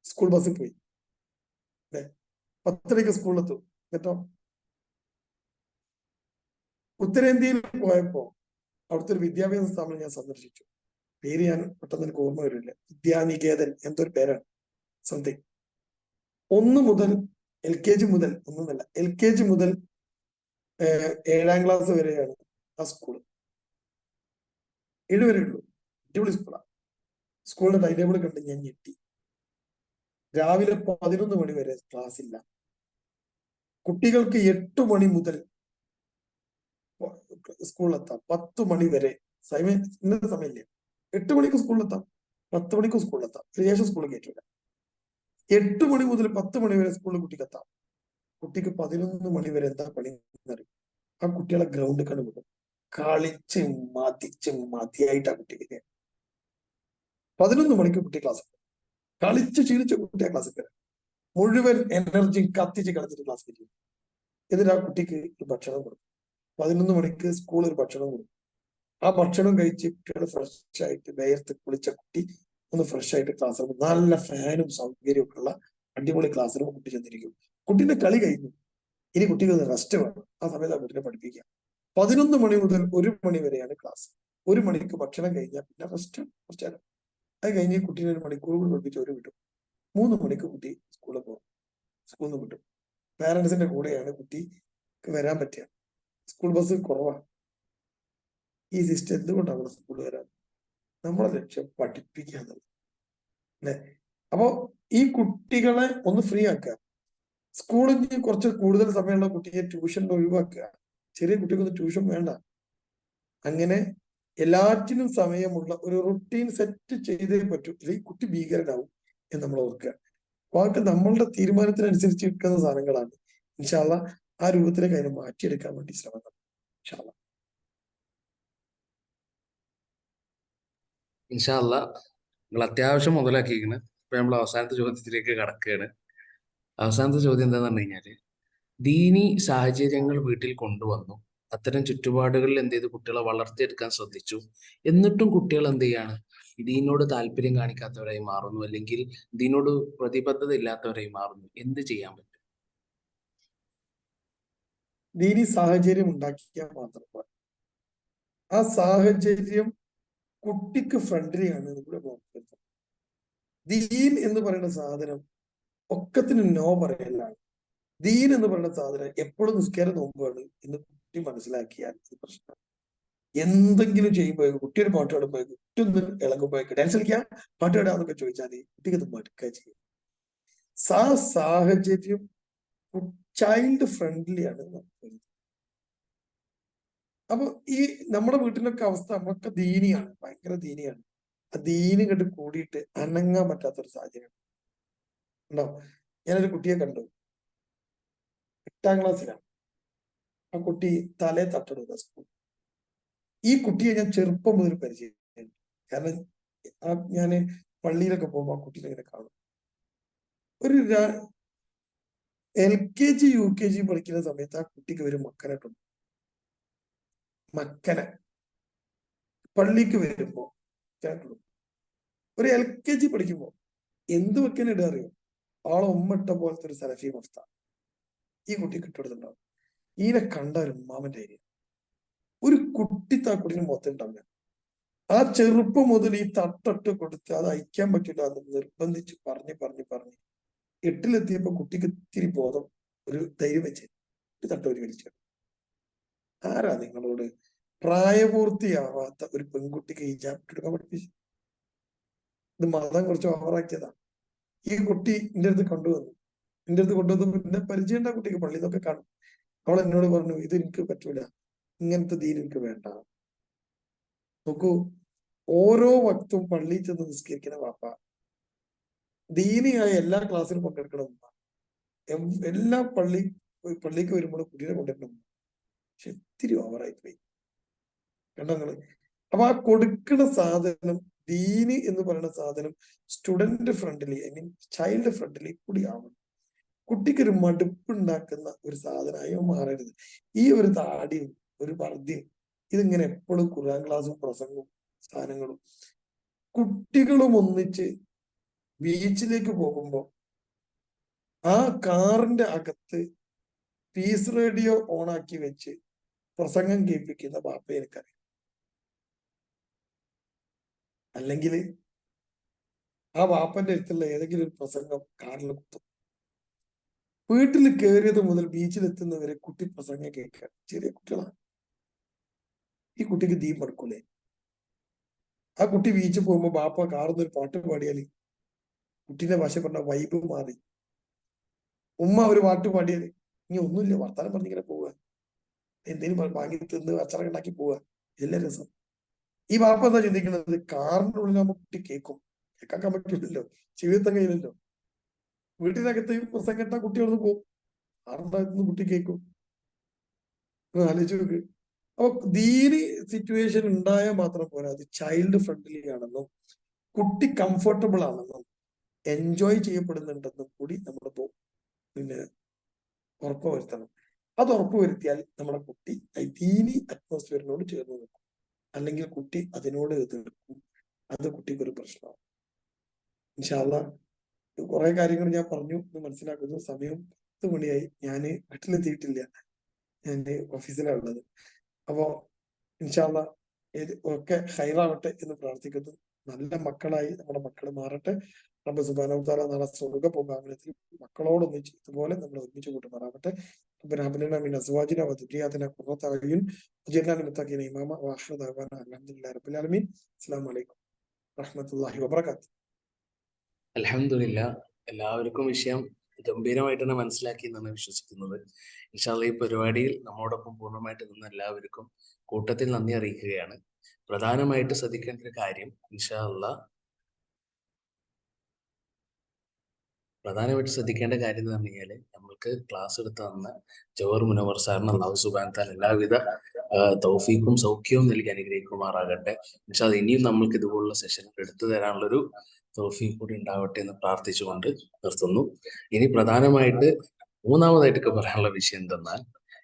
സ്കൂൾ ബസ്സിൽ പോയി, 10:30 സ്കൂളിലെത്തും. എന്നിട്ടോ ഉത്തരേന്ത്യയിൽ പോയപ്പോ അവിടുത്തെ ഒരു വിദ്യാഭ്യാസ സ്ഥാപനം ഞാൻ സന്ദർശിച്ചു. പേര് ഞാൻ പെട്ടെന്ന് എനിക്ക് ഓർമ്മ വരില്ല. വിദ്യാനികേതൻ എന്തൊരു പേരാണ്, സംതിങ്. 1 മുതൽ LKG മുതൽ 7ാം ക്ലാസ് വരെയാണ് ആ സ്കൂള്. 7 വരെ ഉള്ളൂ. അടിപൊളി സ്കൂളാണ്. സ്കൂളിന്റെ ടൈം ടേബിൾ കണ്ട് ഞാൻ ഞെട്ടി. രാവിലെ 11 മണി വരെ ക്ലാസ് ഇല്ല. കുട്ടികൾക്ക് 8 മണി മുതൽ സ്കൂളിലെത്താം, 10 മണി വരെ. ഇന്നത്തെ സമയമില്ല, 8 മണിക്ക് സ്കൂളിലെത്താം. 10 മണിക്ക് സ്കൂളിലെത്താം, ശേഷം സ്കൂളിൽ കയറ്റില്ല. 8 മണി മുതൽ 10 മണി വരെ സ്കൂളിൽ കുട്ടിക്ക് എത്താം. കുട്ടിക്ക് 11 മണി വരെ എന്താ പണി എന്നറിയും? ആ കുട്ടികളെ ഗ്രൗണ്ടിൽ കണ്ടു വിടും. കളിച്ച് മതിയായിട്ട് ആ കുട്ടി വരിക. 11 മണിക്ക് കുട്ടി ക്ലാസ് കളിച്ച് ക്ഷീണിച്ച കുട്ടിയെ ക്ലാസ്സിൽ വരാം. മുഴുവൻ എനർജി കത്തിച്ച് കളിച്ചിട്ട് ക്ലാസ് കിട്ടും. എന്നിട്ട് ആ കുട്ടിക്ക് ഒരു ഭക്ഷണം കൊടുക്കും. 11 മണിക്ക് സ്കൂളിൽ ഒരു ഭക്ഷണം കൊടുക്കും. ആ ഭക്ഷണം കഴിച്ച് കുട്ടികൾ ഫ്രഷ് ആയിട്ട് വേർത്ത് കുളിച്ച കുട്ടി ഒന്ന് ഫ്രഷ് ആയിട്ട് ക്ലാസ് റൂം, നല്ല ഫാനും സൗകര്യവും ഒക്കെ ഉള്ള അടിപൊളി ക്ലാസ് റൂം കുട്ടി ചെന്നിരിക്കും. കുട്ടീന്റെ കളി കഴിഞ്ഞു, ഇനി കുട്ടിക്ക് റെസ്റ്റ് വേണം. ആ സമയത്ത് ആ കുട്ടിനെ പഠിപ്പിക്കുക. 11 മണി മുതൽ 1 മണി വരെയാണ് ക്ലാസ്. 1 മണിക്ക് ഭക്ഷണം കഴിഞ്ഞാൽ പിന്നെ റെസ്റ്റ് കുറച്ചു നേരം. അത് കഴിഞ്ഞ് കുട്ടീനെ 1 മണിക്കൂർ കൂടി പഠിപ്പിച്ച് ഒരു വിട്ടു. 3 മണിക്ക് കുട്ടി സ്കൂളിൽ പോകും. സ്കൂളിൽ നിന്ന് വിട്ടു. പാരന്റ്സിന്റെ കൂടെയാണ് കുട്ടിക്ക് വരാൻ പറ്റുക. സ്കൂൾ ബസ് കുറവാണ്. ഈ സിസ്റ്റം എന്തുകൊണ്ടാണ് സ്കൂളിൽ വരാൻ? നമ്മുടെ ലക്ഷ്യം പഠിപ്പിക്കുക എന്നുള്ളത് അല്ലെ? അപ്പോ ഈ കുട്ടികളെ ഒന്ന് ഫ്രീ ആക്കുക. സ്കൂളിൽ കുറച്ച് കൂടുതൽ സമയമുള്ള കുട്ടിയെ ട്യൂഷൻ ഒഴിവാക്കുക. ചെറിയ കുട്ടികൾക്ക് ട്യൂഷൻ വേണ്ട. അങ്ങനെ എല്ലാറ്റിനും സമയമുള്ള ഒരു റുട്ടീൻ സെറ്റ് ചെയ്തേ പറ്റൂ. അല്ലെങ്കിൽ കുട്ടി ഭീകരനാവും എന്ന് നമ്മൾ ഓർക്കുക. അതൊക്കെ നമ്മളുടെ തീരുമാനത്തിനനുസരിച്ച് എടുക്കുന്ന സാധനങ്ങളാണ്. ഇൻഷാ അല്ലാഹ് ആ രൂപത്തിലേക്ക് അതിനെ മാറ്റിയെടുക്കാൻ വേണ്ടി ശ്രമിക്കണം. ഇൻഷാ അല്ലാഹ്. ഇൻഷാ അല്ലാ നിങ്ങൾ അത്യാവശ്യം മുതലാക്കിയിരിക്കണ്. ഇപ്പൊ നമ്മൾ അവസാനത്തെ ചോദ്യത്തിലേക്ക് കടക്കുകയാണ്. അവസാനത്തെ ചോദ്യം എന്താന്ന് പറഞ്ഞു കഴിഞ്ഞാല്, ദീനി സാഹചര്യങ്ങൾ വീട്ടിൽ കൊണ്ടുവന്നു, അത്തരം ചുറ്റുപാടുകളിൽ എന്ത് ചെയ്തു, കുട്ടികളെ വളർത്തിയെടുക്കാൻ ശ്രദ്ധിച്ചു. എന്നിട്ടും കുട്ടികൾ എന്ത് ചെയ്യാണ്, ദീനോട് താല്പര്യം കാണിക്കാത്തവരായി മാറുന്നു, അല്ലെങ്കിൽ ദീനോട് പ്രതിബദ്ധത ഇല്ലാത്തവരായി മാറുന്നു. എന്ത് ചെയ്യാൻ പറ്റും? ദീനി സാഹചര്യം ഉണ്ടാക്കിയാൽ മാത്രം പോരാ. ആ സാഹചര്യം കുട്ടിക്ക് ഫ്രണ്ട്ലിയാണ് ഇവിടെ നോക്കുന്നത്. ദീൻ എന്ന് പറയുന്ന സാധനം ഒക്കത്തിന് നോ പറയലാണ്. ദീൻ എന്ന് പറയുന്ന സാധനം എപ്പോഴും നിസ്കാരം നോമ്പുമാണ് എന്ന് കുട്ടി മനസ്സിലാക്കിയാൽ ഇത് പ്രശ്നമാണ്. എന്തെങ്കിലും ചെയ്യുമ്പോഴേക്കും കുട്ടി ഒരു പാട്ട് പാടുമ്പോഴേക്കും കുട്ടി ഒന്ന് ഇളകുമ്പോഴേക്കും ഡാൻസ് കളിക്കാം, പാട്ട് പാടാന്നൊക്കെ ചോദിച്ചാൽ കുട്ടിക്ക് അത് മടുക്കുക ചെയ്യും. സാഹചര്യം ചൈൽഡ് ഫ്രണ്ട്ലി ആണ്. അപ്പൊ ഈ നമ്മുടെ വീട്ടിലൊക്കെ അവസ്ഥ നമുക്ക് ദീനിയാണ്, ഭയങ്കര ദീനിയാണ്. ആ ദീനി കണ്ട് കൂടിയിട്ട് അനങ്ങാൻ പറ്റാത്തൊരു സാഹചര്യം ഉണ്ടോ? ഞാനൊരു കുട്ടിയെ കണ്ടു, 8ാം ക്ലാസ്സിലാണ്. ആ കുട്ടി തലേ തട്ടെടുക്കുക സ്കൂൾ. ഈ കുട്ടിയെ ഞാൻ ചെറുപ്പം മുതൽ പരിചയം, കാരണം ഞാന് പള്ളിയിലൊക്കെ പോകുമ്പോൾ ആ കുട്ടീനെ ഇങ്ങനെ കാണും. ഒരു LKG UKG പഠിക്കുന്ന സമയത്ത് ആ കുട്ടിക്ക് ഒരു മക്കനായിട്ടുണ്ട്. മക്കനെ പള്ളിക്ക് വരുമ്പോ കേട്ടുള്ളൂ. ഒരു LKG പഠിക്കുമ്പോ എന്ത് വെക്കനെ ഇടുക അറിയോ? ആളെ ഉമ്മട്ട പോലത്തെ ഒരു സലഫി മഫ്ത ഈ കുട്ടി കിട്ടുകൊടുത്തിട്ടുണ്ടാവും. ഈനെ കണ്ട ഒരു ഉമ്മാമന്റെ ഏരിയ ഒരു കുട്ടിത്താക്കുട്ടിന് മൊത്തമുണ്ടാവില്ല. ആ ചെറുപ്പം മുതൽ ഈ തട്ടട്ട് കൊടുത്ത് അത് അയക്കാൻ പറ്റില്ല എന്ന് നിർബന്ധിച്ച് പറഞ്ഞ് 8ലെത്തിയപ്പോ കുട്ടിക്ക് ഇത്തിരി ബോധം, ഒരു ധൈര്യം വെച്ച് ഒരു തട്ടൂരി വലിച്ചു. ആരാ നിങ്ങളോട് പ്രായപൂർത്തിയാവാത്ത ഒരു പെൺകുട്ടിക്ക് ഹിജാബ് എടുക്കാൻ പഠിപ്പിച്ചു? ഇത് മതം കുറച്ച് ഓവറാക്കിയതാ. ഈ കുട്ടി എൻ്റെ അടുത്ത് കൊണ്ടുവന്നു പിന്നെ പരിചയം ഉണ്ടാ കുട്ടിക്ക്, പള്ളിയിൽ നിന്നൊക്കെ കാണും. അവൾ എന്നോട് പറഞ്ഞു, ഇത് എനിക്ക് പറ്റൂല, ഇങ്ങനത്തെ ദീൻ എനിക്ക് വേണ്ട. നോക്കൂ, ഓരോ വക്തും പള്ളിയിൽ ചെന്ന് നിസ്കരിക്കുന്ന വാപ്പ, ദീനിയായ എല്ലാ ക്ലാസ്സിലും പങ്കെടുക്കണം, എല്ലാ പള്ളിക്ക് വരുമ്പോൾ കുട്ടീനെ കൊണ്ടുവരണം. പക്ഷെ ഇത്തിരി ഓവറായി പോയി കണ്ടോ നിങ്ങള്? അപ്പൊ ആ കൊടുക്കുന്ന സാധനം, ദീനി എന്ന് പറയുന്ന സാധനം student friendly, I mean child friendly കൂടി ആവണം. കുട്ടിക്കൊരു മടുപ്പുണ്ടാക്കുന്ന ഒരു സാധനമായി മാറരുത്. ഈ ഒരു താടിയും ഒരു വർദ്ധിയും ഇതിങ്ങനെ എപ്പോഴും ഖുർആൻ ക്ലാസ്സും പ്രസംഗവും സാധനങ്ങളും. കുട്ടികളും ഒന്നിച്ച് ബീച്ചിലേക്ക് പോകുമ്പോ ആ കാറിന്റെ അകത്ത് പീസ് റേഡിയോ ഓണാക്കി വെച്ച് പ്രസംഗം കേൾപ്പിക്കുന്ന ബാപ്പയെ എനിക്കറിയാം. അല്ലെങ്കിൽ ആ ബാപ്പന്റെ അടുത്തുള്ള ഏതെങ്കിലും ഒരു പ്രസംഗം കാറിൽ കുത്തും. വീട്ടിൽ കയറിയത് മുതൽ ബീച്ചിലെത്തുന്നവരെ കുട്ടി പ്രസംഗം കേൾക്കുക. ചെറിയ കുട്ടികളാണ്. ഈ കുട്ടിക്ക് ദീൻ മടുക്കൂലേ? ആ കുട്ടി ബീച്ചിൽ പോകുമ്പോ ബാപ്പ കാർന്നൊരു പാട്ട് പാടിയാല് കുട്ടീന്റെ ഭാഷ പറഞ്ഞ വൈബ് മാറി. ഉമ്മ ഒരു പാട്ട് പാടിയാല് ഇനി ഒന്നുമില്ല, വർത്താനം പറഞ്ഞിങ്ങനെ പോവുക, എന്തെങ്കിലും വാങ്ങി തിന്ന് അച്ചറ ഉണ്ടാക്കി പോവുക, ഇതെല്ലാം രസം. ഈ ബാപ്പ എന്താ ചിന്തിക്കുന്നത്? കാറിന്റെ ഉള്ളിലാകുമ്പോ കുട്ടി കേൾക്കും, കേൾക്കാൻ പറ്റില്ലല്ലോ, ജീവിതത്തെ കയ്യിലല്ലോ. വീട്ടിനകത്ത് പ്രസംഗം കേട്ടാ കുട്ടികളൊന്ന് പോകും, ആറുണ്ടായിരുന്നു കുട്ടി കേൾക്കും. ആലോചിച്ച് നോക്ക്. അപ്പൊ ദീനി സിറ്റുവേഷൻ ഉണ്ടായാൽ മാത്രം പോരാ, അത് ചൈൽഡ് ഫ്രണ്ട്ലി ആണെന്നും കുട്ടി കംഫർട്ടബിൾ ആണെന്നും എൻജോയ് ചെയ്യപ്പെടുന്നുണ്ടെന്നും കൂടി നമ്മൾ പിന്നെ ഉറപ്പുവരുത്തണം. അത് ഉറപ്പുവരുത്തിയാൽ നമ്മുടെ കുട്ടി ദീനി അറ്റ്മോസ്ഫിയറിനോട് ചേർന്ന് നിൽക്കും. അല്ലെങ്കിൽ കുട്ടി അതിനോട് എതിർക്കും. അത് കുട്ടിക്ക് ഒരു പ്രശ്നമാണ്. ഇൻഷാ അല്ലാഹ് കുറെ കാര്യങ്ങൾ ഞാൻ പറഞ്ഞു എന്ന് മനസ്സിലാക്കുന്നു. സമയം 10 മണിയായി, ഞാൻ വീട്ടിലെത്തിയിട്ടില്ല, ഞാൻ ഓഫീസിലാണ് ഉള്ളത്. അപ്പോ ഇൻഷാ അല്ലാഹ് ഒക്കെ ഹൈറാവട്ടെ എന്ന് പ്രാർത്ഥിക്കുന്നു. നല്ല മക്കളായി നമ്മുടെ മക്കൾ മാറട്ടെ. റബ്ബ് സുബ്ഹാനഹു വ തആല നാളെ സ്വർഗ്ഗ പൂങ്കാവനത്തിൽ മക്കളോടൊന്നിച്ച് ഇതുപോലെ നമ്മൾ ഒരുമിച്ച് കൂട്ടുമാറാവട്ടെ. ربنا هب لنا من ازواجنا وذرياتنا قرة اعين واجعلنا للمتقين اماما واخر دعوانا الحمد لله رب العالمين. السلام عليكم ورحمة الله وبركاته. അൽഹംദുലില്ലാ, എല്ലാവർക്കും വിഷയം ഗംഭീരമായിട്ട് തന്നെ മനസ്സിലാക്കി എന്നാണ് വിശ്വസിക്കുന്നത്. ഇൻഷാ അല്ലാഹ് ഈ പരിപാടിയിൽ നമ്മോടൊപ്പം പൂർണ്ണമായിട്ട് നിന്ന എല്ലാവർക്കും കൂട്ടത്തിൽ നന്ദി അറിയിക്കുകയാണ്. പ്രധാനമായിട്ട് ശ്രദ്ധിക്കേണ്ട ഒരു കാര്യം, ഇൻഷാ അല്ലാഹ് പ്രധാനമായിട്ട് ശ്രദ്ധിക്കേണ്ട കാര്യം എന്ന് പറഞ്ഞു കഴിഞ്ഞാൽ, നമ്മൾക്ക് ക്ലാസ് എടുത്ത് തന്ന ജവഹർ മുനവർ സാറിന് അല്ലാഹു സുബ്ഹാനഹു വ തആല എല്ലാവിധ തൗഫീഖും സൗഖ്യവും നൽകി അനുഗ്രഹിക്കുമാറാകട്ടെ. ഇൻഷാ അല്ലാഹ് ഇനിയും നമ്മൾക്ക് ഇതുപോലുള്ള സെഷനുകൾ എടുത്തു തരാനുള്ളൊരു തൗഫീഖ് കൂടി ഉണ്ടാവട്ടെ എന്ന് പ്രാർത്ഥിച്ചുകൊണ്ട് നിർത്തുന്നു. ഇനി പ്രധാനമായിട്ട് മൂന്നാമതായിട്ടൊക്കെ പറയാനുള്ള വിഷയം എന്തെന്നാൽ,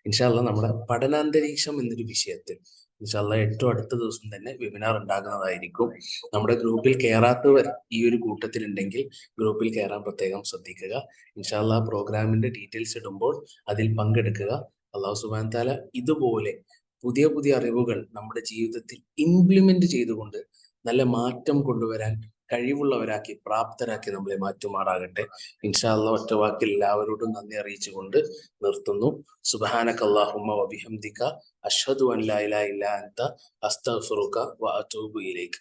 ഇൻഷാ അല്ലാഹ് നമ്മുടെ പഠനാന്തരീക്ഷം എന്നൊരു വിഷയത്തിൽ ഇൻഷാ അല്ലാഹ് ഏറ്റവും അടുത്ത ദിവസം തന്നെ വെബിനാർ ഉണ്ടാകുന്നതായിരിക്കും. നമ്മുടെ ഗ്രൂപ്പിൽ കയറാത്തവർ ഈ ഒരു കൂട്ടത്തിലുണ്ടെങ്കിൽ ഗ്രൂപ്പിൽ കയറാൻ പ്രത്യേകം ശ്രദ്ധിക്കുക. ഇൻഷാ അല്ലാഹ് പ്രോഗ്രാമിന്റെ ഡീറ്റെയിൽസ് ഇടുമ്പോൾ അതിൽ പങ്കെടുക്കുക. അല്ലാഹു സുബ്ഹാനഹു വ തആല ഇതുപോലെ പുതിയ പുതിയ അറിവുകൾ നമ്മുടെ ജീവിതത്തിൽ ഇംപ്ലിമെന്റ് ചെയ്തുകൊണ്ട് നല്ല മാറ്റം കൊണ്ടുവരാൻ കഴിവുള്ളവരാക്കി, പ്രാപ്തരാക്കി നമ്മളെ മാറ്റുമാറാകട്ടെ. ഇൻഷാ അല്ലാഹ് ഒറ്റ വാക്കിൽ എല്ലാവരോടും നന്ദി അറിയിച്ചുകൊണ്ട് നിർത്തുന്നു. സുബ്ഹാനക അല്ലാഹുമ്മ വബിഹംദിക അഷ്ഹദു അൻ ലാ ഇലാഹ ഇല്ലാ അൻത അസ്തഗ്ഫിറുക വഅതൂബു ഇലൈക.